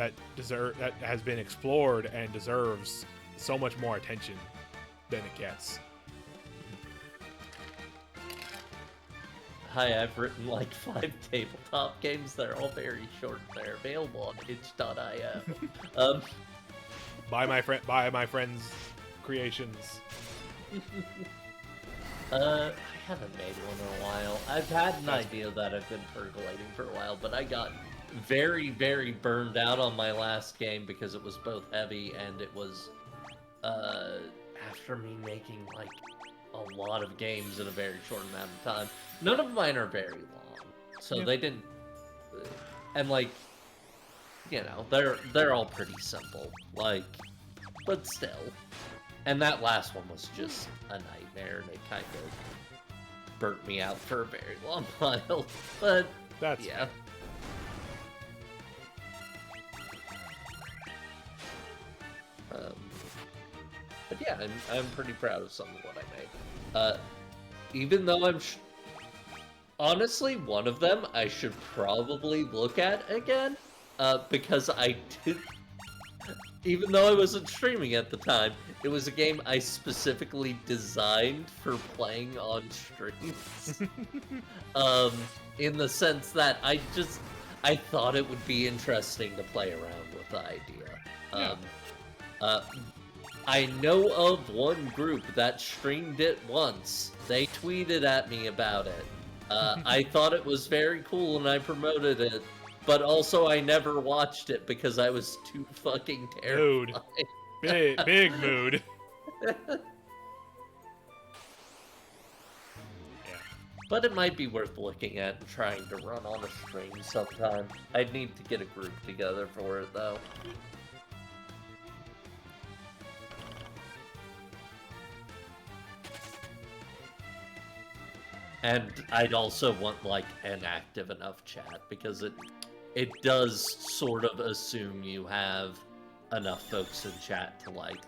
been explored and deserves so much more attention than it gets. Hi, I've written like 5 tabletop games. They're all very short. They're available on itch.io. Buy my friend's creations. I haven't made one in a while. I've had an idea that I've been percolating for a while, but I got very, very burned out on my last game because it was both heavy and it was after me making like a lot of games in a very short amount of time. None of mine are very long, so Yeah. they didn't. And like, you know, they're all pretty simple, like, but still. And that last one was just a nightmare, and it kind of burnt me out for a very long while. But That's yeah. But yeah, I'm pretty proud of some of what I made. Even though honestly, one of them I should probably look at again, because I did. Even though I wasn't streaming at the time, it was a game I specifically designed for playing on streams. In the sense that I thought it would be interesting to play around with the idea. I know of one group that streamed it once. They tweeted at me about it. I thought it was very cool and I promoted it, but also I never watched it because I was too fucking terrified. Mood. Big mood. Yeah. But it might be worth looking at and trying to run on a stream sometime. I'd need to get a group together for it though. And I'd also want like an active enough chat because it does sort of assume you have enough folks in chat to like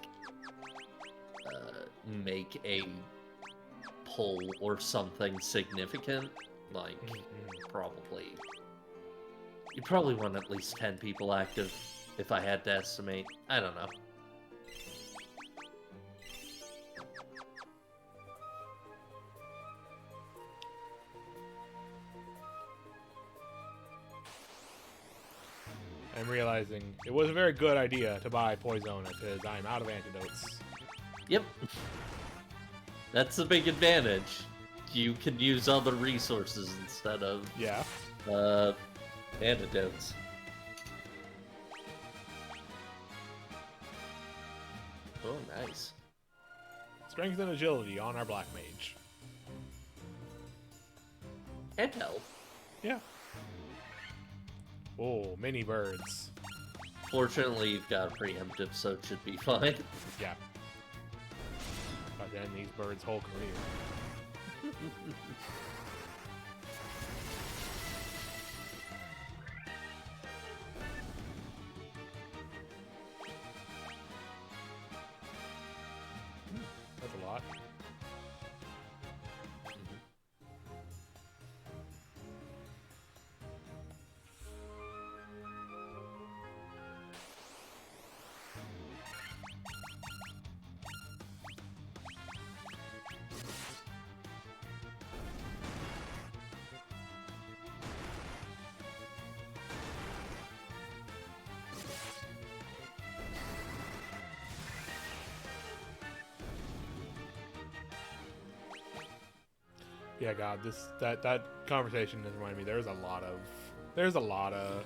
make a poll or something significant. Like you probably want at least 10 people active if I had to estimate. I don't know. I'm realizing it was a very good idea to buy Poisona because I'm out of antidotes. Yep. That's the big advantage. You can use other resources instead of antidotes. Oh, nice. Strength and agility on our Black Mage. And health. Yeah. Oh, mini birds. Fortunately, you've got a preemptive, so it should be fine. Yeah. But then these birds' whole career. That's a lot. Yeah, God, that conversation has reminded me. There's a lot of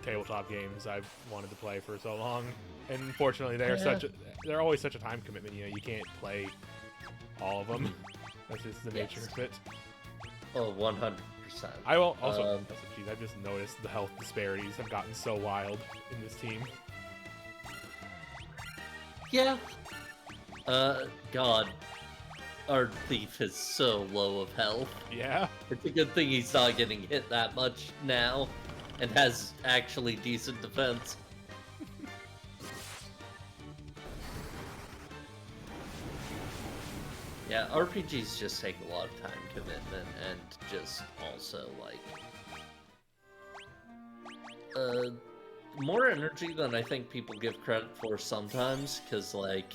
tabletop games I've wanted to play for so long, and unfortunately, they're always such a time commitment. You know, you can't play all of them. That's just the nature of it. Oh, 100%. I will also. Geez, I've just noticed the health disparities have gotten so wild in this team. Yeah. God. our thief is so low of health. Yeah. It's a good thing he's not getting hit that much now, and has actually decent defense. Yeah, RPGs just take a lot of time commitment, and just also, like, more energy than I think people give credit for sometimes, because, like,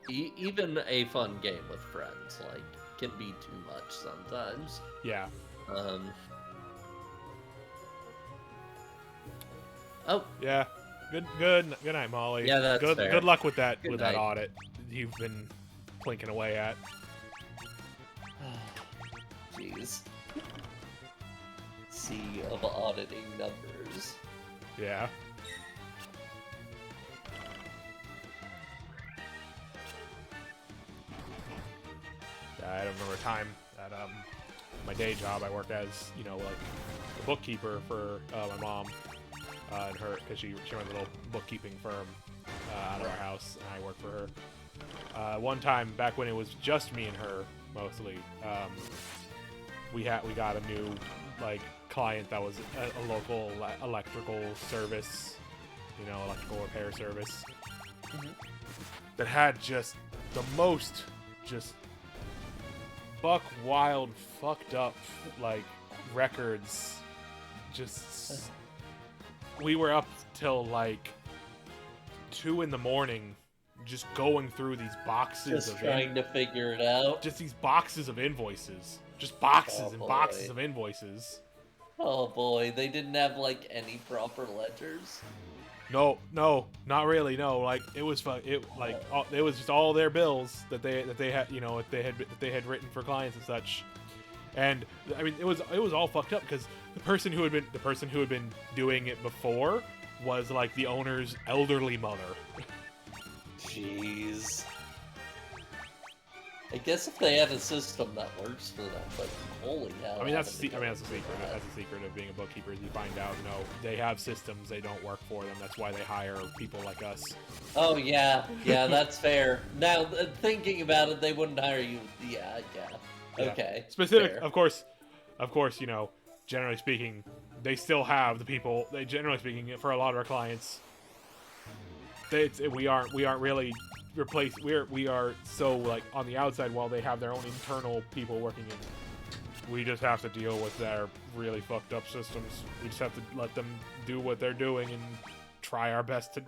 even a fun game with friends, like, can be too much sometimes. Yeah. Oh. Yeah. Good night, Molly. Yeah, that's fair. Good luck with that Good that night. audit you've been plinking away at. Jeez. Sea of auditing numbers. Yeah. I remember a time at my day job. I worked as, you know, like a bookkeeper for my mom and her, because she runs a little bookkeeping firm out of our house, and I worked for her. One time back when it was just me and her mostly, we got a new like client that was a local electrical service, you know, electrical repair service, that had just the most just buck wild fucked up like records. Just we were up till like 2 in the morning just going through these boxes Just trying to figure it out. just these boxes of invoices, just boxes and boy. boxes of invoices. Oh boy, they didn't have like any proper ledgers. No, not really. No, like it was it was just all their bills that they had, you know, that they had written for clients and such. And I mean, it was all fucked up because the person who had been doing it before was like the owner's elderly mother. Jeez. I guess if they had a system that works for them, but holy hell. I mean, that's the secret. That's the secret of being a bookkeeper. Is you find out, no, they have systems, they don't work for them. That's why they hire people like us. Oh yeah, that's fair. Now thinking about it, they wouldn't hire you. Yeah. Okay. Specific, fair. of course. You know, generally speaking, they still have the people. They generally speaking, for a lot of our clients, we aren't really replaced. We are so like on the outside while they have their own internal people working in. We just have to deal with their really fucked up systems. We just have to let them do what they're doing and try our best to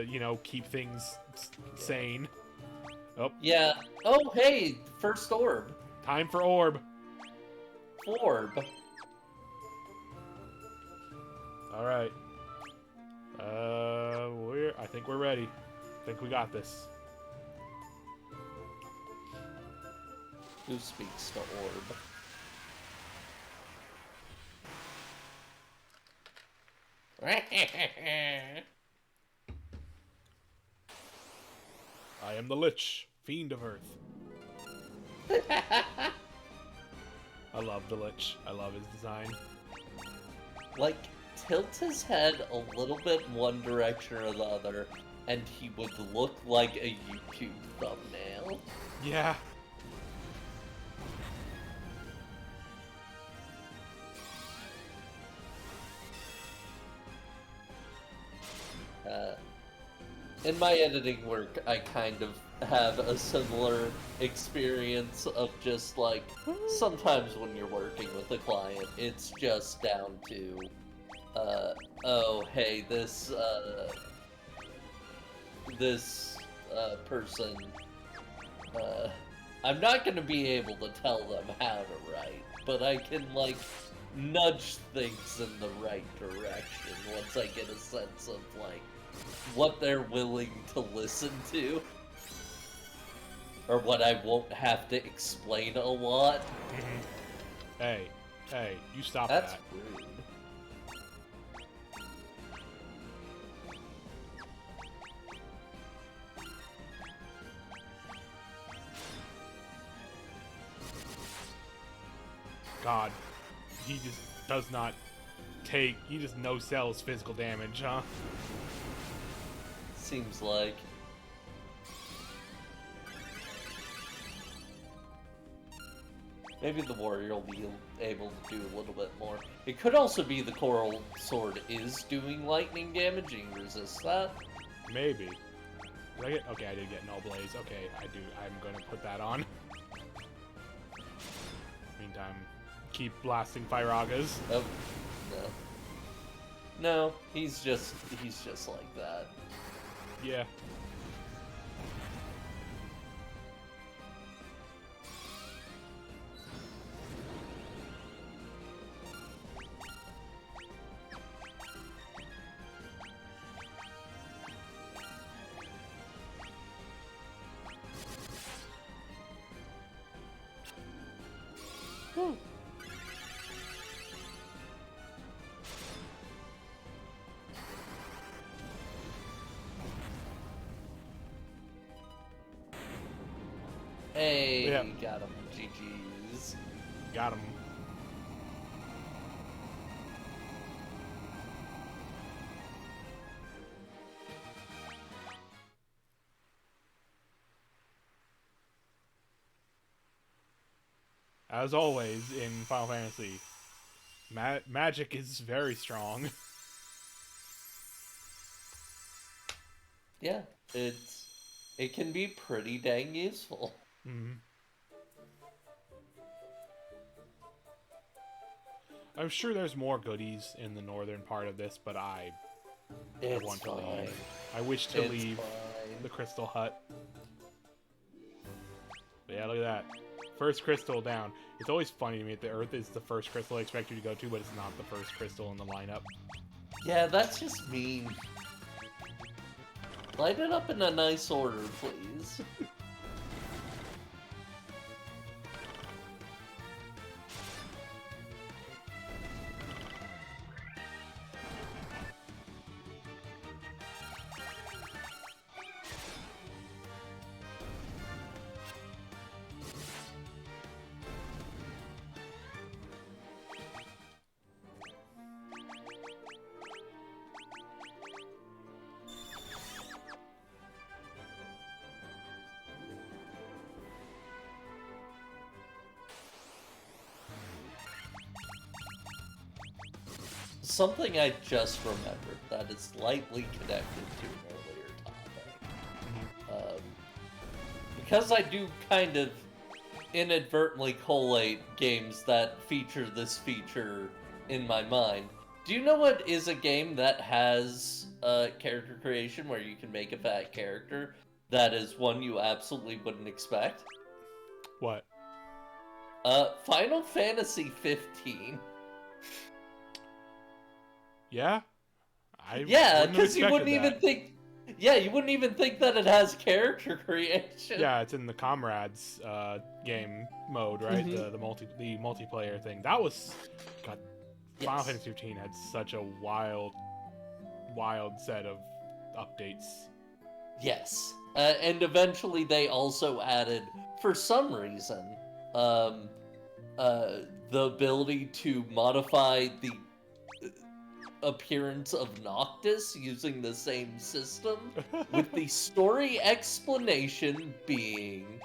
you know, keep things sane. Oh. Yeah. Oh, hey, first orb. Time for orb. Orb. All right. I think we're ready. I think we got this. Who speaks to orb? I am the Lich, Fiend of Earth. I love the Lich. I love his design. Like, tilt his head a little bit one direction or the other, and he would look like a YouTube thumbnail. Yeah. In my editing work, I kind of have a similar experience of just like, sometimes when you're working with a client, it's just down to, oh, hey, this person, I'm not gonna be able to tell them how to write, but I can, like, nudge things in the right direction once I get a sense of, like, what they're willing to listen to, or what I won't have to explain a lot. Hey, you stop That's that. rude. God, he just does not take. He just no sells physical damage, huh? Seems like. Maybe the warrior will be able to do a little bit more. It could also be the coral sword is doing lightning damage and you resist that. Maybe. Did I get? Okay, I did get no blaze. Okay, I do. I'm gonna put that on. Meantime, keep blasting Firagas. Oh, no. No, he's just like that. Yeah. Woo. Hey, Yeah. got him. GG's. Got him. As always in Final Fantasy, magic is very strong. Yeah, it can be pretty dang useful. Mhm. I'm sure there's more goodies in the northern part of this, but I It's want to fine. leave. I wish to It's leave fine. the Crystal Hut. But yeah, look at that. First crystal down. It's always funny to me that the Earth is the first crystal I expect you to go to, but it's not the first crystal in the lineup. Yeah, that's just mean. Light it up in a nice order, please. Something I just remembered that is lightly connected to an earlier topic. Because I do kind of inadvertently collate games that feature this feature in my mind. Do you know what is a game that has character creation where you can make a fat character that is one you absolutely wouldn't expect? What? Final Fantasy 15. Yeah? Yeah, wouldn't have because you wouldn't expected even that. think. Yeah, you wouldn't even think that it has character creation. Yeah, it's in the Comrades game mode, right? Mhm. The multiplayer thing. That was God. Final Yes. Fantasy 15 had such a wild set of updates. Yes. And eventually they also added, for some reason, um, the ability to modify the appearance of Noctis using the same system, with the story explanation being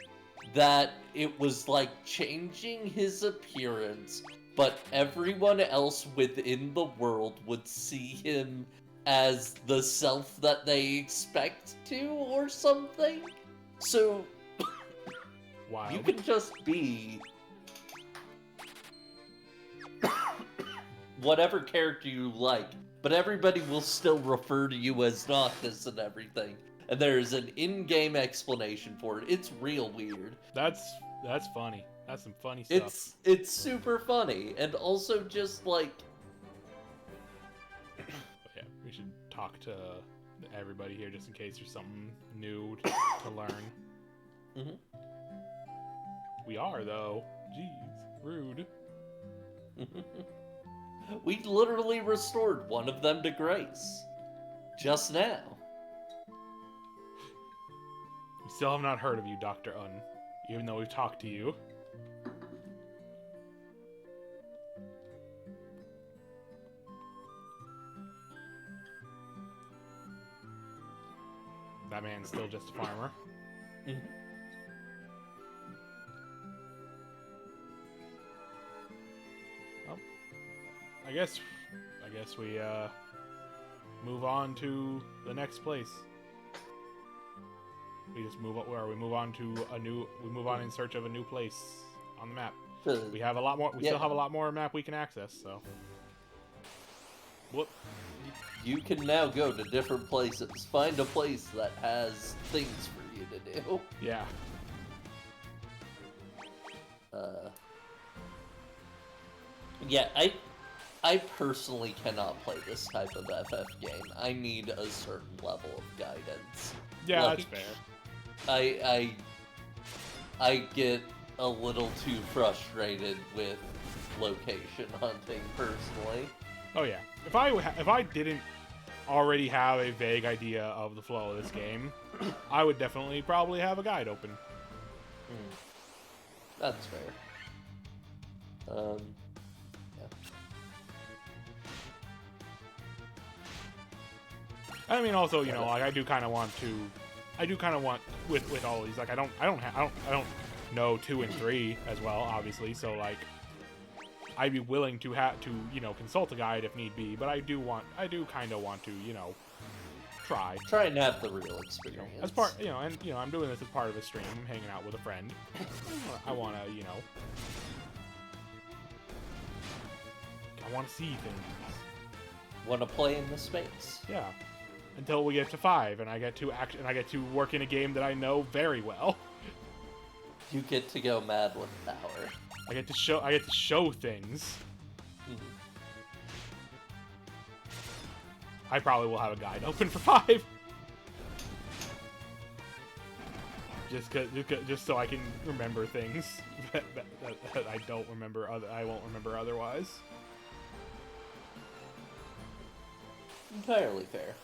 that it was like changing his appearance, but everyone else within the world would see him as the self that they expect to, or something. So Wild. you can just be whatever character you like, but everybody will still refer to you as Noctis and everything. And there's an in-game explanation for it. It's real weird. That's funny. That's some funny stuff. It's super funny, and also just like But yeah, we should talk to everybody here just in case there's something new to learn. Mhm. We are though. Jeez, rude. We literally restored one of them to grace just now. We still have not heard of you, Dr. Un, even though we've talked to you. That man's still just a farmer. Mhm. I guess we move on to the next place. We just move on, we move on to we move on in search of a new place on the map. We have a lot more. We still have a lot more map we can access. So, whoop. You can now go to different places. Find a place that has things for you to do. Yeah. Yeah, I personally cannot play this type of FF game. I need a certain level of guidance. Yeah, like, that's fair. I get a little too frustrated with location hunting personally. Oh yeah. If I didn't already have a vague idea of the flow of this game, I would definitely probably have a guide open. That's fair. Yeah. I mean, also, you know, like I do kind of want with all these, like I don't know 2 and 3 as well, obviously. So like, I'd be willing to you know, consult a guide if need be. But I do kind of want to, you know, try and have the real experience. As part, you know, and you know, I'm doing this as part of a stream, hanging out with a friend. I want to, you know, I want to see things. Want to play in the space? Yeah. Until we get to 5, and I get to work in a game that I know very well. You get to go mad with power. I get to show things. I probably will have a guide open for 5. Just so I can remember things that I don't remember. I won't remember otherwise. Entirely fair.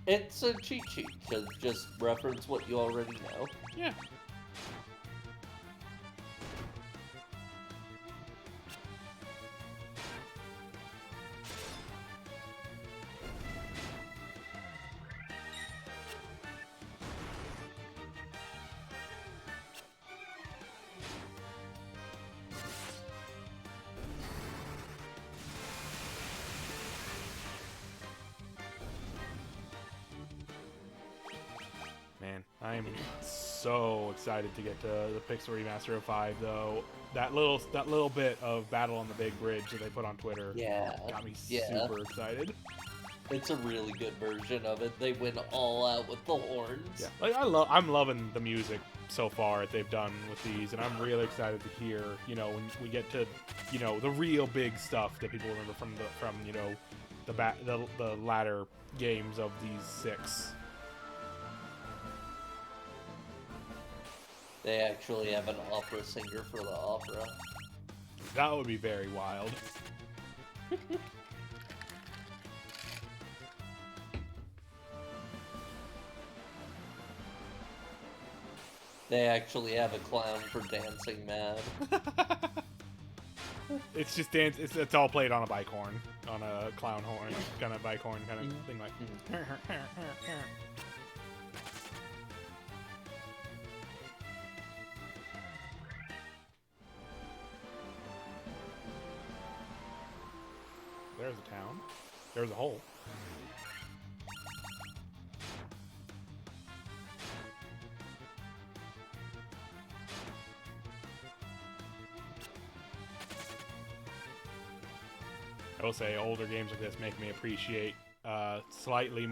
It's a cheat sheet to just reference what you already know. Yeah. Man, I'm so excited to get to the Pixel Remaster of 5, though. That little bit of Battle on the Big Bridge that they put on Twitter got me super excited. It's a really good version of it. They went all out with the horns. Yeah, like I'm loving the music so far that they've done with these, and I'm really excited to hear, you know, when we get to, you know, the real big stuff that people remember from you know, the latter games of these 6. They actually have an opera singer for the opera. That would be very wild. They actually have a clown for dancing mad. It's just dance. It's all played on a bike horn, on a clown horn, kind of bike horn kind of thing, like. There's a town. There's a hole. I will say older games like this make me appreciate slightly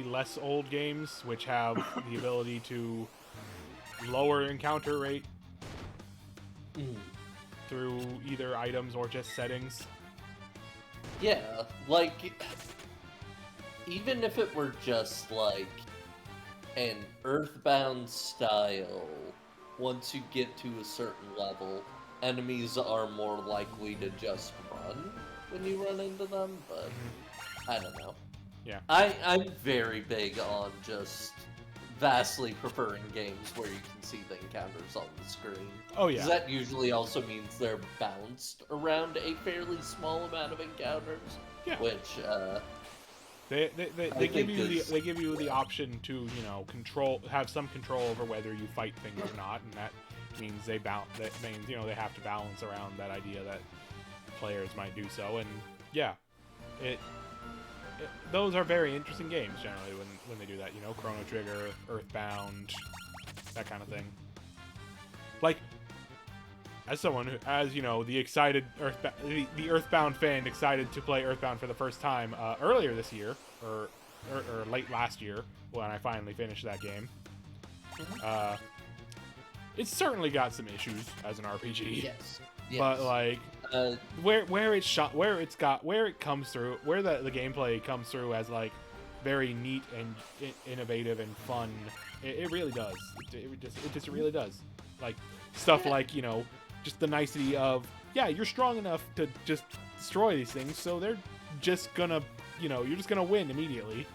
less old games, which have the ability to lower encounter rate through either items or just settings. Yeah, like, even if it were just like an Earthbound style, once you get to a certain level, enemies are more likely to just run when you run into them, but I don't know. Yeah. I'm very big on just vastly preferring games where you can see the encounters on the screen. Oh yeah. 'Cause that usually also means they're bounced around a fairly small amount of encounters. Yeah. Which they give you the option to, you know, have some control over whether you fight things or not, and that means that means they have to balance around that idea that players might do so, and yeah, those are very interesting games generally when they do that. Chrono Trigger, Earthbound, that kind of thing. Like, as someone who, the excited the Earthbound fan excited to play Earthbound for the first time earlier this year, or late last year when I finally finished that game. It's certainly got some issues as an RPG. Yes. But like where it's shot, where it comes through, where the gameplay comes through as like very neat and innovative and fun, it really does. It just really does. Like stuff like just the nicety of you're strong enough to just destroy these things, so they're just gonna you're just gonna win immediately.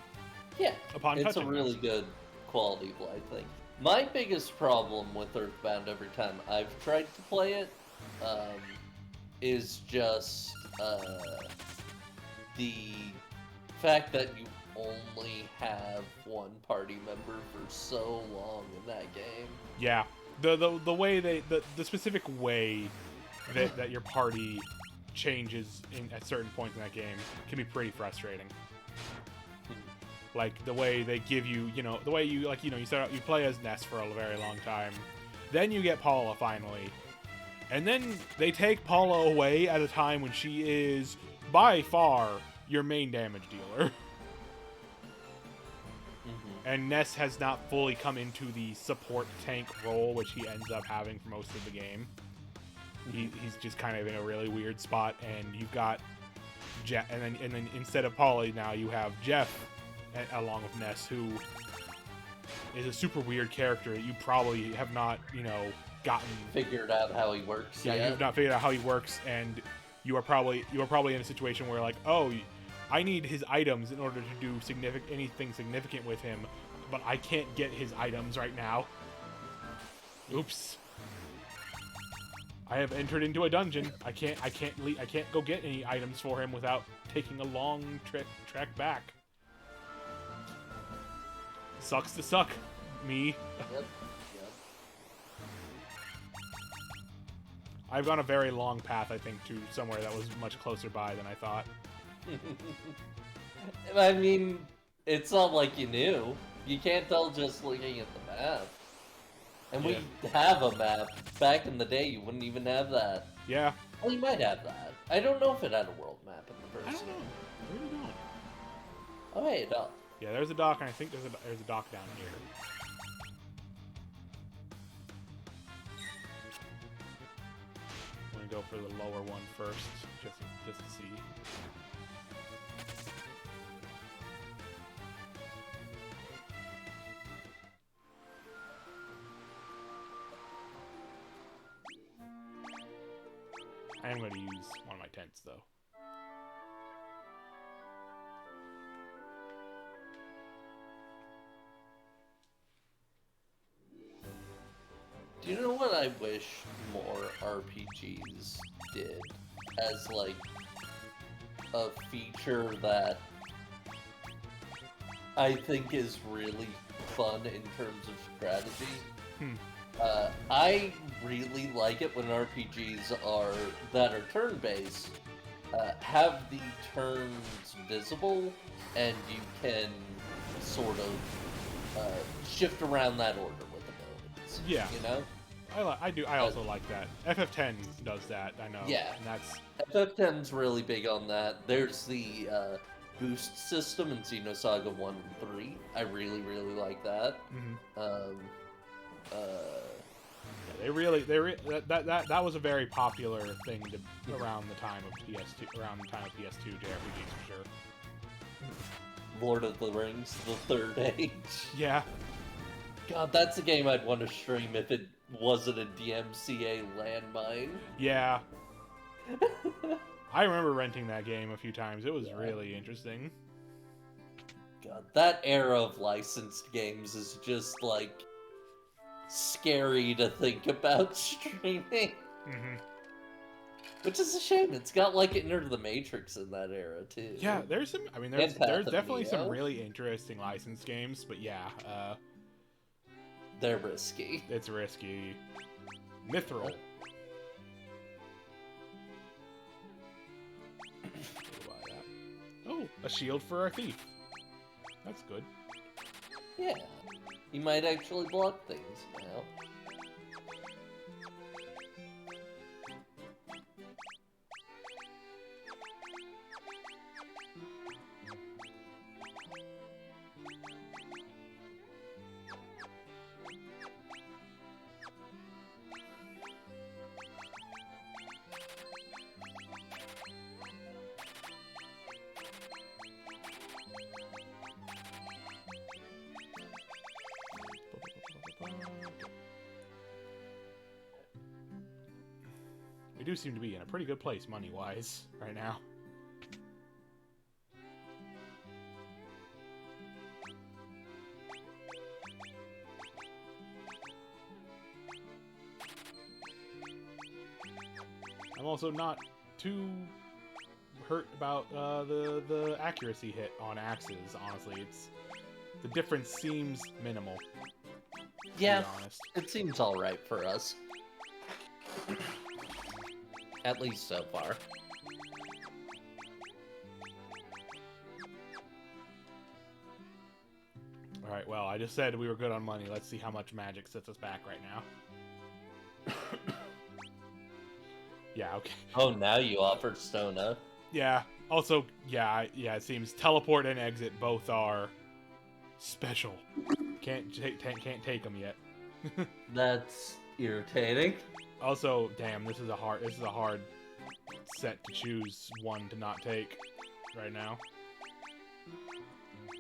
Yeah, upon it's touching a really good quality of life thing. My biggest problem with Earthbound every time I've tried to play it is just the fact that you only have one party member for so long in that game. Yeah, the way the specific way that your party changes at certain points in that game can be pretty frustrating. Like the way they give you, the way you you start out, you play as Ness for a very long time, then you get Paula finally, and then they take Paula away at a time when she is by far your main damage dealer. And Ness has not fully come into the support tank role, which he ends up having for most of the game. He's just kind of in a really weird spot, and you've got Jeff, and then instead of Paula now you have Jeff along with Ness, who is a super weird character that you probably have not, gotten figured out how he works. Yeah, you've not figured out how he works, and you are probably in a situation where like, oh, I need his items in order to do anything significant with him, but I can't get his items right now. Oops. I have entered into a dungeon. I can't go get any items for him without taking a long trek back. Sucks to suck, me. Yep. I've gone a very long path, I think, to somewhere that was much closer by than I thought. I mean, it's not like you knew. You can't tell just looking at the map. And we have a map. Back in the day, you wouldn't even have that. Yeah. Well, you might have that. I don't know if it had a world map in the first I don't know. I really don't. Oh, hey, it does. Yeah, there's a dock, and I think there's a dock down here. I'm gonna go for the lower one first, just to see. I am going to use one of my tents, though. Do you know what I wish more RPGs did as, like, a feature that I think is really fun in terms of strategy? I really like it when RPGs that are turn-based have the turns visible, and you can sort of shift around that order with abilities. Yeah. You know? I also like that. FF10 does that, I know. Yeah. And that's... FF10's really big on that. There's the boost system in Xenosaga 1 and 3. I really, really like that. That was a very popular thing around the time of PS2 JRPGs for sure. Lord of the Rings, the Third Age. Yeah. God, that's a game I'd want to stream if it wasn't a DMCA landmine. Yeah. I remember renting that game a few times. It was really interesting. God, that era of licensed games is just, like, scary to think about streaming. Which is a shame. It's got, like, Enter the Matrix in that era, too. Yeah, there's definitely some really interesting licensed games, but yeah, they're risky. It's risky. Mithril. Oh, a shield for our thief. That's good. Yeah. He might actually block things now. We do seem to be in a pretty good place money-wise right now. I'm also not too hurt about the accuracy hit on axes. Honestly, the difference seems minimal. Yeah, to be honest. it seems alright for us. At least so far. Alright, well, I just said we were good on money. Let's see how much magic sets us back right now. Yeah, okay. Oh, now you offered Stona. Yeah, also, yeah, it seems teleport and exit both are special. Can't take them yet. That's irritating. Also, damn, this is a hard set to choose one to not take right now.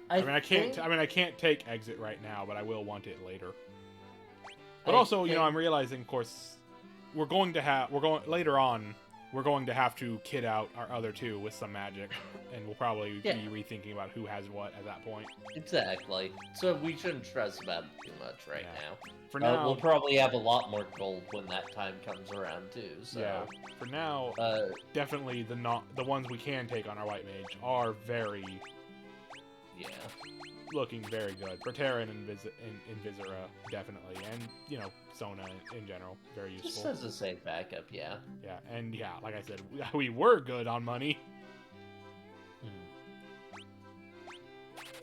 I can't take exit right now, but I will want it later. But also, you know, I'm realizing, of course, we're going to have to kit out our other two with some magic, and we'll probably be rethinking about who has what at that point. Exactly. So we shouldn't stress about it too much right now. For now, we'll probably have a lot more gold when that time comes around too. So yeah. For now, definitely the ones we can take on our white mage are looking very good. Proterra and Invisera, definitely, and you know, Sona in general, very useful. Just as a safe backup, yeah. Yeah, and yeah, like I said, we were good on money.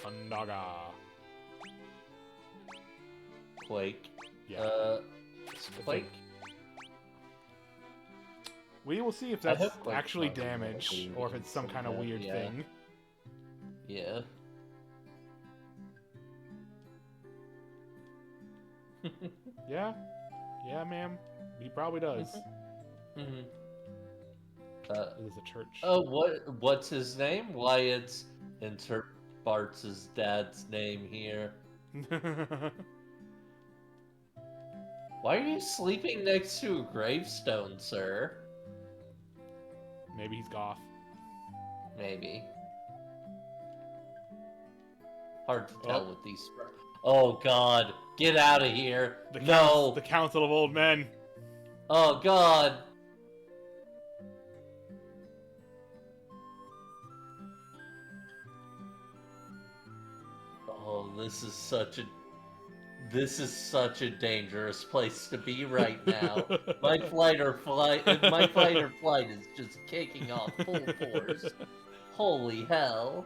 Undaga. Quake. Yeah. Quake. We will see if that's actually damage or if it's some kind of weird thing. Yeah. Yeah, ma'am. He probably does. Mm-hmm. This is a church. Oh, what's his name? Why, it's insert Bart's dad's name here. Why are you sleeping next to a gravestone, sir? Maybe he's goth. Maybe. Hard to tell with these. Oh God! Get out of here! The Council of Old Men. Oh God! Oh, this is such a dangerous place to be right now. My fight or flight is just kicking off full force. Holy hell.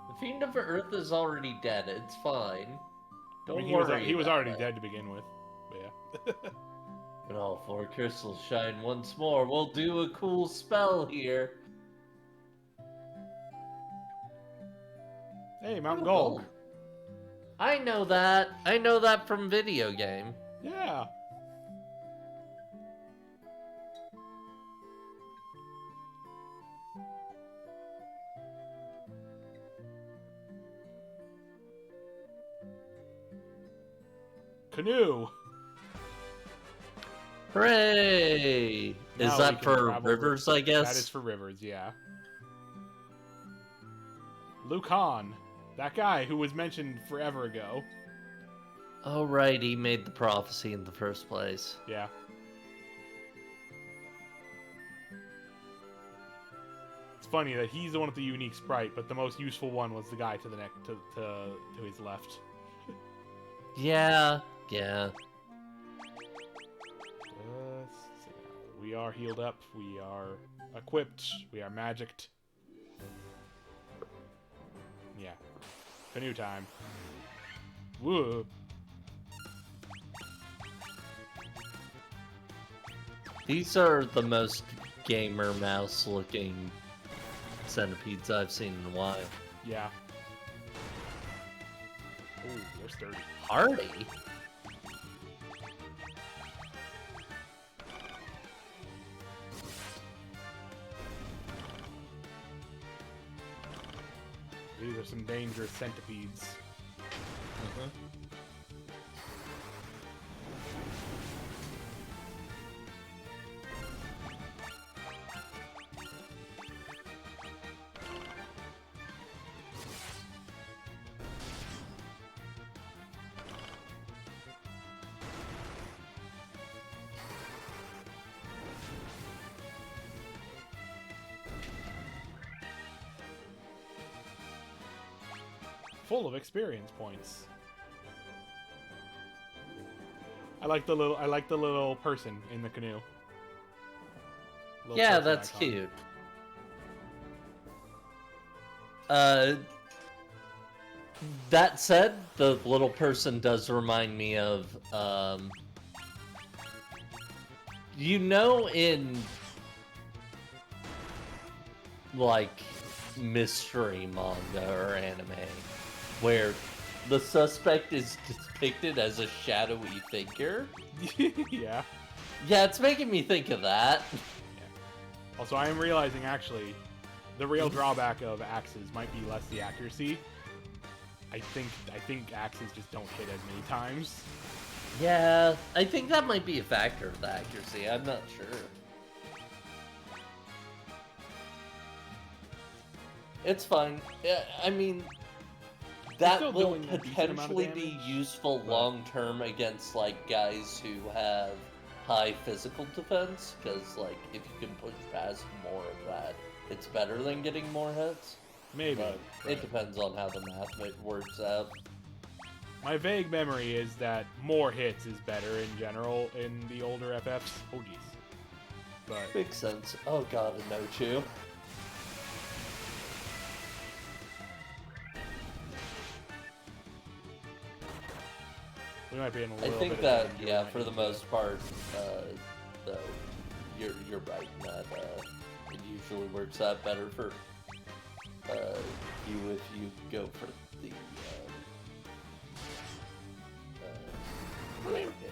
The Fiend of Earth is already dead. It's fine. Don't worry. He was already dead to begin with. But yeah. When all four crystals shine once more, we'll do a cool spell here. Hey, Mount Gold. I know that. I know that from video game. Yeah. Canoe. Hooray! Is that for rivers, I guess? That is for rivers, yeah. Lucan. That guy who was mentioned forever ago. Oh, right, he made the prophecy in the first place. Yeah. funny that he's the one with the unique sprite, but the most useful one was the guy to the to his left. Yeah. We are healed up. We are equipped. We are magicked. Yeah. Canoe time. Woo. These are the most gamer mouse looking centipedes I've seen in a while. Yeah. Ooh, they're sturdy. Hardy? These are some dangerous centipedes. Full of experience points. I like the little person in the canoe. Little Yeah, person that's icon. cute. That said, the little person does remind me of, in, like, mystery manga or anime, where the suspect is depicted as a shadowy figure. Yeah. Yeah, it's making me think of that. Also, I am realizing actually, the real drawback of axes might be less the accuracy. I think axes just don't hit as many times. Yeah, I think that might be a factor of the accuracy. I'm not sure. It's fine. Yeah, I mean, that still will doing a decent amount of potentially be damage, useful but- long term against like guys who have high physical defense, because like if you can push past more of that, it's better than getting more hits. Maybe. But but it depends on how the math works out. My vague memory is that more hits is better in general in the older FFs. Oh jeez. But Makes sense. Oh god, a no chew. we might be in a I little think bit that, of yeah, for the most part, though, you're right in that it usually works out better for you if you go for the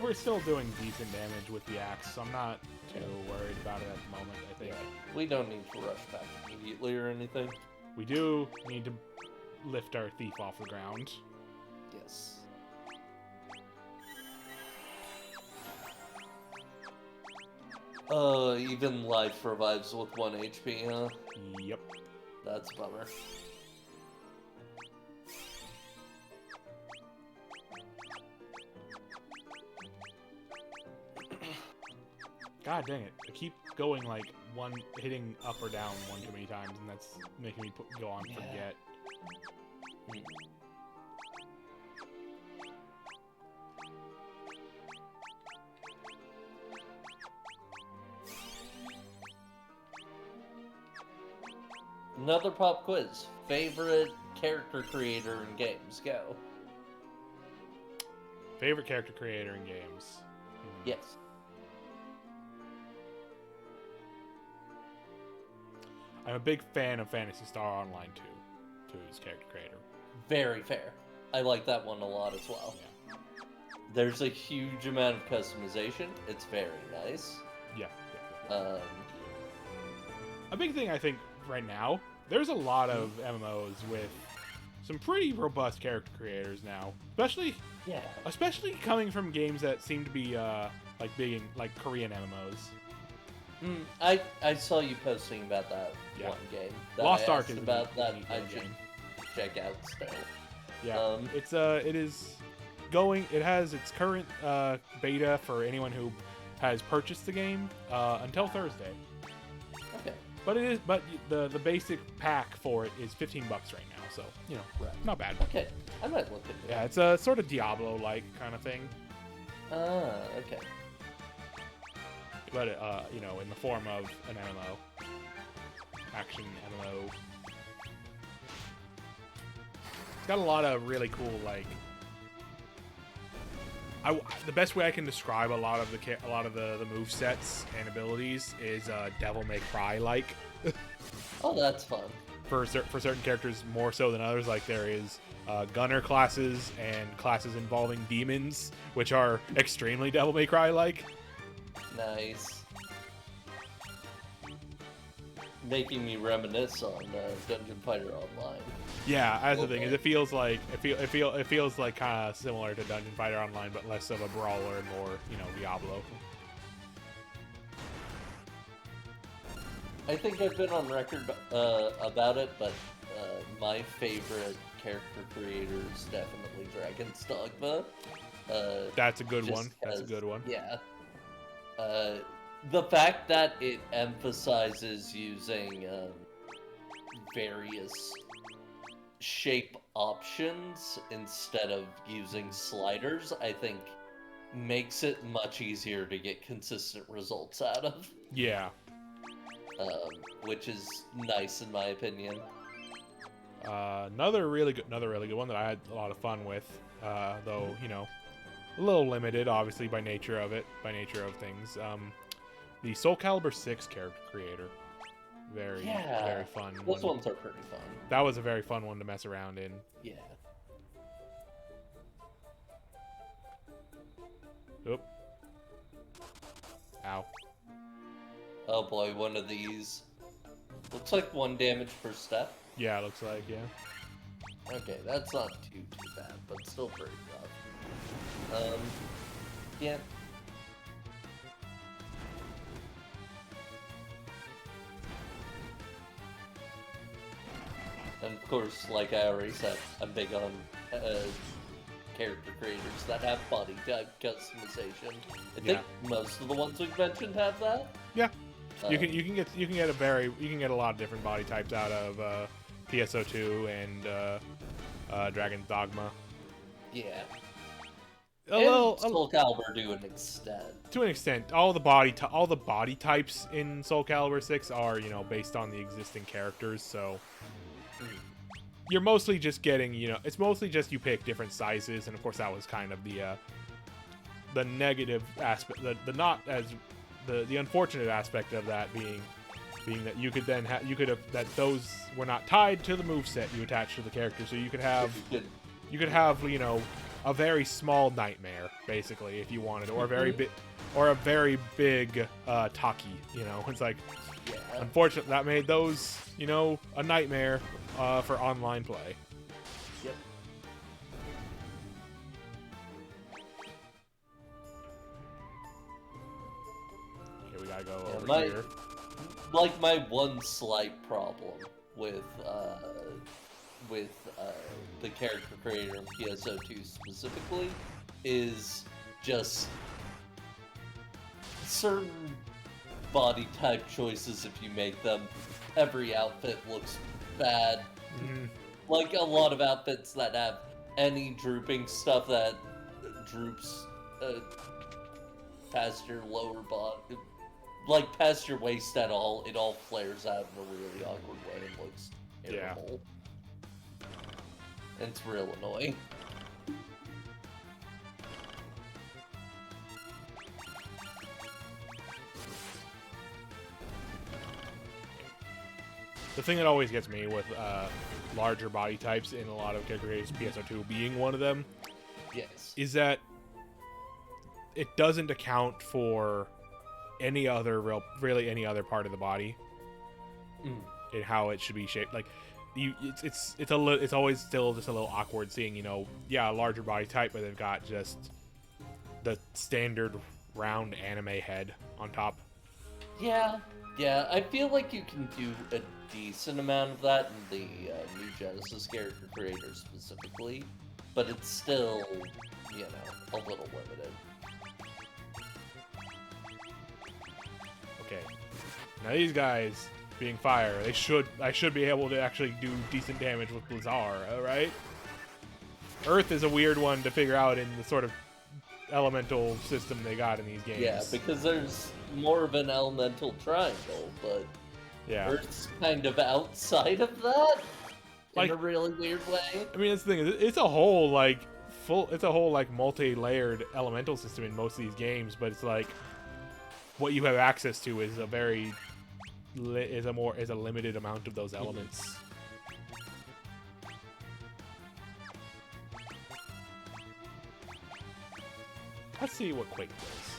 we're still doing decent damage with the axe, so I'm not too worried about it at the moment, I think. we don't need to rush back immediately or anything. We do need to lift our thief off the ground. Yes. Even life revives with 1 HP, huh? Yep. That's a bummer. God dang it. I keep going like hitting up or down one too many times, and that's making me go on forget. Another pop quiz. Favorite character creator in games? Go. Favorite character creator in games? Yes. I'm a big fan of Phantasy Star Online 2, his character creator. Very fair. I like that one a lot as well. Yeah. There's a huge amount of customization. It's very nice. Yeah. Yeah. Um, A big thing I think right now, there's a lot of MMOs with some pretty robust character creators now, yeah. especially coming from games that seem to be like big in like Korean MMOs. I saw you posting about that Yeah. one game. That Lost I Ark asked is a about neat that. game. I should check out still. Yeah, it is going. It has its current beta for anyone who has purchased the game until Thursday. Okay. But it is. But the basic pack for it is $15 right now. So Right. not bad. Okay, I might look into Yeah, it. it's a sort of Diablo-like kind of thing, Okay. but in the form of an MMO, action MMO. It's got a lot of really cool the best way I can describe a lot of the move sets and abilities is Devil May Cry like. Oh, that's fun. For certain characters more so than others, like there is gunner classes and classes involving demons, which are extremely Devil May Cry like. Nice. Making me reminisce on Dungeon Fighter Online. Yeah, that's the thing is it feels like kind of similar to Dungeon Fighter Online, but less of a brawler and more Diablo. I think I've been on record about it, but my favorite character creator is definitely Dragon's Dogma. That's a good just one. That's a good one. Yeah. The fact that it emphasizes using various shape options instead of using sliders, I think makes it much easier to get consistent results out of. Yeah. Which is nice in my opinion. Another really good one that I had a lot of fun with, though a little limited, obviously by nature of things. The Soul Calibur 6 character creator, very fun. Those ones are pretty fun. That was a very fun one to mess around in. Yeah. Oop. Ow. Oh boy, one of these. Looks like 1 damage per step. Yeah, it looks like, yeah. Okay, that's not too bad, but still pretty rough. Yeah. And of course, like I already said, I'm big on character creators that have body type customization. I think most of the ones we've mentioned have that. Yeah. You can get a lot of different body types out of PSO2 and Dragon's Dogma. Yeah. Soul Calibur to an extent. To an extent, all the body types in Soul Calibur 6 are based on the existing characters, so you're mostly just getting it's mostly just you pick different sizes, and of course that was kind of the negative aspect, the unfortunate aspect of that being that you could then that those were not tied to the moveset you attach to the character, so you could have a very small nightmare basically if you wanted, or a very big Taki. It's like, unfortunately that made those a nightmare for online play. Yep. Okay, we gotta go over here. My one slight problem with the character creator in PSO2 specifically is just certain body type choices. If you make them, every outfit looks bad. Like a lot of outfits that have any drooping stuff that droops past your lower body, like past your waist at all, it all flares out in a really awkward way and looks terrible. It's real annoying. The thing that always gets me with larger body types in a lot of character creators, PSO2 being one of them, is that it doesn't account for any other really any other part of the body and how it should be shaped. Like it's always still just a little awkward seeing a larger body type, but they've got just the standard round anime head on top. Yeah, I feel like you can do a decent amount of that in the new Genesis character creator specifically, but it's still, a little limited. Okay, now these guys, being fire. I should be able to actually do decent damage with Blizzara, right? Earth is a weird one to figure out in the sort of elemental system they got in these games. Yeah, because there's more of an elemental triangle, but yeah. Earth's kind of outside of that Like, in a really weird way. I mean, that's the thing. It's a whole like multi-layered elemental system in most of these games, but it's like what you have access to is a very is a limited amount of those elements. Let's see what Quake does.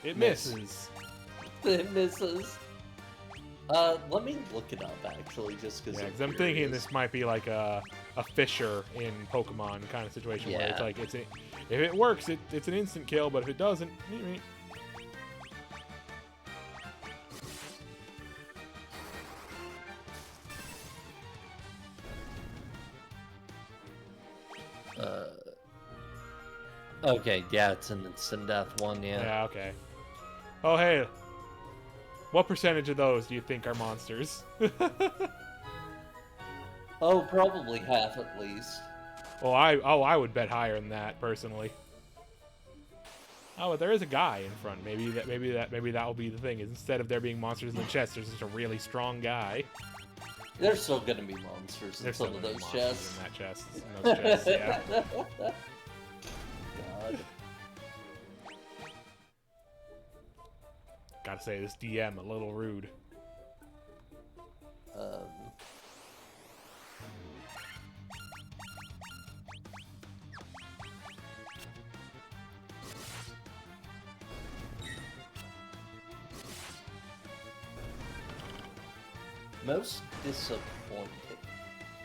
It misses. It misses. Let me look it up actually, just because. Yeah, because I'm thinking this might be like a Fisher in Pokemon kind of situation where it's like if it works, it's an instant kill, but if it doesn't, Okay, yeah, it's an instant death one, yeah. Yeah, okay. Oh, hey. What percentage of those do you think are monsters? Oh, probably half at least. I would bet higher than that personally. Oh, but there is a guy in front. Maybe that will be the thing. Is instead of there being monsters in the chest, there's just a really strong guy. There's still gonna be monsters in some of those chests. In that chest, in those chests, yeah. God. Gotta say, this DM a little rude. Most disappointing.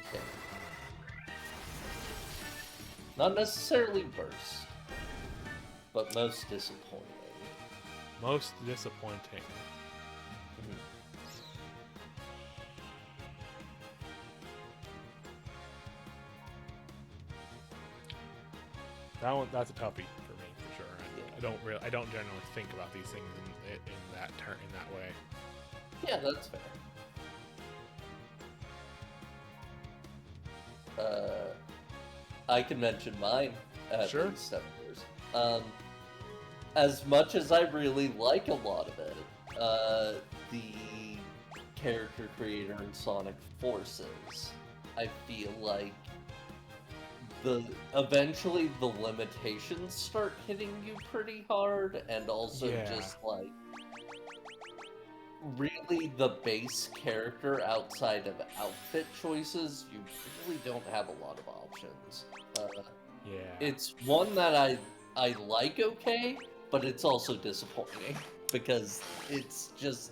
Okay. Not necessarily worst, but most disappointing. Most disappointing. That's a toughie for me for sure. I don't generally think about these things in that way. Yeah, that's fair. I can mention mine at Sure. least at first. As much as I really like a lot of it, the character creator in Sonic Forces, I feel like eventually the limitations start hitting you pretty hard, and also just like really the base character outside of outfit choices, you really don't have a lot of options. It's one that I like okay, but it's also disappointing because it's just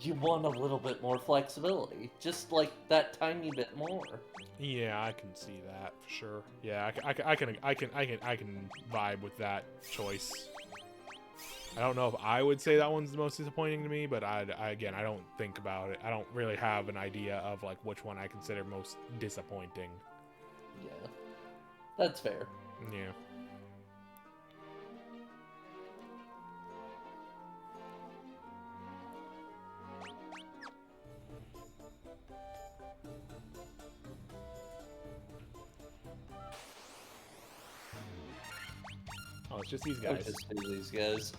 you want a little bit more flexibility, just like that tiny bit more. Yeah, I can see that for sure. Yeah, I can vibe with that choice. I don't know if I would say that one's the most disappointing to me, but again, I don't think about it. I don't really have an idea of like which one I consider most disappointing. Yeah, that's fair. Yeah. Oh, it's just these guys. Just do these guys.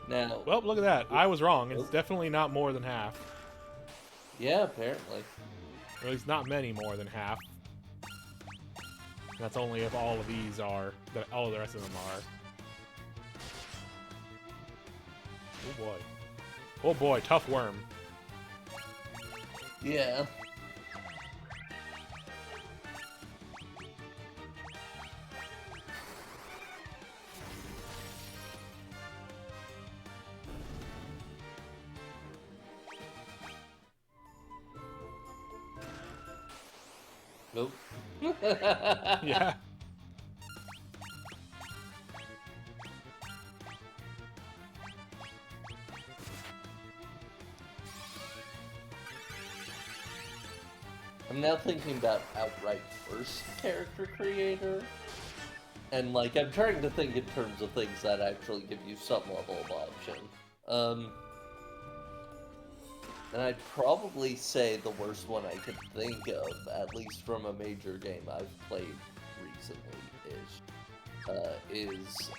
Now, Well, look at that. I was wrong. It's definitely not more than half. yeah, apparently. Or at least not many more than half. That's only if all of these are, all of the rest of them are. Oh boy. Oh boy, tough worm. Yeah. Yeah. I'm now thinking about outright worst character creator. And, like, I'm trying to think in terms of things that actually give you some level of option. And I'd probably say the worst one I could think of, at least from a major game I've played recently, is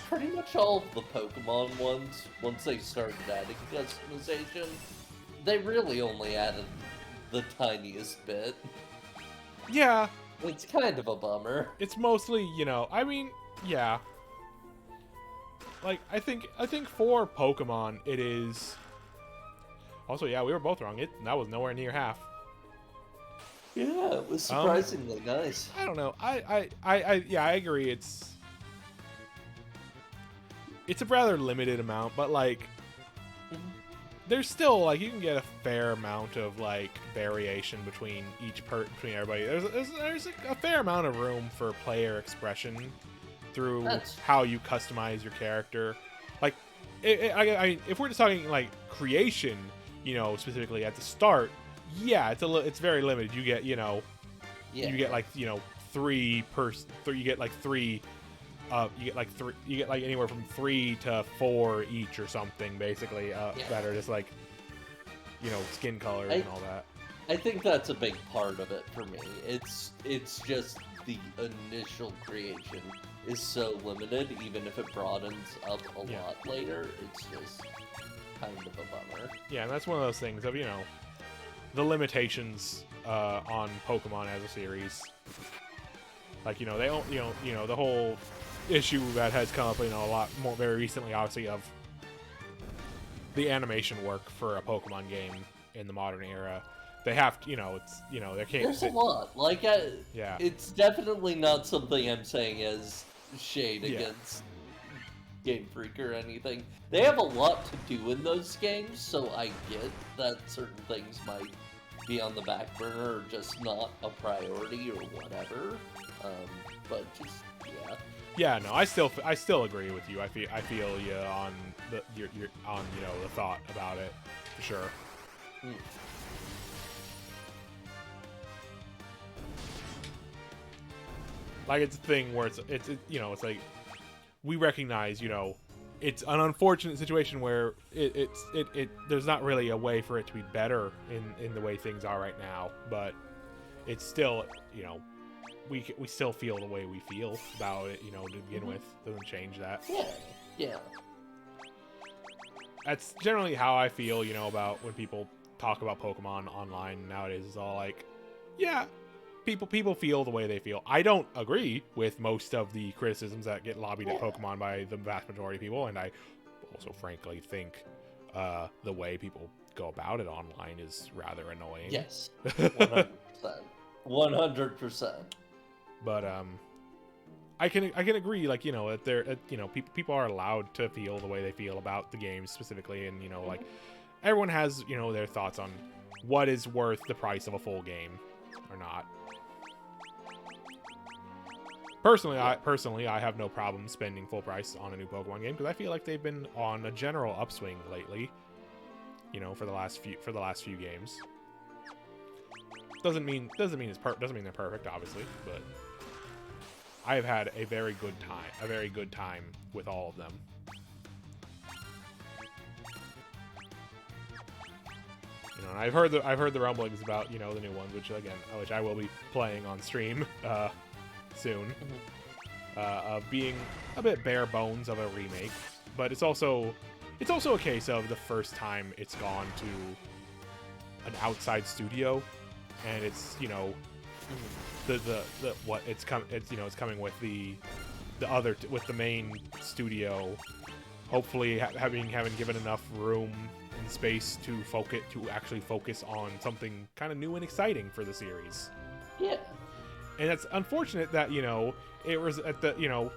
pretty much all of the Pokemon ones. Once they started adding customization, they really only added the tiniest bit. Yeah. It's kind of a bummer. It's mostly, you know, I mean, yeah. Like, I think for Pokemon, it is... Also, yeah, we were both wrong. That was nowhere near half. Yeah, it was surprisingly nice. I don't know. Yeah, I agree. It's a rather limited amount, but, like, there's still, like, you can get a fair amount of, like, variation between between everybody. There's a fair amount of room for player expression through how you customize your character. Like, I if we're just talking, like, creation, you know, specifically at the start, yeah, it's very limited. You get, you know, you get, like, you know, you get like anywhere from 3 to 4 each or something, basically, that are just, like, you know, skin color and all that. I think that's a big part of it for me. It's just the initial creation is so limited, even if it broadens up a lot later, it's just kind of a bummer. Yeah, and that's one of those things of, you know, the limitations on Pokemon as a series. Like, you know, they don't, you know, the whole issue that has come up, you know, a lot more very recently, obviously, of the animation work for a Pokemon game in the modern era. They have to, you know, it's, you know, they can't. There's a lot. Like, yeah, it's definitely not something I'm saying as shade against Game Freak or anything. They have a lot to do in those games, so I get that certain things might be on the back burner or just not a priority or whatever. But just yeah, no, I still agree with you. I feel you on your on, you know, the thought about it for sure. Like, it's a thing where it's you know, it's like, we recognize, you know, it's an unfortunate situation where there's not really a way for it to be better in the way things are right now, but it's still, you know, we still feel the way we feel about it, you know, to begin with. Doesn't change that. Yeah. That's generally how I feel, you know, about when people talk about Pokemon online nowadays. It's all like, yeah, people feel the way they feel. I don't agree with most of the criticisms that get lobbied at Pokemon by the vast majority of people, and I also frankly think the way people go about it online is rather annoying. Yes, 100%. 100%. But I can agree, like, you know, that they're you know, people are allowed to feel the way they feel about the game specifically, and, you know, like, everyone has, you know, their thoughts on what is worth the price of a full game or not. Personally, I have no problem spending full price on a new Pokemon game because I feel like they've been on a general upswing lately. You know, for the last few games. Doesn't mean they're perfect, obviously, but I have had a very good time with all of them. You know, and I've heard the rumblings about, you know, the new ones, which I will be playing on stream soon, of being a bit bare bones of a remake, but it's also a case of the first time it's gone to an outside studio, and it's, you know, it's coming with with the main studio, hopefully having given enough room and space to actually focus on something kind of new and exciting for the series. Yeah. And it's unfortunate that, you know, it was at the, you know,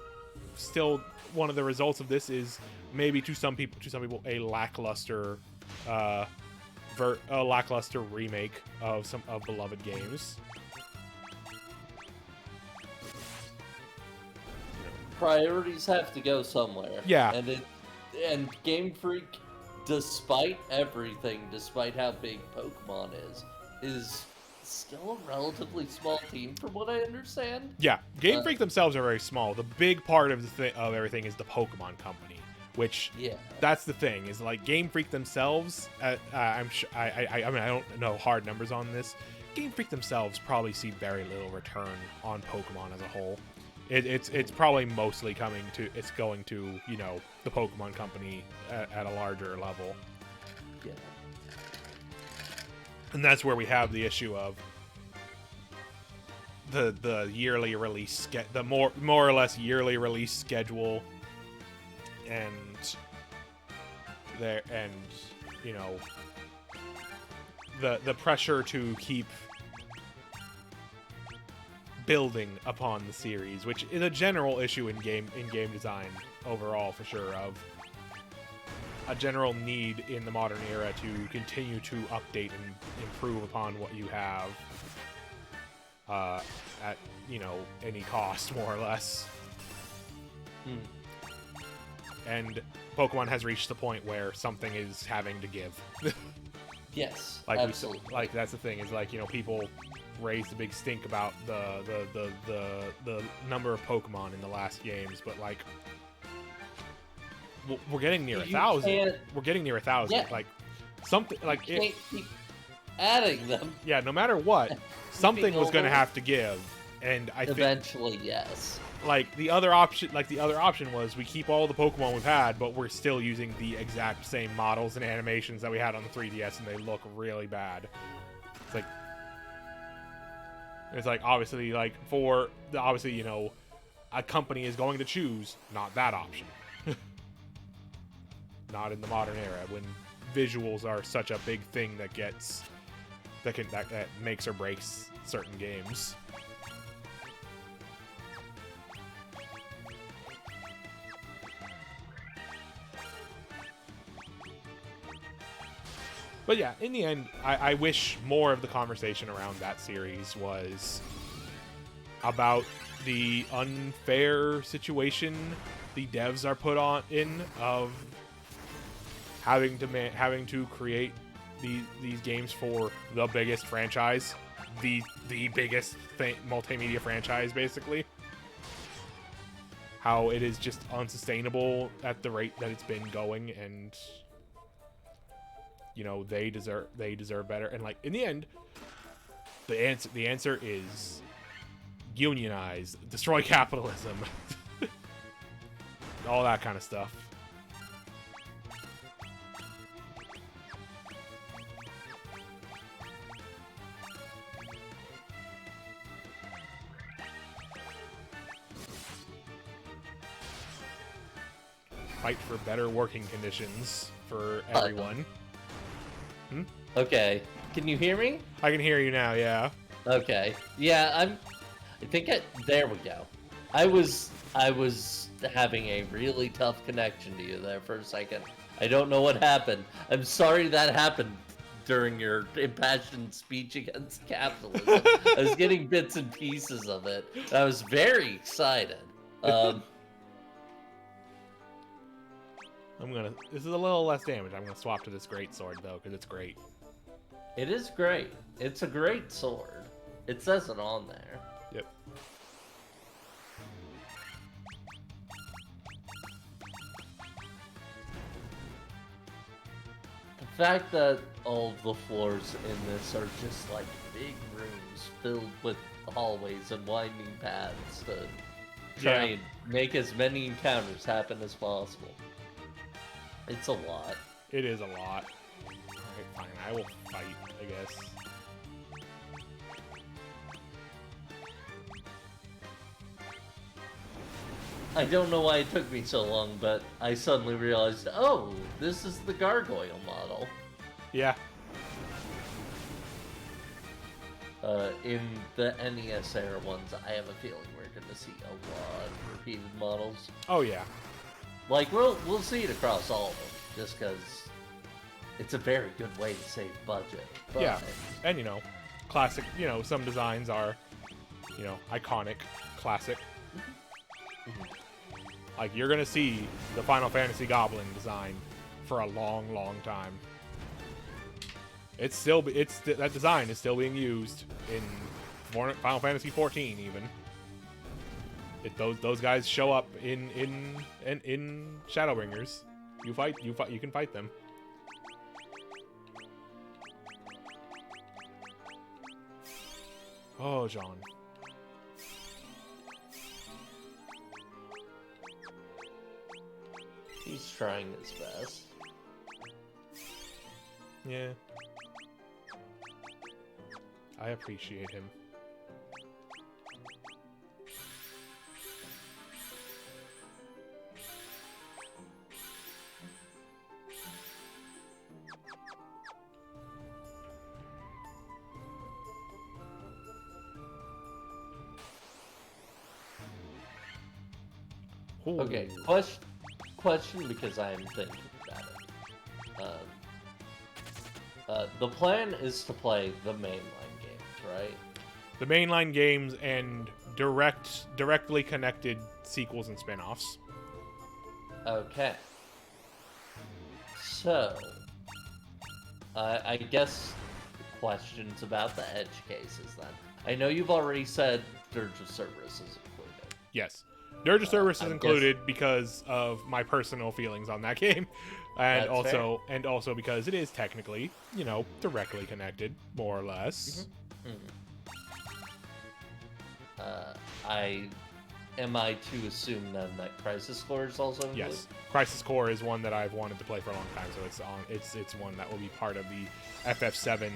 still one of the results of this is maybe to some people a lackluster lackluster remake of some of beloved games. Priorities have to go somewhere. Yeah. And Game Freak, despite everything, despite how big Pokemon is still a relatively small team from what I understand. Yeah, Game Freak themselves are very small. The big part of of everything is the Pokemon Company, which that's the thing is like Game Freak themselves. I'm sure. I mean I don't know hard numbers on this. Game Freak themselves probably see very little return on Pokemon as a whole. It's probably mostly going to the Pokemon Company at a larger level. Yeah. And that's where we have the issue of the yearly release the more or less yearly release schedule, and the pressure to keep building upon the series, which is a general issue in game design overall, for sure, of a general need in the modern era to continue to update and improve upon what you have at any cost, more or less. And Pokemon has reached the point where something is having to give. Yes, like absolutely. That's the thing is people raised a big stink about the number of Pokemon in the last games, but we're getting near 1,000. We're getting near 1,000. Yeah. Like something like you can't keep adding them. Yeah, no matter what, something was going to have to give, and I think eventually, yes. The other option was we keep all the Pokemon we've had, but we're still using the exact same models and animations that we had on the 3DS, and they look really bad. It's obviously a company is going to choose not that option. Not in the modern era when visuals are such a big thing that makes or breaks certain games. But yeah, in the end, I wish more of the conversation around that series was about the unfair situation the devs are put in of having to create these games for the biggest franchise, the biggest multimedia franchise, basically. How it is just unsustainable at the rate that it's been going, and they deserve better. And in the end, the answer is unionize, destroy capitalism, all that kind of stuff. Fight for better working conditions for everyone. Okay. Can you hear me? I can hear you now, yeah. Okay. Yeah, there we go. I was having a really tough connection to you there for a second. I don't know what happened. I'm sorry that happened during your impassioned speech against capitalism. I was getting bits and pieces of it. I was very excited. This is a little less damage. I'm gonna swap to this great sword though, because it's great. It is great. It's a great sword. It says it on there. Yep. The fact that all of the floors in this are just big rooms filled with hallways and winding paths to try and make as many encounters happen as possible. It's a lot. It is a lot. Alright, fine. I will fight, I guess. I don't know why it took me so long, but I suddenly realized, oh, this is the gargoyle model. Yeah. In the NES era ones, I have a feeling we're going to see a lot of repeated models. Oh, yeah. We'll see it across all of them, just because it's a very good way to save budget. But... Yeah, and classic. Some designs are, iconic, classic. Like you're gonna see the Final Fantasy Goblin design for a long, long time. That design is still being used in Final Fantasy 14 even. Those guys show up in Shadowbringers. You can fight them. Oh, John. He's trying his best. Yeah. I appreciate him. Ooh. Okay, question because I am thinking about it. The plan is to play the mainline games, right? The mainline games and directly connected sequels and spin-offs. Okay. So, I guess questions about the edge cases then. I know you've already said Dirge of Cerberus is included. Yes. Dirge of Cerberus is included because of my personal feelings on that game. And also because it is technically, directly connected, more or less. Am I to assume then that Crisis Core is also included? Yes. Crisis Core is one that I've wanted to play for a long time, so it's one that will be part of the FF7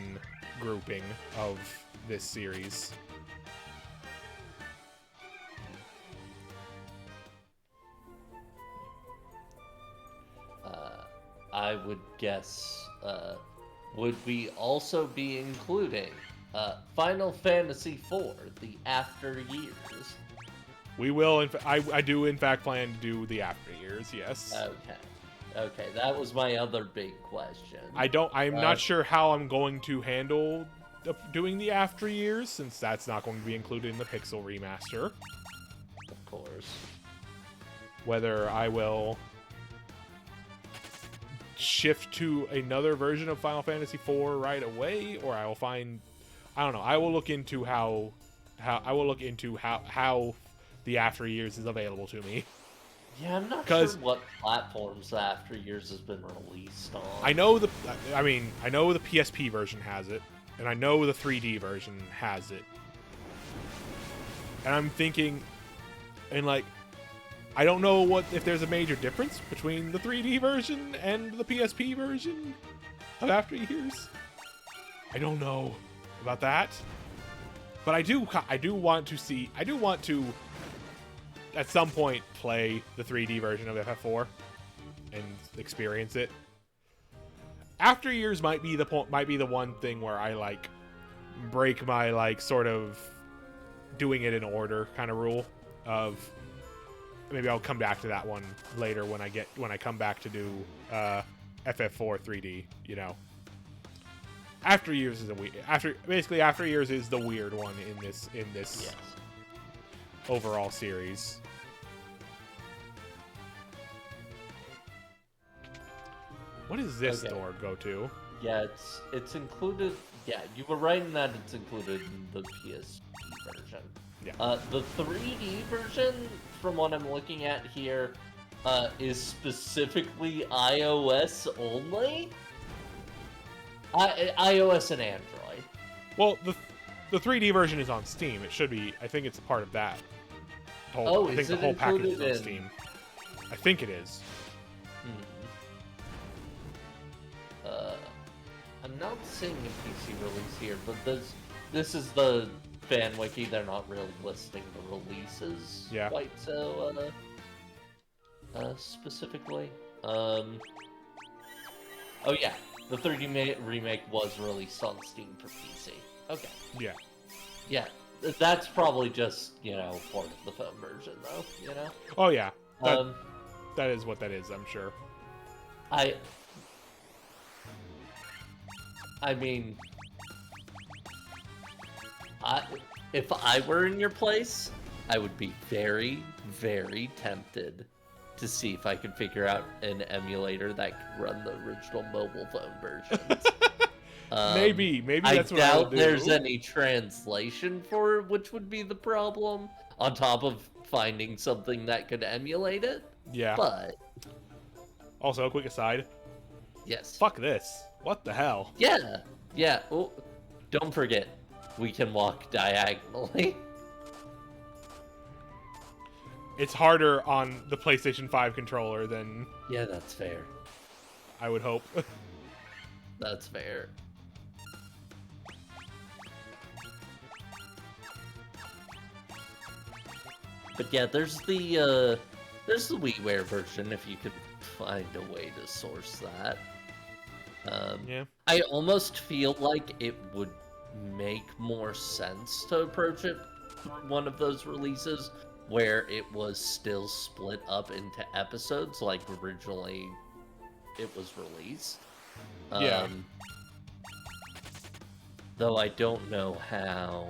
grouping of this series. I would guess, would we also be including Final Fantasy IV, the After Years? We will, I do in fact plan to do the After Years, yes. Okay, that was my other big question. I'm not sure how I'm going to handle doing the After Years, since that's not going to be included in the Pixel remaster. Of course. Whether I will shift to another version of Final Fantasy IV right away, or I don't know. I will look into how the After Years is available to me. Yeah, I'm not sure what platforms After Years has been released on. I know the PSP version has it, and I know the 3D version has it. And I'm thinking, I don't know if there's a major difference between the 3D version and the PSP version of After Years. I don't know about that, but I do want to at some point play the 3D version of FF4 and experience it. After Years might be the one thing where I break my sort of doing it in order kind of rule of. Maybe I'll come back to that one later when I come back to do FF4 3D. After Years is After Years is the weird one in this yes. overall series. What does this door go to? Yeah, it's included. Yeah, you were right in that it's included in the PSP version. Yeah. The 3D version, from what I'm looking at here, is specifically iOS only. iOS and Android. Well, the 3D version is on Steam. It should be. I think it's a part of that. I think the whole package is on Steam. I think it is. I'm not seeing a PC release here, but this is the fan wiki. They're not really listing the releases quite so specifically. Oh yeah, the 3D remake was released on Steam for PC. Okay. Yeah. Yeah, that's probably just part of the phone version though. Oh yeah. That is what that is. I'm sure. I mean, if I were in your place, I would be very, very tempted to see if I could figure out an emulator that could run the original mobile phone versions. Maybe I that's what I will doubt do. there's any translation for it, which would be the problem, on top of finding something that could emulate it. Yeah. But, Also, a quick aside. yes. Fuck this. What the hell? Yeah, yeah. Oh, don't forget, we can walk diagonally. It's harder on the PlayStation 5 controller than Yeah, that's fair. I would hope. That's fair. But yeah, there's the WiiWare version if you could find a way to source that. Yeah. I almost feel like it would make more sense to approach it through one of those releases where it was still split up into episodes like originally it was released. Yeah. Though I don't know how.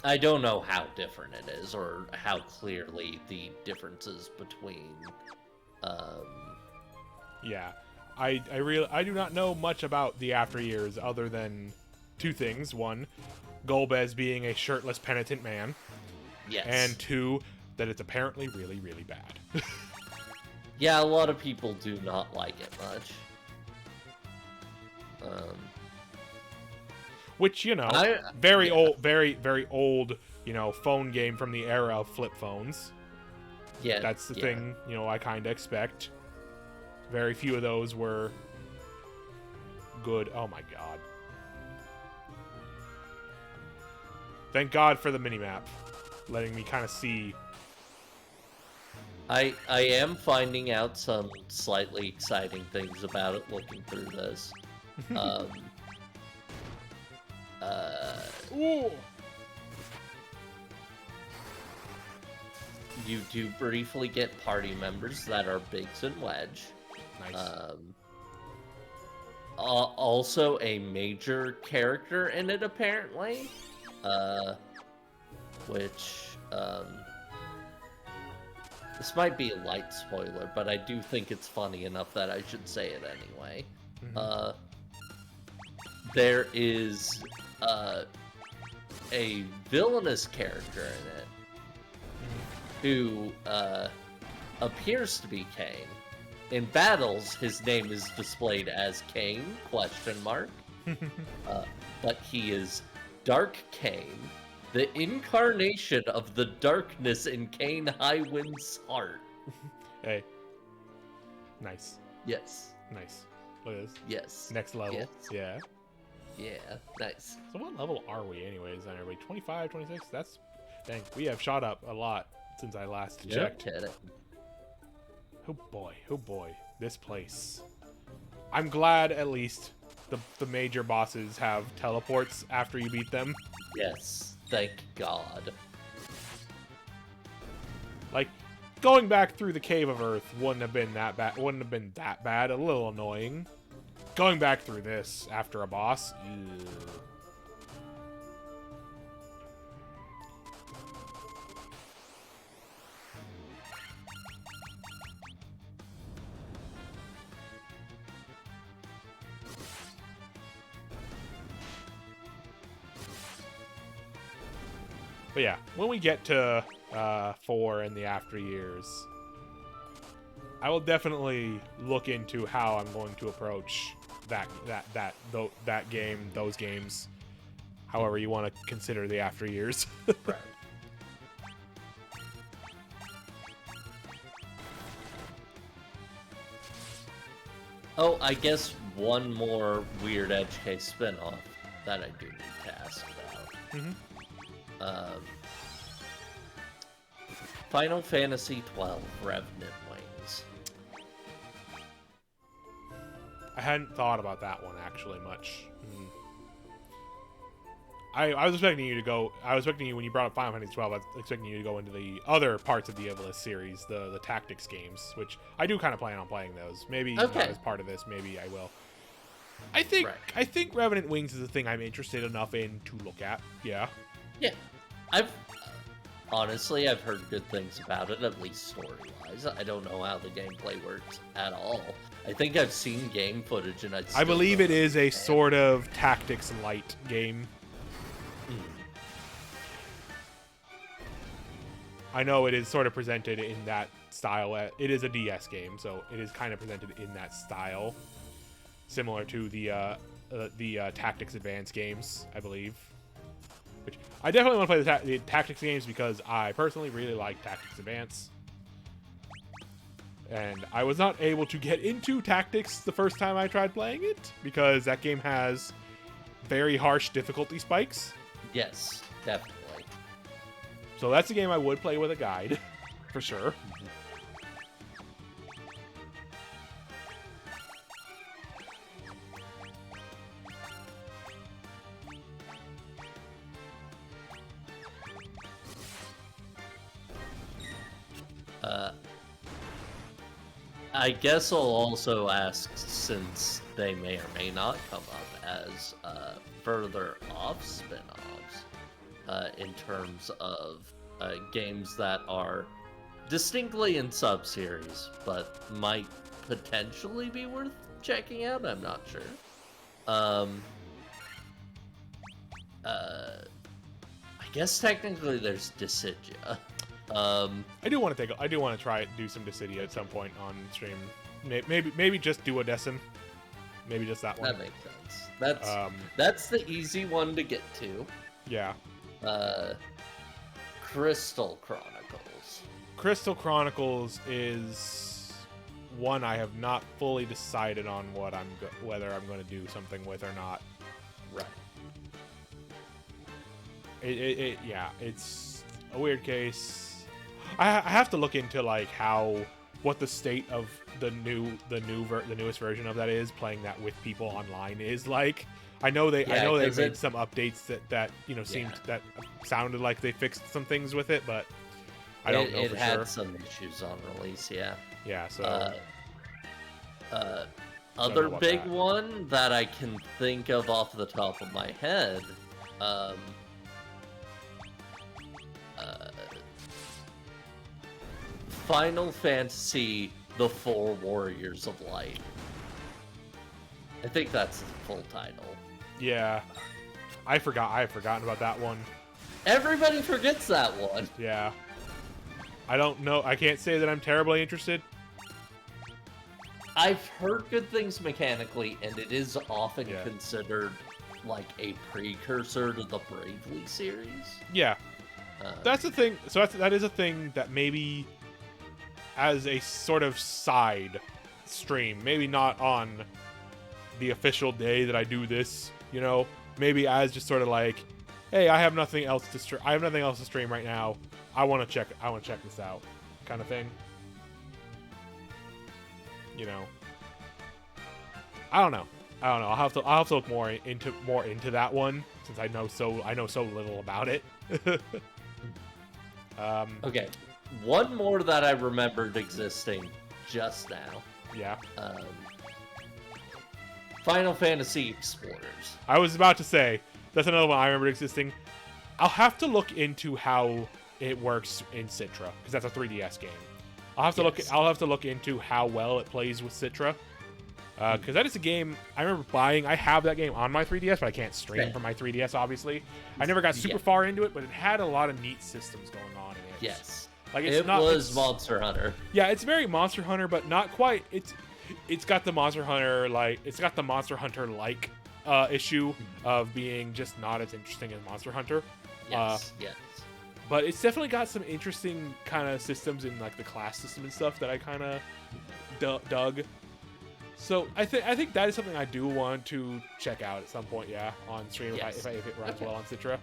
I don't know how different it is, or how clearly the differences between. Yeah. I do not know much about the After Years other than two things. One, Golbez being a shirtless penitent man. Yes. And two, that it's apparently really, really bad. Yeah, a lot of people do not like it much. Which, you know, very old, very old, you know, phone game from the era of flip phones. Yeah. That's the thing, you know, I kind of expect. Very few of those were good. Oh my god. Thank God for the minimap, letting me kind of see. I am finding out some slightly exciting things about it looking through this. Ooh. You do briefly get party members that are Biggs and Wedge. Nice. Also a major character in it, apparently. Which, this might be a light spoiler, but I do think it's funny enough that I should say it anyway. Mm-hmm. There is, a villainous character in it who, appears to be Kane. In battles, his name is displayed as Kane, ? But he is Dark Kane, the incarnation of the darkness in Kane Highwind's heart. Hey. Nice. Yes. Nice. Look at this. Yes. Next level. Yes. Yeah. Yeah. Nice. So what level are we anyways? Are we 25, 26? That's... Dang, we have shot up a lot since I last checked. Kidding. Oh boy, this place. I'm glad at least the major bosses have teleports after you beat them. Yes, thank God. Like, going back through the Cave of Earth wouldn't have been that bad. A little annoying. Going back through this after a boss, ew. But yeah, when we get to 4 and the After Years, I will definitely look into how I'm going to approach that game, those games, however you want to consider the After Years. Right. Oh, I guess one more Weird Edge case spinoff that I do need to ask about. Mm-hmm. Final Fantasy XII Revenant Wings. I hadn't thought about that one actually much. I was expecting you to go. I was expecting you when you brought up Final Fantasy 12. I was expecting you to go into the other parts of the Evilist series, the tactics games, which I do kind of plan on playing those. Maybe not Okay. as part of this. Maybe I will. I think Right. I think Revenant Wings is a thing I'm interested enough in to look at. Yeah. Yeah, I've honestly I've heard good things about it, at least story-wise. I don't know how the gameplay works at all. I think I've seen game footage, and I believe it is a sort of tactics light game. I know it is sort of presented in that style. It is a DS game, so it is kind of presented in that style, similar to the Tactics Advance games, I believe. Which I definitely want to play the Tactics games because I personally really like Tactics Advance. And I was not able to get into Tactics the first time I tried playing it because that game has very harsh difficulty spikes. Yes, definitely. So that's a game I would play with a guide, for sure. I guess I'll also ask, since they may or may not come up as further off spin-offs, in terms of games that are distinctly in sub-series, but might potentially be worth checking out. I'm not sure. I guess technically there's Dissidia. I do want to try it, do some Dissidia at some point on stream. Maybe just Duodecim. Maybe just that one. That makes sense. That's the easy one to get to. Yeah. Crystal Chronicles. Crystal Chronicles is one I have not fully decided on whether I'm going to do something with or not. Right. Yeah, it's a weird case. I have to look into like what the state of the newest version of that is. Playing that with people online is like. I know they made some updates that that sounded like they fixed some things with it, but I don't know for sure. It had some issues on release, yeah. Yeah, so. Other big one that I can think of off the top of my head. Final Fantasy: The Four Warriors of Light. I think that's the full title. Yeah, I have forgotten about that one. Everybody forgets that one. Yeah, I don't know. I can't say that I'm terribly interested. I've heard good things mechanically, and it is often Yeah. considered like a precursor to the Bravely series. Yeah, that's the thing. So that is a thing that maybe as a sort of side stream, maybe not on the official day that I do this, maybe as just sort of like, hey, I have nothing else to stream right now. I want to check this out, kind of thing. I don't know. I'll have to look more into that one since I know so little about it. Okay, one more that I remembered existing just now. Yeah. Final Fantasy Explorers. I was about to say that's another one I remember existing. I'll have to look into how it works in Citra because that's a 3DS game. I'll have to look into how well it plays with Citra. Because that is a game I remember buying. I have that game on my 3DS, but I can't stream from my 3DS, obviously. I never got super far into it, but it had a lot of neat systems going on in it. Yes. Like it was Monster Hunter. Yeah, it's very Monster Hunter, but not quite. It's got the Monster Hunter like issue of being just not as interesting as Monster Hunter. Yes. But it's definitely got some interesting kind of systems in like the class system and stuff that I kind of dug. So I think that is something I do want to check out at some point. Yeah, on stream if it runs well on Citra.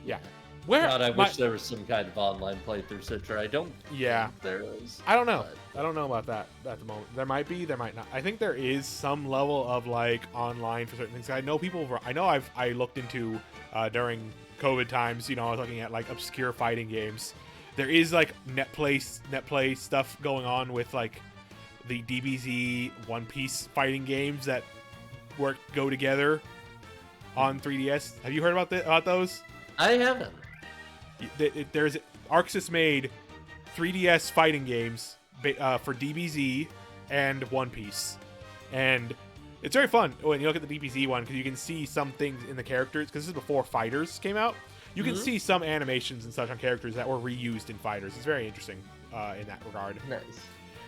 Yeah. Where? God, I wish there was some kind of online playthrough Citra. I don't think there is. I don't know. But... I don't know about that at the moment. There might be, there might not. I think there is some level of like online for certain things. I know I looked into during COVID times, you know, I was looking at like obscure fighting games. There is like net play stuff going on with like the DBZ One Piece fighting games that go together on 3DS. Have you heard about those? I haven't. There's Arxis made 3DS fighting games for DBZ and One Piece, and it's very fun when you look at the DBZ one because you can see some things in the characters because this is before Fighters came out. You can see some animations and such on characters that were reused in Fighters. It's very interesting in that regard. Nice.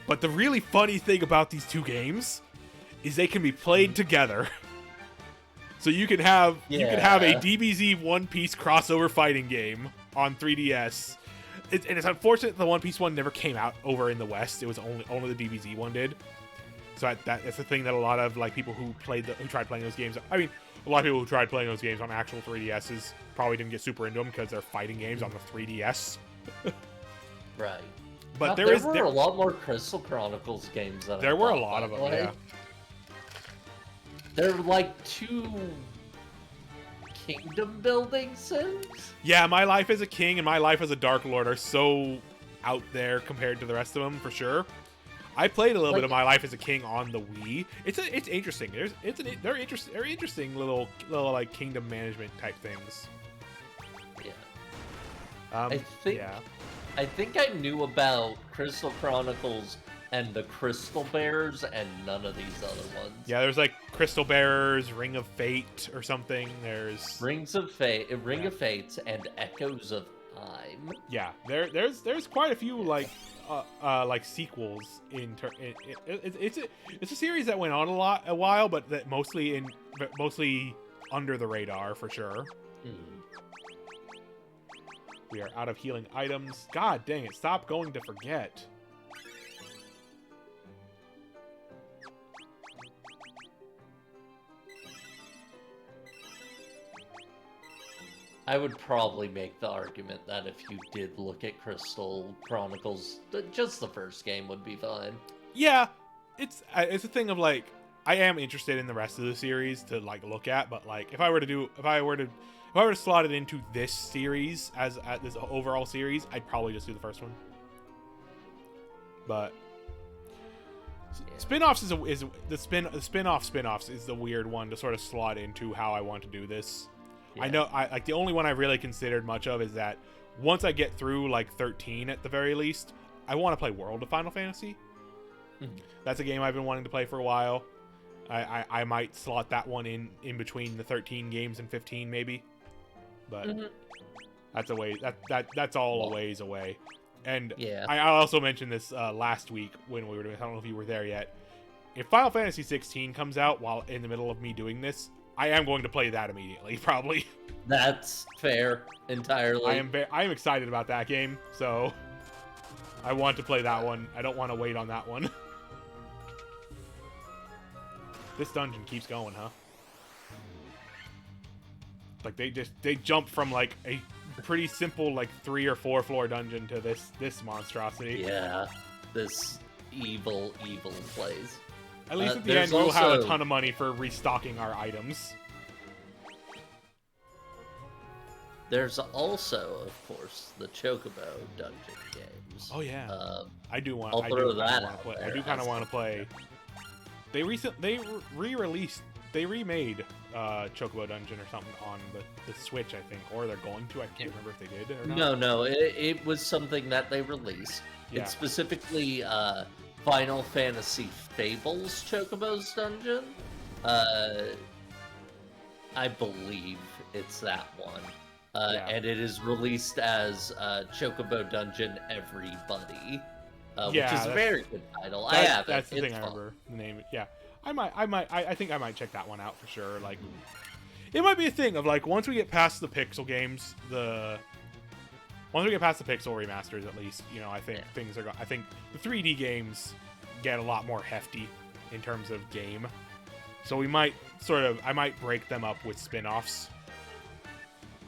But the really funny thing about these two games is they can be played together. So you can have a DBZ One Piece crossover fighting game on 3DS. And it's unfortunate the One Piece one never came out over in the West. It was only the DBZ one did. So that's the thing that a lot of like people who tried playing those games. I mean, a lot of people who tried playing those games on actual 3DSs probably didn't get super into them because they're fighting games on the 3DS. Right. But there were a lot more Crystal Chronicles games than there were a lot of them. Like, yeah. They're like 2 kingdom building sims. Yeah, My Life as a King and My Life as a Dark Lord are so out there compared to the rest of them for sure. I played a little bit of My Life as a King on the Wii. It's interesting. They're interesting little like kingdom management type things. Yeah. I think I knew about Crystal Chronicles and the Crystal Bearers and none of these other ones. Yeah, there's like Crystal Bearers, Ring of Fate or something. There's Ring of Fates, and Echoes of Time. Yeah, there's quite a few like sequels it's a series that went on a while, but that mostly under the radar for sure. We are out of healing items. God dang it! Stop going to forget. I would probably make the argument that if you did look at Crystal Chronicles, just the first game would be fine. Yeah, it's a thing of like I am interested in the rest of the series to like look at, but like if I were to slot it into this series as this overall series, I'd probably just do the first one. But spin-offs is the spin-offs is the weird one to sort of slot into how I want to do this. Yeah. I know like the only one I really considered much of is that once I get through like 13 at the very least, I want to play World of Final Fantasy. That's a game I've been wanting to play for a while. I might slot that one in between the 13 games and 15 maybe. But that's a way that's all a ways away. And yeah. I also mentioned this last week when we were doing, I don't know if you were there yet. If Final Fantasy 16 comes out while in the middle of me doing this, I am going to play that immediately, probably. That's fair, entirely. I am excited about that game, so I want to play that one. I don't want to wait on that one. This dungeon keeps going, huh? Like they jump from like a pretty simple like 3 or 4 floor dungeon to this monstrosity. Yeah, this evil place. At least at the end, we'll have a ton of money for restocking our items. There's also, of course, the Chocobo dungeon games. Oh yeah, I do kind I'll throw that out play. I do kind of want to play. They remade Chocobo Dungeon or something on the Switch, I think, or they're going to. I can't remember if they did or not. No, it was something that they released. Yeah. It's specifically Final Fantasy Fables Chocobo's Dungeon. I believe it's that one. And it is released as Chocobo Dungeon Everybody, which is a very good title. I have it. That's the thing fun. I remember the name. Yeah, I think I might check that one out for sure. Like, it might be a thing of like once we get past the pixel games, once we get past the pixel remasters, at least, you know, I think things are. I think the 3D games get a lot more hefty in terms of game, so we might I might break them up with spin-offs.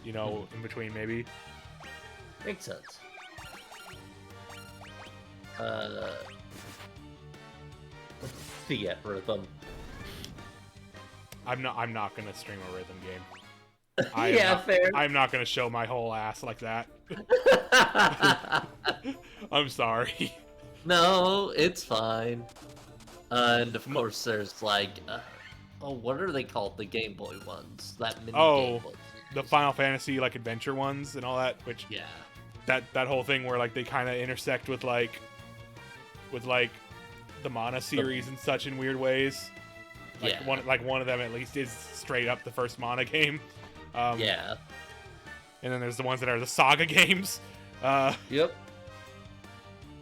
You know, in between maybe. Makes sense. Fiat rhythm. I'm not gonna stream a rhythm game. Yeah, fair. I'm not gonna show my whole ass like that. I'm sorry. No, it's fine. And of course, there's like, what are they called? The Game Boy ones. That mini Game Boy the series. Final Fantasy like adventure ones and all that, which Yeah. that whole thing where like they kind of intersect with like the Mana series and such in weird ways. Like Yeah. one of them at least is straight up the first Mana game. Yeah. And then there's the ones that are the Saga games. Yep.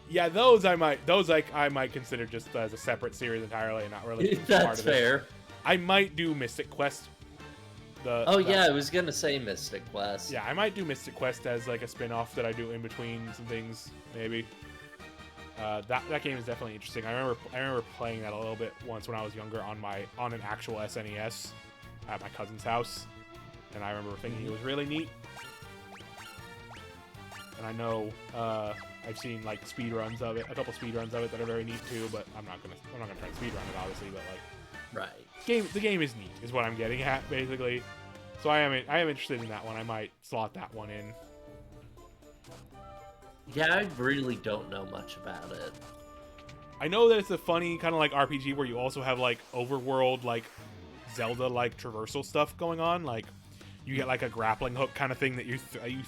Yeah, those I might consider just as a separate series entirely, and not really part That's of it. fair. I might do Mystic Quest. Yeah, I was gonna say Mystic Quest. Yeah, I might do Mystic Quest as like a spin-off that I do in between some things, maybe. That game is definitely interesting. I remember playing that a little bit once when I was younger on an actual SNES at my cousin's house, and I remember thinking it was really neat. And I know I've seen like speedruns of it, a couple speedruns of it that are very neat too, but I'm not gonna try and speedrun it obviously, but like Right. the game is neat is what I'm getting at basically. So I am interested in that one. I might slot that one in. Yeah, I really don't know much about it. I know that it's a funny kind of like RPG where you also have like overworld like Zelda like traversal stuff going on. Like you get like a grappling hook kind of thing that you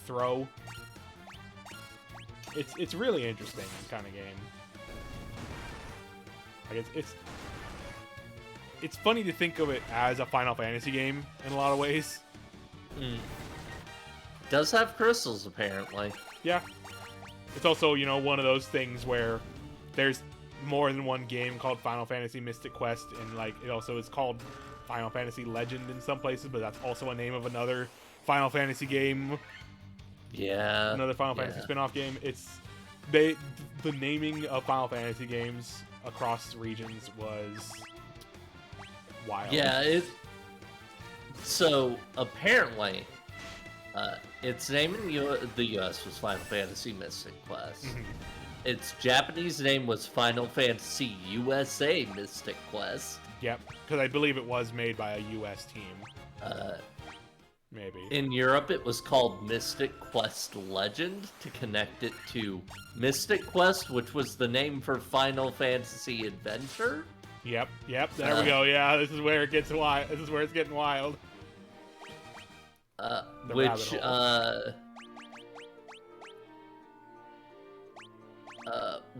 throw. It's really interesting kind of game. Like it's funny to think of it as a Final Fantasy game in a lot of ways. Does have crystals apparently. Yeah. It's also, you know, one of those things where there's more than one game called Final Fantasy Mystic Quest, and like it also is called Final Fantasy Legend in some places, but that's also a name of another Final Fantasy game. Yeah. Another Final Fantasy spin-off game. The naming of Final Fantasy games across regions was wild. Yeah, so apparently its name in the US was Final Fantasy Mystic Quest. Its Japanese name was Final Fantasy USA Mystic Quest. Yep, because I believe it was made by a US team. Maybe. In Europe, it was called Mystic Quest Legend to connect it to Mystic Quest, which was the name for Final Fantasy Adventure. Yep, there we go. Yeah, this is where it gets wild. This is where it's getting wild. Which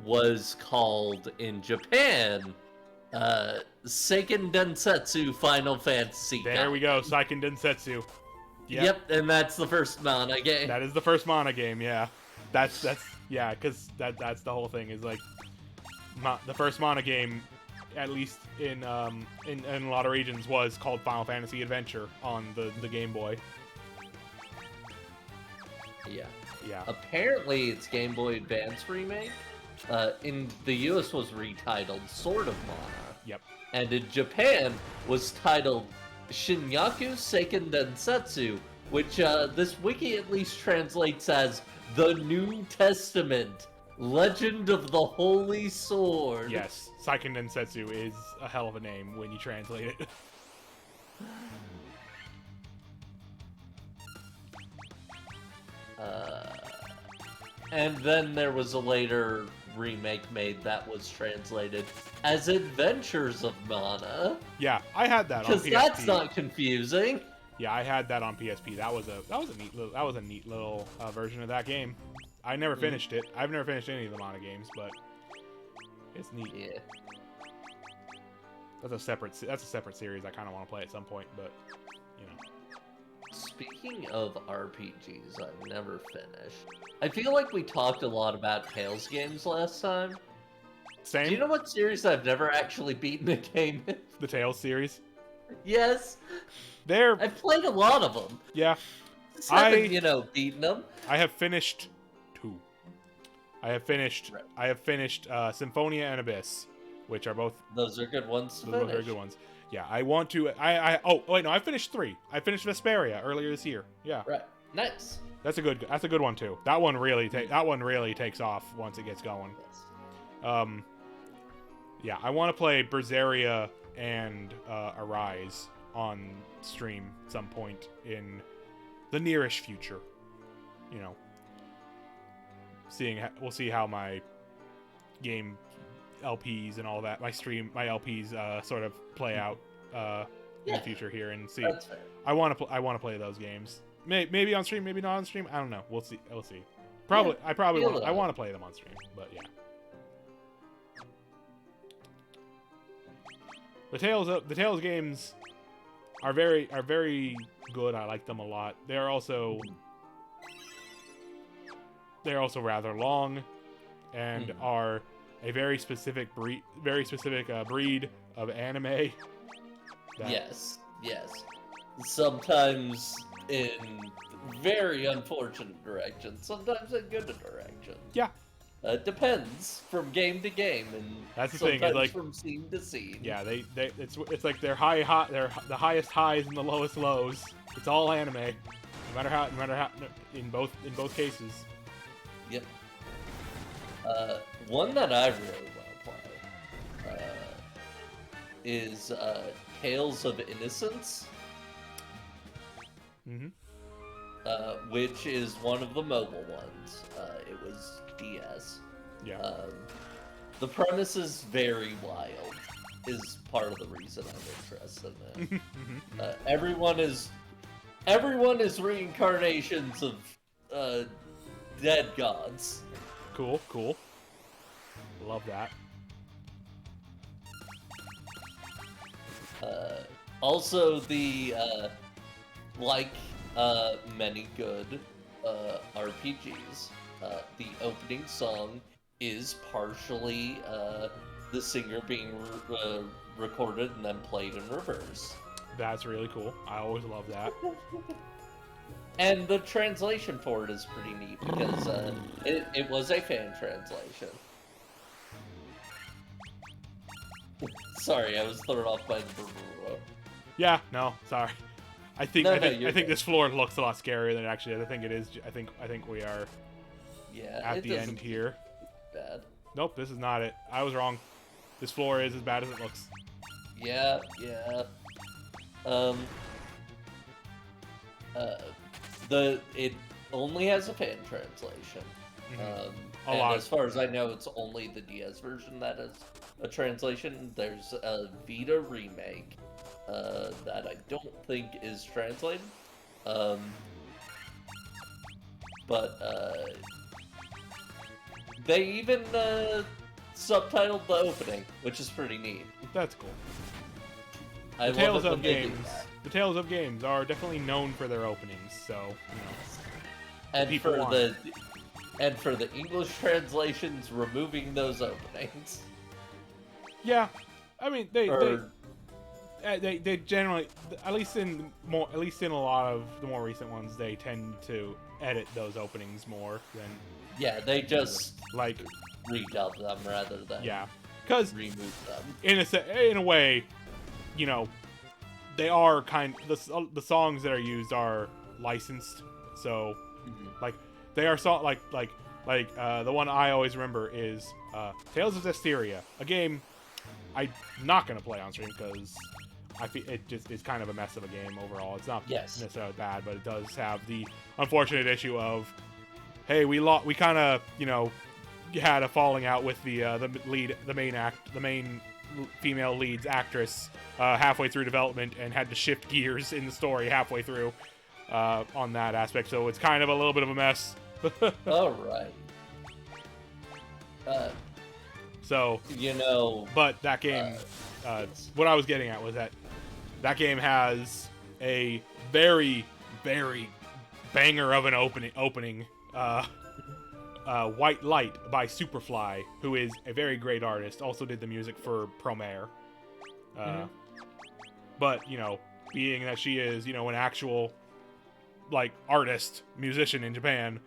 was called in Japan Seiken Densetsu Final Fantasy. There we go, Seiken Densetsu. Yep, and that's the first Mana game. That is the first Mana game, yeah. That's yeah, because that's the whole thing is like the first Mana game, at least in a lot of regions, was called Final Fantasy Adventure on the Game Boy. Yeah. Apparently, its Game Boy Advance remake in the US was retitled Sword of Mana. Yep. And in Japan was titled Shinyaku Seiken Densetsu, which this wiki at least translates as The New Testament, Legend of the Holy Sword. Yes, Seiken Densetsu is a hell of a name when you translate it. And then there was a later remake made that was translated as Adventures of Mana. Yeah, I had that on PSP. Because that's not confusing. Yeah, I had that on PSP. That was a neat little version of that game. I never finished it. I've never finished any of the Mana games, but it's neat. Yeah. That's a separate series I kind of want to play at some point, but you know. Speaking of RPGs, I've never finished. I feel like we talked a lot about Tales games last time. Same. Do you know what series I've never actually beaten a game in? The Tales series? Yes. I've played a lot of them. Yeah. Beaten them. I have finished 2. I have finished Symphonia and Abyss, which are both... Those are good ones to Those are very good ones. Yeah, I want to... Oh, wait, no, I finished 3. I finished Vesperia earlier this year. Yeah. Right. Nice. That's a good one too. That one really takes off once it gets going. Yes. Yeah, I want to play Berseria and Arise on stream some point in the nearish future. You know, we'll see how my game LPs and all that, my LPs sort of play out in the future here, and see. That's fair. I want to play those games. Maybe on stream, maybe not on stream. I don't know. We'll see. Probably. Yeah, I want to play them on stream, but yeah. The Tales games are very good. I like them a lot. They're also rather long, and are a very specific breed of anime. Yes. Sometimes in very unfortunate directions. Sometimes in good direction. Yeah. Depends from game to game, and that's the thing. Is like from scene to scene. Yeah, it's like they're they're the highest highs and the lowest lows. It's all anime, no matter how in both cases. Yep. One that I really want to play is Tales of Innocence. Which is one of the mobile ones. It was DS. Yeah. The premise is very wild, is part of the reason I'm interested in it. Everyone is reincarnations of dead gods. Cool. Love that. Also, the many good RPGs, the opening song is partially the singer being recorded and then played in reverse. That's really cool. I always love that. And the translation for it is pretty neat because it was a fan translation. Sorry, I was thrown off by the. Yeah, no, sorry. I think good. this floor looks a lot scarier than it actually is. I think it is. I think we are. Yeah. At the end here. Bad. Nope, this is not it. I was wrong. This floor is as bad as it looks. Yeah. It only has a fan translation. And as far as I know, it's only the DS version that has a translation. There's a Vita remake that I don't think is translated. But they even subtitled the opening, which is pretty neat. That's cool. The Tales of Games are definitely known for their openings, so you know. And for the English translations, removing those openings. Yeah, I mean they generally, at least in a lot of the more recent ones, they tend to edit those openings more than. Yeah, they just like redub them rather than because remove them. In a way, you know, they are the songs that are used are licensed, so like they are like the one I always remember is Tales of Zestiria, a game I'm not gonna play on stream because I feel it just is kind of a mess of a game overall. It's not necessarily bad, but it does have the unfortunate issue of, hey, we kind of, you know, had a falling out with the main female lead's actress halfway through development and had to shift gears in the story halfway through on that aspect. So it's kind of a little bit of a mess. All right. So you know, but that game, what I was getting at was that game has a very, very banger of an opening. White Light by Superfly, who is a very great artist, also did the music for Promare. But, you know, being that she is, you know, an actual, like, artist, musician in Japan,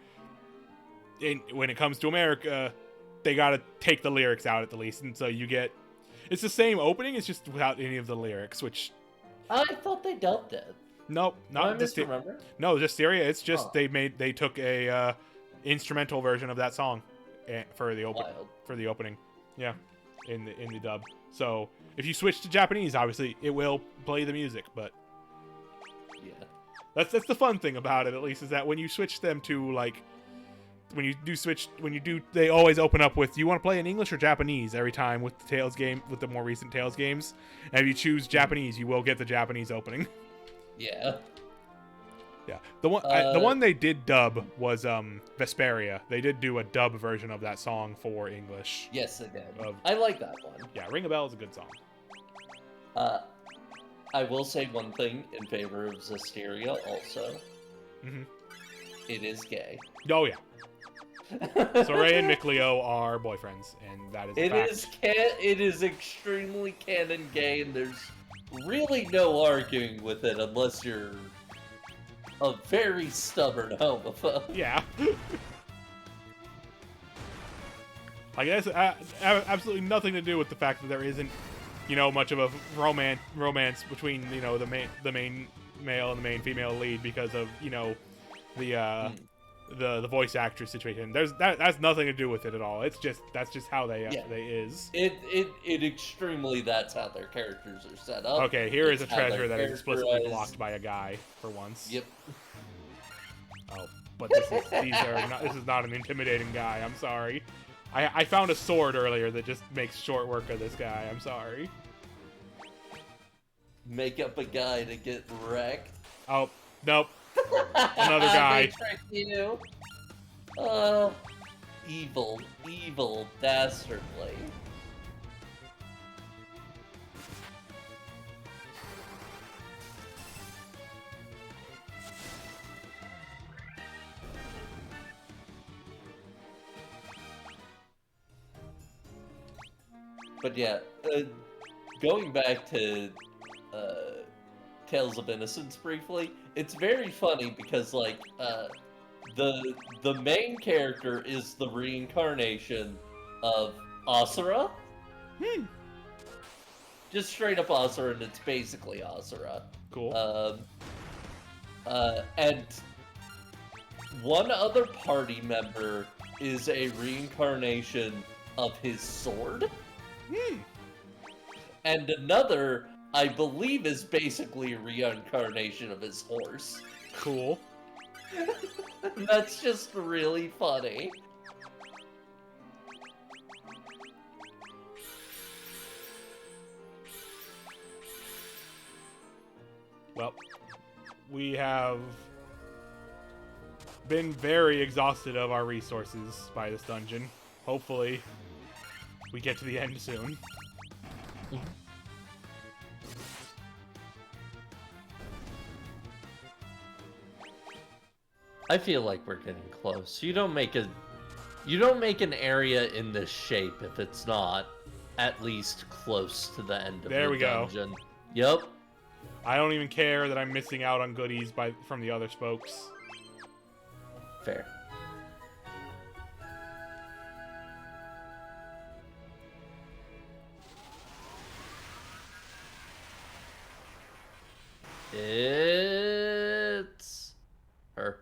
when it comes to America, they gotta take the lyrics out at the least, and so you get... It's the same opening, it's just without any of the lyrics, which... I thought they dubbed it. Nope, Am I not just misremembering? no, just Syria. It's just Huh. they took a instrumental version of that song for the Wild. opening. Yeah, in the dub. So if you switch to Japanese, obviously it will play the music, but Yeah. that's the fun thing about it, at least, is that when you switch them to like they always open up with, you want to play in English or Japanese every time with the Tales game, with the more recent Tales games. And if you choose Japanese, you will get the Japanese opening. Yeah. Yeah, the one they did dub was Vesperia. They did do a dub version of that song for English. Yes, it did. Of, I like that one. yeah, Ring a Bell is a good song. I will say one thing in favor of Zestiria also. Mm-hmm. It is gay. Oh yeah. So Ray and Mikleo are boyfriends, and that is a fact. It is extremely canon gay, and there's really no arguing with it unless you're a very stubborn homophobe. Yeah. I guess absolutely nothing to do with the fact that there isn't, much of a romance between, the main male and the main female lead because of, the voice actress situation. That's nothing to do with it at all. That's just how they is. It extremely, that's how their characters are set up. Okay, here is It's a how treasure they're that is explicitly characterized. blocked by a guy for once. Yep. Oh, but this is not an intimidating guy. I'm sorry. I found a sword earlier that just makes short work of this guy. I'm sorry. Make up a guy to get wrecked. Oh, nope. Another guy. They tricked you. Evil, dastardly. But yeah, going back to Tales of Innocence briefly, it's very funny because like the main character is the reincarnation of Asura. Just straight up Asura, and it's basically Asura. Cool. And one other party member is a reincarnation of his sword. And another, I believe, is basically a reincarnation of his horse. Cool. That's just really funny. Well, we have been very exhausted of our resources by this dungeon. Hopefully, we get to the end soon. I feel like we're getting close. You don't make an area in this shape if it's not at least close to the end of the dungeon. Yep. I don't even care that I'm missing out on goodies from the other spokes. Fair. It's her.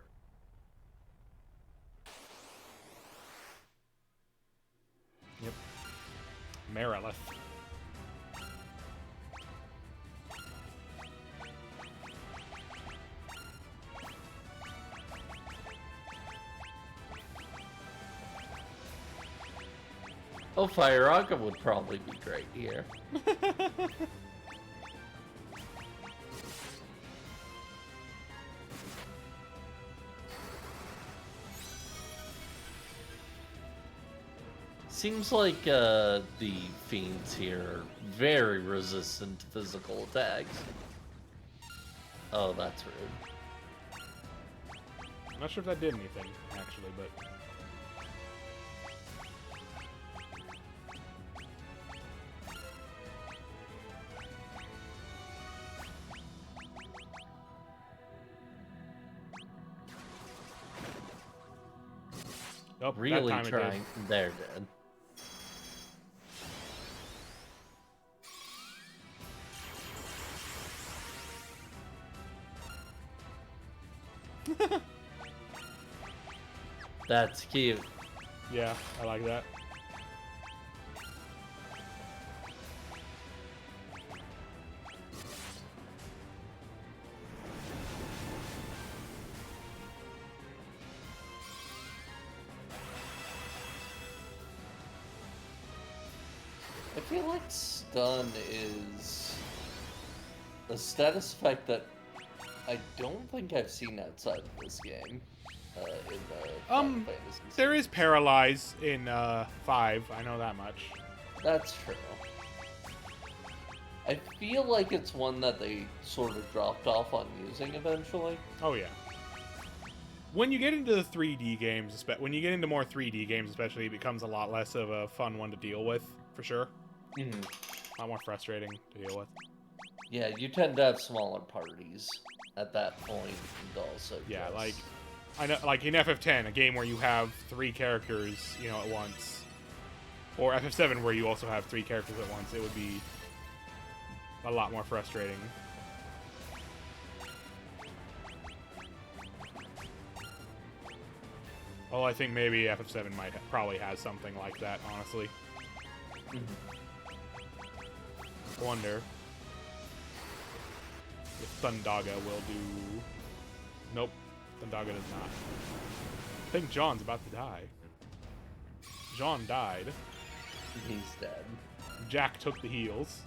Yep. Merilith. Oh, Fire Aqua would probably be great here. Seems like the fiends here are very resistant to physical attacks. Oh, that's rude. I'm not sure if that did anything, actually, but... Oh, Really that time trying. It did. They're dead. That's cute. Yeah, I like that. I feel like stun is a status effect that I don't think I've seen outside of this game. In the Final Fantasy There series. is Paralyze in 5. I know that much. That's true. I feel like it's one that they sort of dropped off on using eventually. Oh yeah. When you get into the 3D games, when you get into more 3D games, especially, it becomes a lot less of a fun one to deal with, for sure. Mm-hmm. A lot more frustrating to deal with. Yeah, you tend to have smaller parties at that point, and also Yeah, just... like I know, like in FF10, a game where you have 3 characters, you know, at once, or FF7 where you also have 3 characters at once, it would be a lot more frustrating. Well, I think maybe FF7 probably has something like that, honestly. Wonder if Thundaga will do... Nope, Thundaga does not. I think John's about to die. John died. He's dead. Jack took the heals.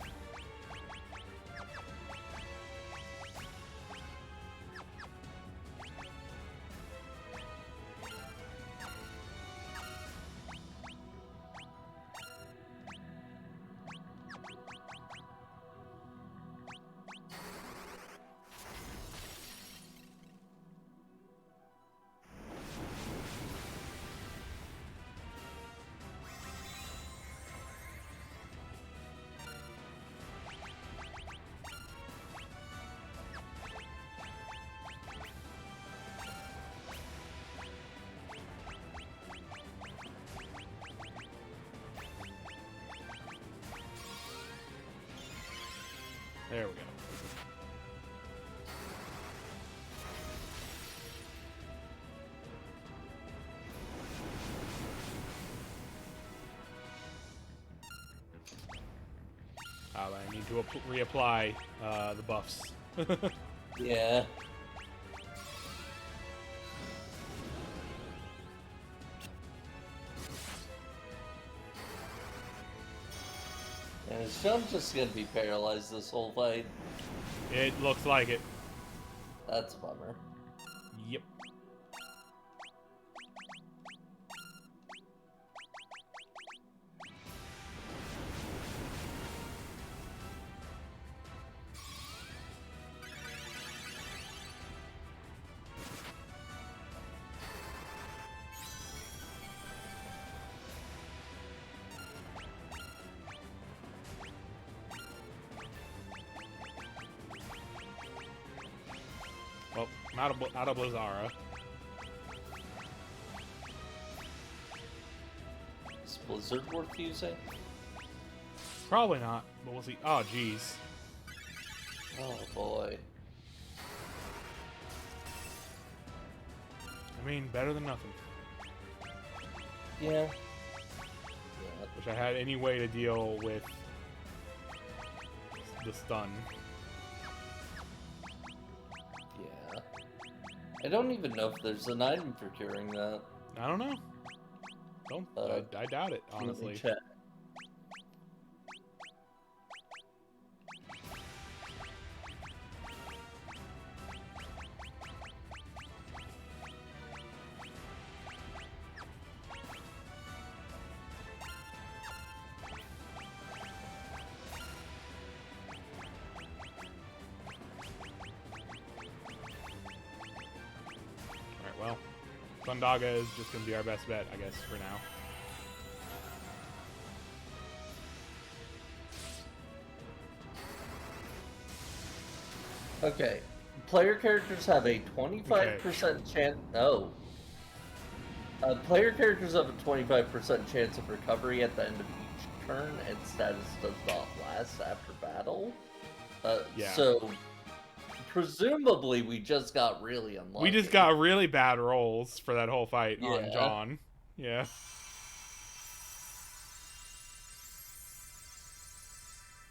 There we go. I need to reapply the buffs. Yeah. And is John just gonna be paralyzed this whole fight? It looks like it. That's a bummer. Yep. Well, not a Blizzara. Is Blizzard worth using? Probably not, but we'll see. Oh, jeez. Oh boy. I mean, better than nothing. Yeah. Wish I had any way to deal with the stun. Yeah. I don't even know if there's an item for curing that. I don't know. I doubt it, honestly. Check. Alright, well. Thundaga is just going to be our best bet, I guess, for now. Okay. Player characters have a 25% chance. Oh. Player characters have a 25% chance of recovery at the end of each turn, and status does not last after battle. Yeah. So, presumably we just got really unlucky. We just got really bad rolls for that whole fight on Yeah. John. Yeah.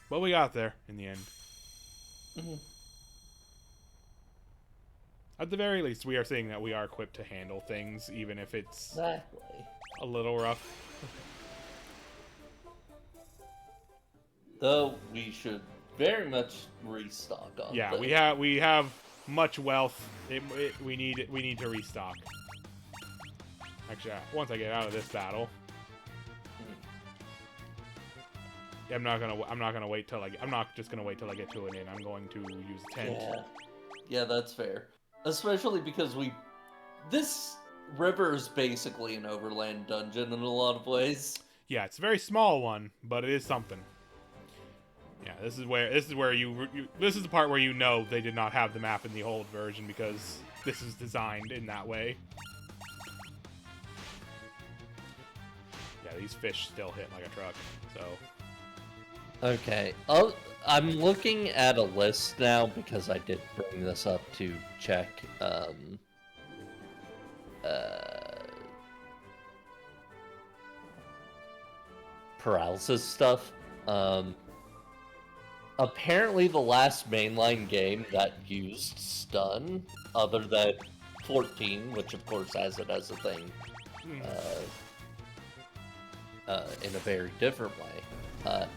But we got there in the end. Mhm. At the very least, we are seeing that we are equipped to handle things, even if it's Exactly. a little rough. Though we should very much restock on. Yeah, things. we have much wealth. We need to restock. Actually, once I get out of this battle, I'm not gonna wait till I'm not just gonna wait till I get to an inn. I'm going to use a tent. Yeah, that's fair. Especially because this river is basically an overland dungeon in a lot of ways. Yeah, it's a very small one, but it is something. Yeah, this is where this is the part where you know they did not have the map in the old version because this is designed in that way. Yeah, these fish still hit like a truck, so. Okay. I'm looking at a list now because I did bring this up to check paralysis stuff. Apparently the last mainline game that used stun, other than 14, which of course has it as a thing, in a very different way,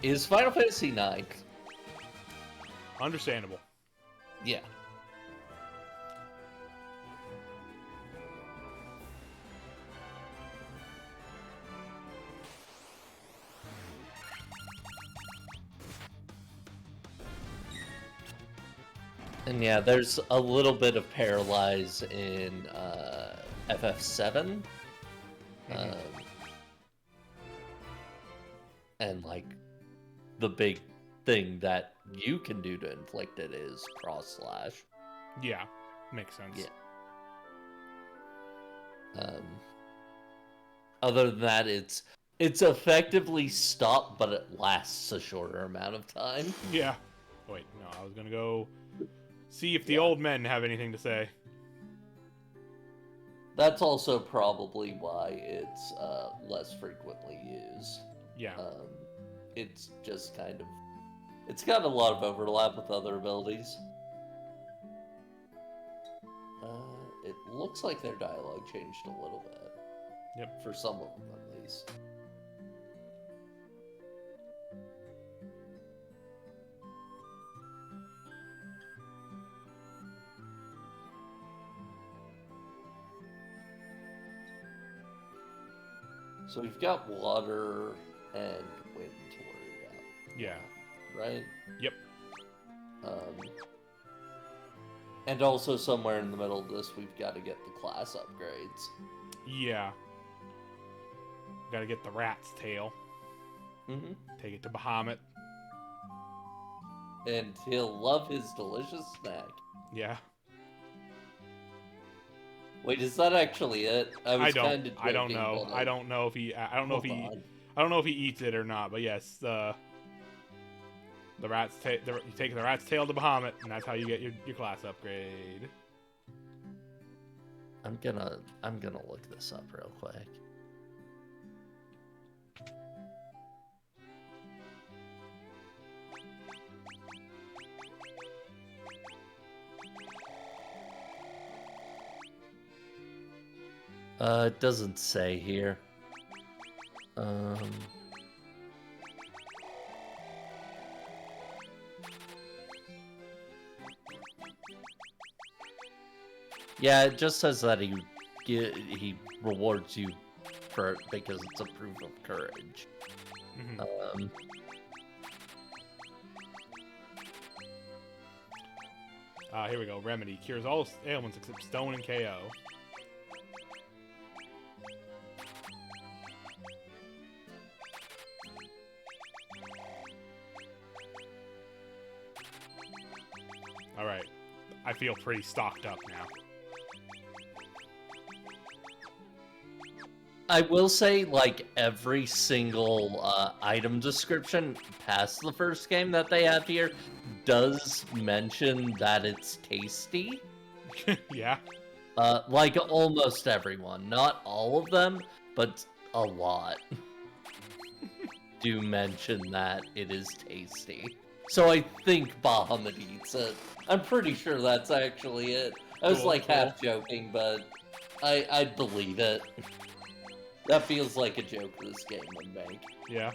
is Final Fantasy IX. Understandable. Yeah. And yeah, there's a little bit of Paralyze in FF7. And like the big thing that you can do to inflict it is cross slash. Yeah, makes sense. Yeah. Other than that, it's effectively stopped, but it lasts a shorter amount of time. Yeah. Wait, no, I was gonna go see if the old men have anything to say. That's also probably why it's less frequently used. Yeah. It's just kind of... It's got a lot of overlap with other abilities. It looks like their dialogue changed a little bit. Yep. For some of them, at least. So we've got water and wind to worry about. Yeah. Right? Yep. And also somewhere in the middle of this, we've got to get the class upgrades. Yeah. Gotta get the rat's tail. Mm-hmm. Take it to Bahamut. And he'll love his delicious snack. Yeah. Wait, is that actually it? I don't know. I don't know if he eats it or not. But yes, the rat's tail. You take the rat's tail to Bahamut, and that's how you get your class upgrade. I'm gonna look this up real quick. It doesn't say here. Yeah, it just says that he rewards you for it because it's a proof of courage. Mm-hmm. Here we go. Remedy cures all ailments except stone and KO. Alright. I feel pretty stocked up now. I will say, like, every single item description past the first game that they have here does mention that it's tasty. Yeah. Like almost everyone, not all of them, but a lot do mention that it is tasty. So I think Bahamut eats it. I'm pretty sure that's actually it. I was Cool, like cool. half joking, but I'd believe it. That feels like a joke this game would make. Yeah.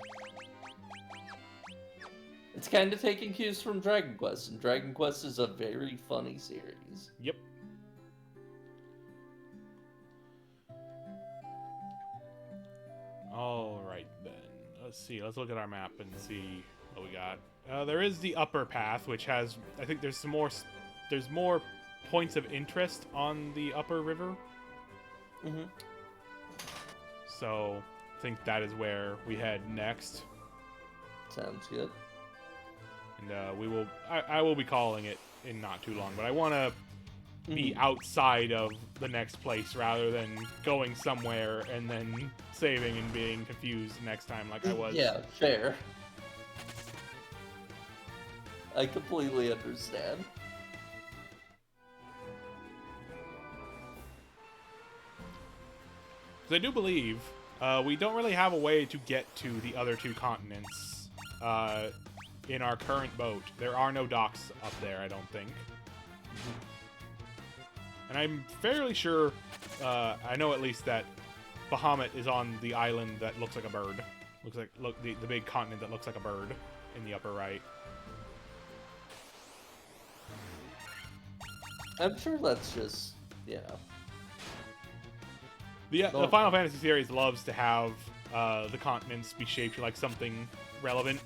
It's kind of taking cues from Dragon Quest, and Dragon Quest is a very funny series. Yep. All right then. Let's see. Let's look at our map and see what we got. There is the upper path, which has, I think there's some more. There's more points of interest on the upper river. Mm-hmm. So I think that is where we head next. Sounds good. And we will. I will be calling it in not too long, but I want to be outside of the next place rather than going somewhere and then saving and being confused next time like I was. Yeah, fair. I completely understand. Because I do believe we don't really have a way to get to the other two continents in our current boat. There are no docks up there, I don't think. And I'm fairly sure, I know at least that Bahamut is on the island that looks like a bird. Looks like the big continent that looks like a bird in the upper right. I'm sure that's just, you know. The Final Fantasy series loves to have the continents be shaped like something relevant.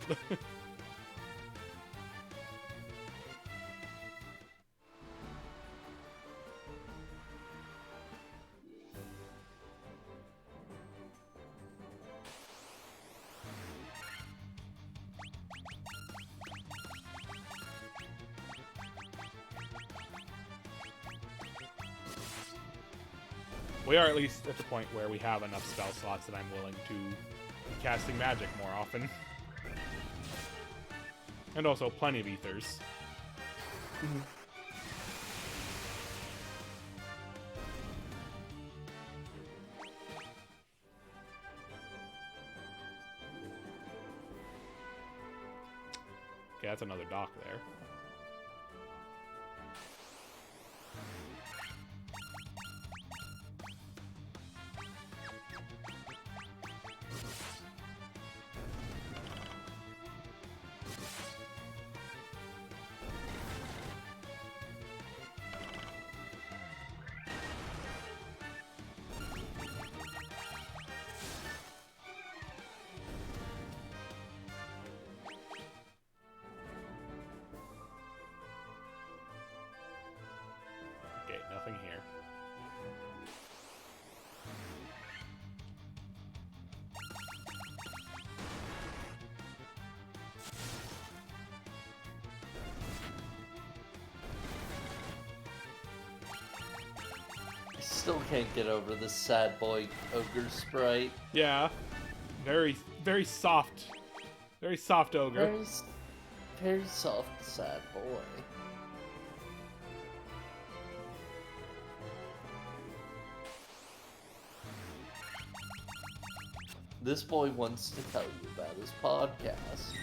We are at least at the point where we have enough spell slots that I'm willing to be casting magic more often. And also plenty of ethers. Okay, that's another dock there. Okay, nothing here. I still can't get over this sad boy ogre sprite. Yeah. Very, very soft. Very soft ogre. Very soft, sad boy. This boy wants to tell you about his podcast.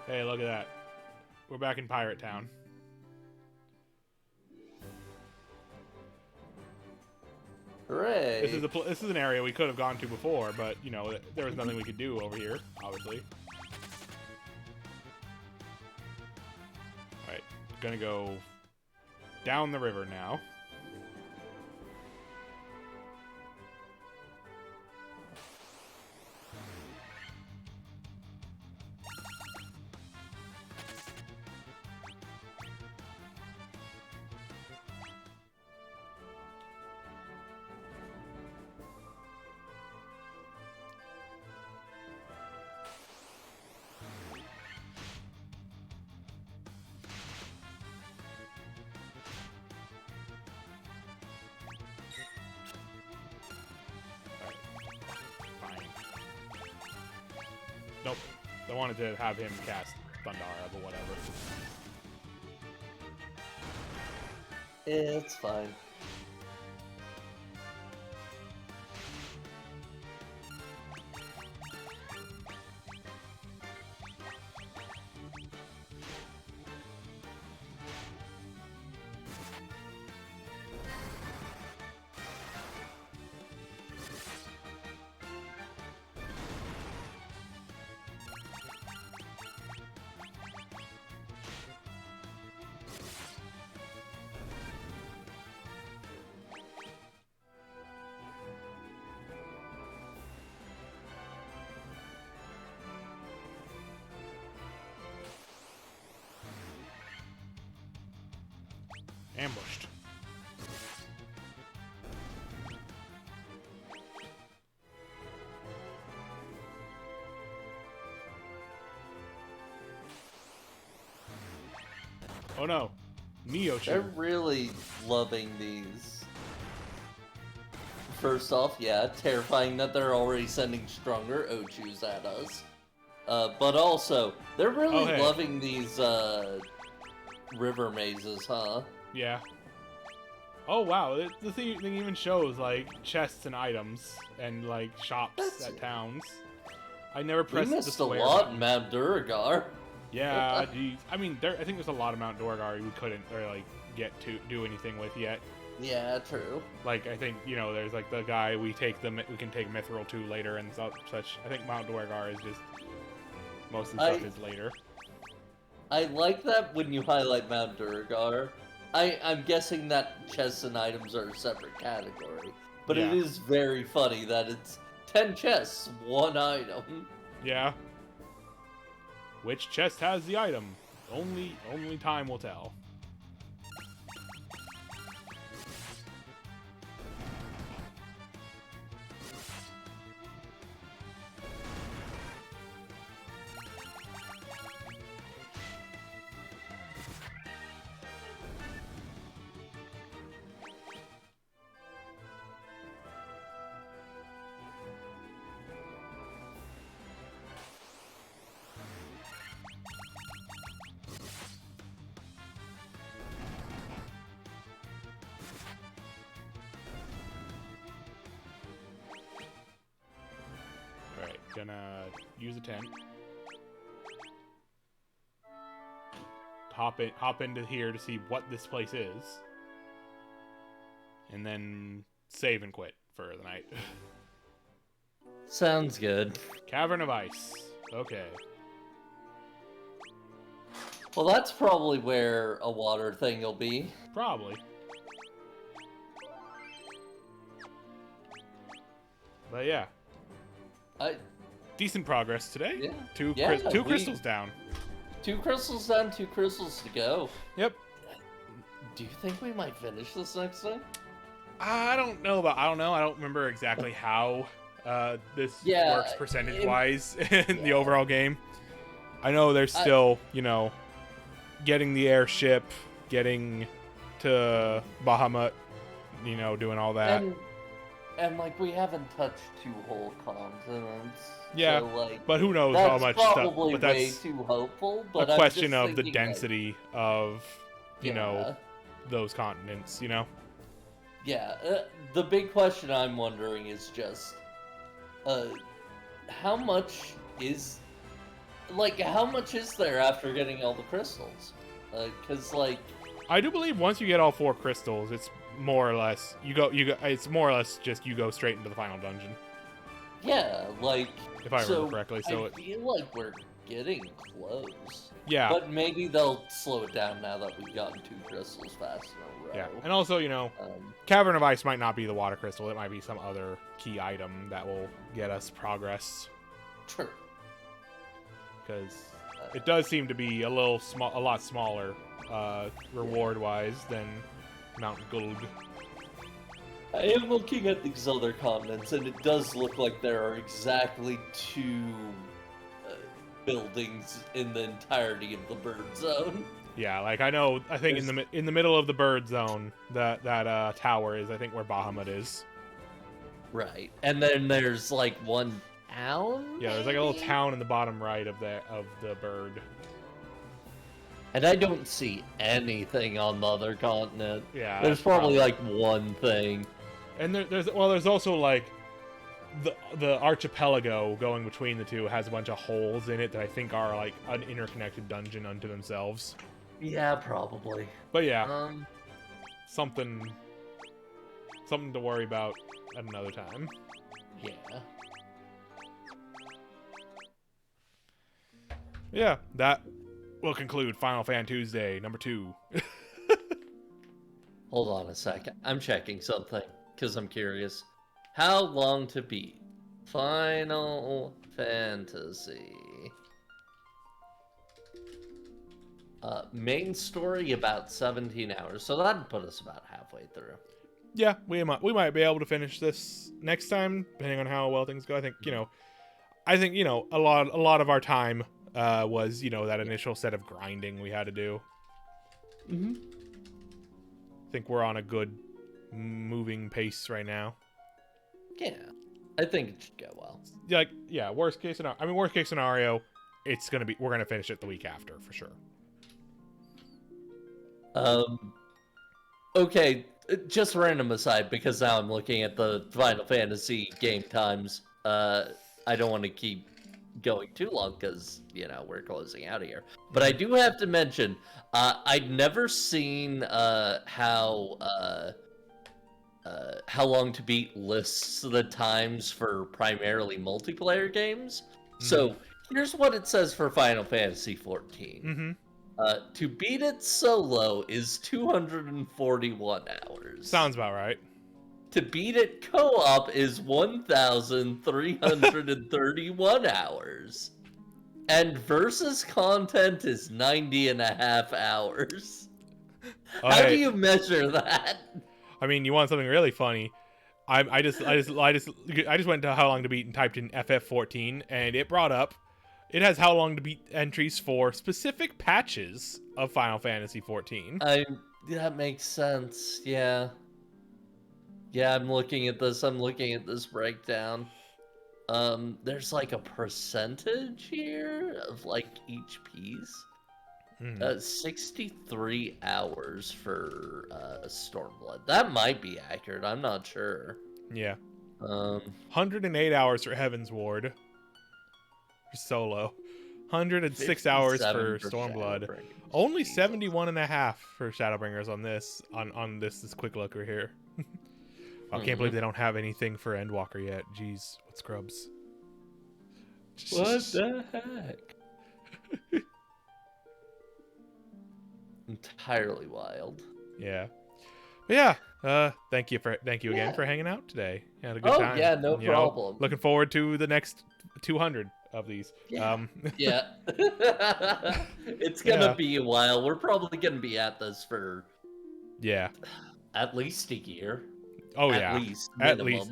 Hey, look at that. We're back in Pirate Town. Hooray! This is an area we could have gone to before, but you know there was nothing we could do over here, obviously. All right, gonna go down the river now. Nope. I wanted to have him cast Thundara, but whatever. It's fine. Ambushed. Oh no. Neochu. They're really loving these. First off, yeah, terrifying that they're already sending stronger Ochus at us. But also, they're really Oh, hey. loving these river mazes, huh? Yeah. Oh wow, the thing even shows like chests and items and like shops at towns. I never We pressed the missed a square lot button. in Mount Duragar. Yeah, geez. I mean, I think there's a lot of Mount Dorgar we couldn't or like get to do anything with yet. Yeah, true. Like I think there's like the guy we can take Mithril to later and such. I think Mount Dorgar is just most of the stuff is later. I like that when you highlight Mount Duragar. I'm guessing that chests and items are a separate category, but Yeah. it is very funny that it's 10 chests, 1 item. Yeah. Which chest has the item? Only time will tell. Alright, gonna use a tent. Hop into here to see what this place is. And then save and quit for the night. Sounds good. Cavern of Ice. Okay. Well, that's probably where a water thing will be. Probably. But yeah. Decent progress today. Yeah. Two Yeah, crystals down. 2 crystals down, 2 crystals to go. Yep. Do you think we might finish this next time? I don't know. I don't remember exactly how this Yeah, works percentage-wise in the overall game. I know there's still, getting the airship, getting to Bahamut, doing all that. And like, we haven't touched 2 whole continents. Yeah, so, like, but who knows how that's much stuff. probably But that's way too hopeful. But a I'm question just of the thinking, density of, yeah. those continents, Yeah, the big question I'm wondering is just, how much is there after getting all the crystals? Because, like... I do believe once you get all 4 crystals, it's more or less, it's more or less just you go straight into the final dungeon. Yeah, like... If I remember correctly, so I feel like we're getting close. Yeah. But maybe they'll slow it down now that we've gotten 2 crystals fast in a row. Yeah, and also, Cavern of Ice might not be the water crystal. It might be some other key item that will get us progress. True. Because it does seem to be a lot smaller, reward-wise than Mount Gulg. I am looking at these other continents, and it does look like there are exactly 2 buildings in the entirety of the bird zone. Yeah, like I think in the middle of the bird zone, that tower is I think where Bahamut is. Right, and then there's like one town. Yeah, there's like a little maybe? town in the bottom right of the bird. And I don't see anything on the other continent. Yeah, There's that's probably like one thing. And there's also like the archipelago going between the two has a bunch of holes in it that I think are like an interconnected dungeon unto themselves. Yeah, probably. But yeah, something to worry about at another time. Yeah. Yeah, that will conclude Final Fantuesday number 2. Hold on a second. I'm checking something because I'm curious. How long to beat? Final Fantasy. Main story about 17 hours, so that'd put us about halfway through. Yeah, we might be able to finish this next time, depending on how well things go. I think a lot of our time was that initial set of grinding we had to do. Mm-hmm. I think we're on a good moving pace right now. Yeah, I think it should go well. Worst case scenario, we're gonna finish it the week after for sure. Okay, just random aside, because now I'm looking at the Final Fantasy game times. I don't want to keep going too long because, we're closing out here. But I do have to mention, I'd never seen how long to beat lists the times for primarily multiplayer games. Mm-hmm. So here's what it says for Final Fantasy XIV. Mm-hmm. To beat it solo is 241 hours. Sounds about right. To beat it co-op is 1,331 hours. And versus content is 90 and a half hours. How do you measure that? I mean, you want something really funny. I just went to how long to beat and typed in FF14 and it brought up it has how long to beat entries for specific patches of Final Fantasy XIV. That makes sense. Yeah. Yeah, I'm looking at this breakdown. There's like a percentage here of like each piece. 63 hours for Stormblood. That might be accurate. I'm not sure. Yeah. 108 hours for Heaven's Ward. Solo. 106 hours for Stormblood. Only 71 and a half for Shadowbringers on this quick looker here. I can't believe they don't have anything for Endwalker yet. Jeez, what scrubs. What the heck? Entirely wild. Yeah. But yeah, thank you again for hanging out today. You had a good time. Yeah, no problem. Looking forward to the next 200 of these. Yeah. It's gonna be a while. We're probably gonna be at this for at least a year. Oh at least.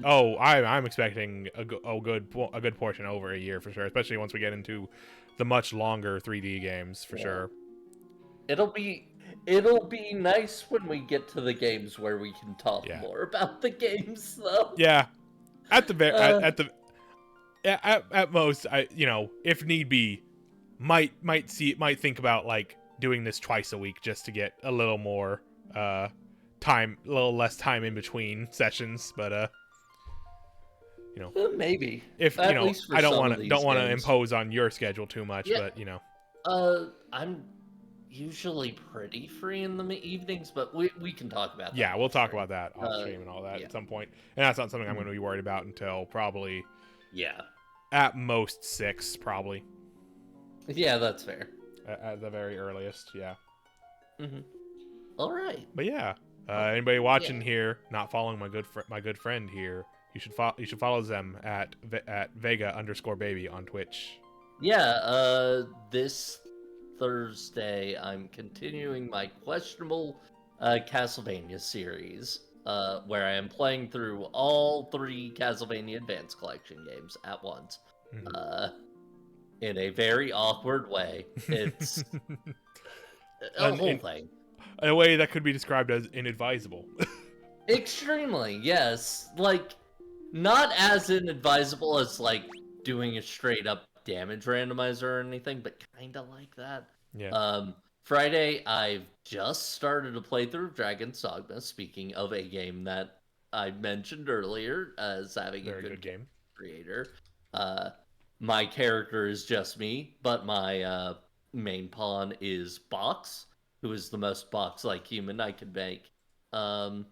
Oh, I'm expecting a good portion over a year for sure, especially once we get into the much longer 3D games for sure. It'll be nice when we get to the games where we can talk more about the games, though. Yeah, at most, if need be, might think about like doing this twice a week just to get a little more time, a little less time in between sessions. But maybe if I don't want to impose on your schedule too much, but I'm usually pretty free in the evenings, but we can talk about that. Yeah, we'll talk about that off stream and all that at some point. And that's not something I'm going to be worried about until probably at most 6, probably. Yeah, that's fair. At the very earliest, yeah. All right. But yeah, anybody watching here not following my good friend here, you should follow them at Vega_baby on Twitch. Yeah, this Thursday I'm continuing my questionable Castlevania series, where I am playing through all 3 Castlevania Advance Collection games at once, in a very awkward way. It's a whole thing. In a way that could be described as inadvisable. Extremely, yes. Like, not as inadvisable as, like, doing a straight up damage randomizer or anything, but kind of like that. Yeah. Friday, I've just started to play through Dragon's Dogma. Speaking of a game that I mentioned earlier as having a Very good good game. creator, my character is just me, but my main pawn is Box, who is the most box-like human I could make. Um,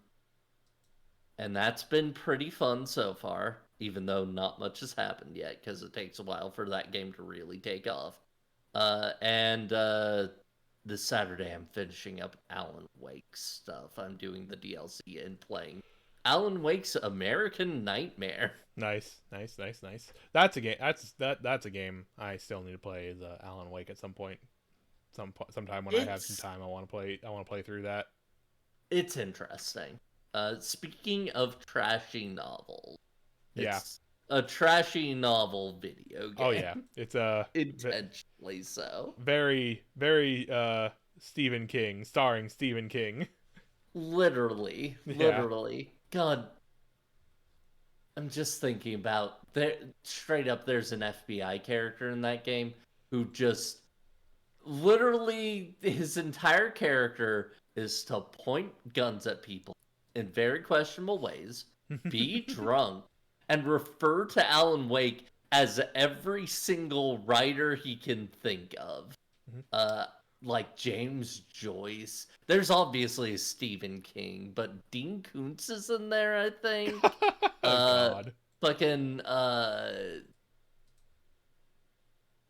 and that's been pretty fun so far, even though not much has happened yet, because it takes a while for that game to really take off. And this Saturday, I'm finishing up Alan Wake stuff. I'm doing the DLC and playing Alan Wake's American Nightmare. Nice. That's a game. That's a game I still need to play. Is Alan Wake at some point. Sometime when I have some It's time, I want to play. I want to play through that. it's interesting. Speaking of trashy novels, Yeah. it's a trashy novel video game. Oh yeah. It's a Intentionally so. very Stephen King, starring Stephen King. Literally, Yeah. literally. God, I'm just thinking about there. Straight up, there's an FBI character in that game who just literally his entire character is to point guns at people in very questionable ways, be drunk, and refer to Alan Wake as every single writer he can think of. Uh, like James Joyce. There's obviously a Stephen King, but Dean Koontz is in there, I think. God. Fucking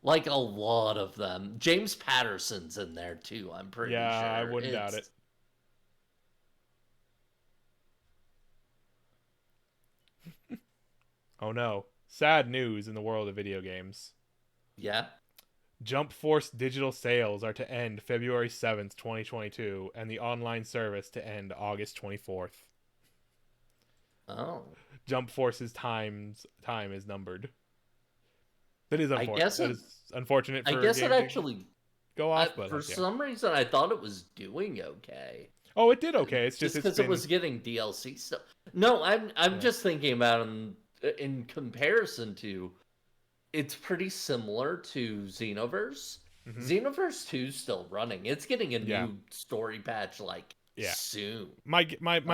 like a lot of them. James Patterson's in there too, I'm pretty Yeah, sure. I wouldn't doubt it. Oh no. Sad news in the world of video games. Yeah. Jump Force digital sales are to end February 7th, 2022, and the online service to end August 24th. Oh. Jump Force's time is numbered. That is I guess unfortunate. That is unfortunate I for a guess it game to actually go off, but for like, yeah. some reason I thought it was doing okay. Oh, it did okay. It's just because it was getting DLC stuff. No, I'm just thinking about in comparison to, it's pretty similar to Xenoverse. Xenoverse 2 is still running. It's getting a new story patch like soon. My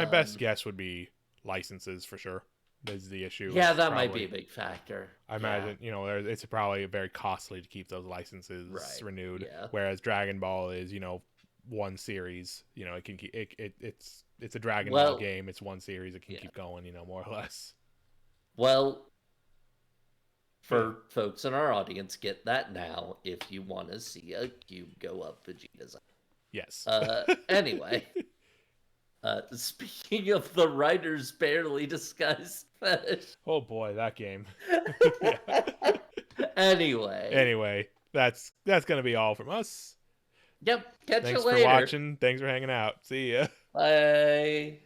best guess would be licenses for sure. Is the issue. Yeah, that might be a big factor. I imagine, it's probably very costly to keep those licenses renewed. Yeah. Whereas Dragon Ball is, one series. It can keep it's a Dragon Ball game. It's one series. It can keep going. More or less. Well, for folks in our audience, get that now if you want to see a cube go up Vegeta's. Yes. Anyway. Speaking of the writer's barely disguised fetish. Oh boy, that game. Anyway, that's gonna be all from us. Yep. Catch Thanks you later. for watching. Thanks for hanging out. See ya. Bye.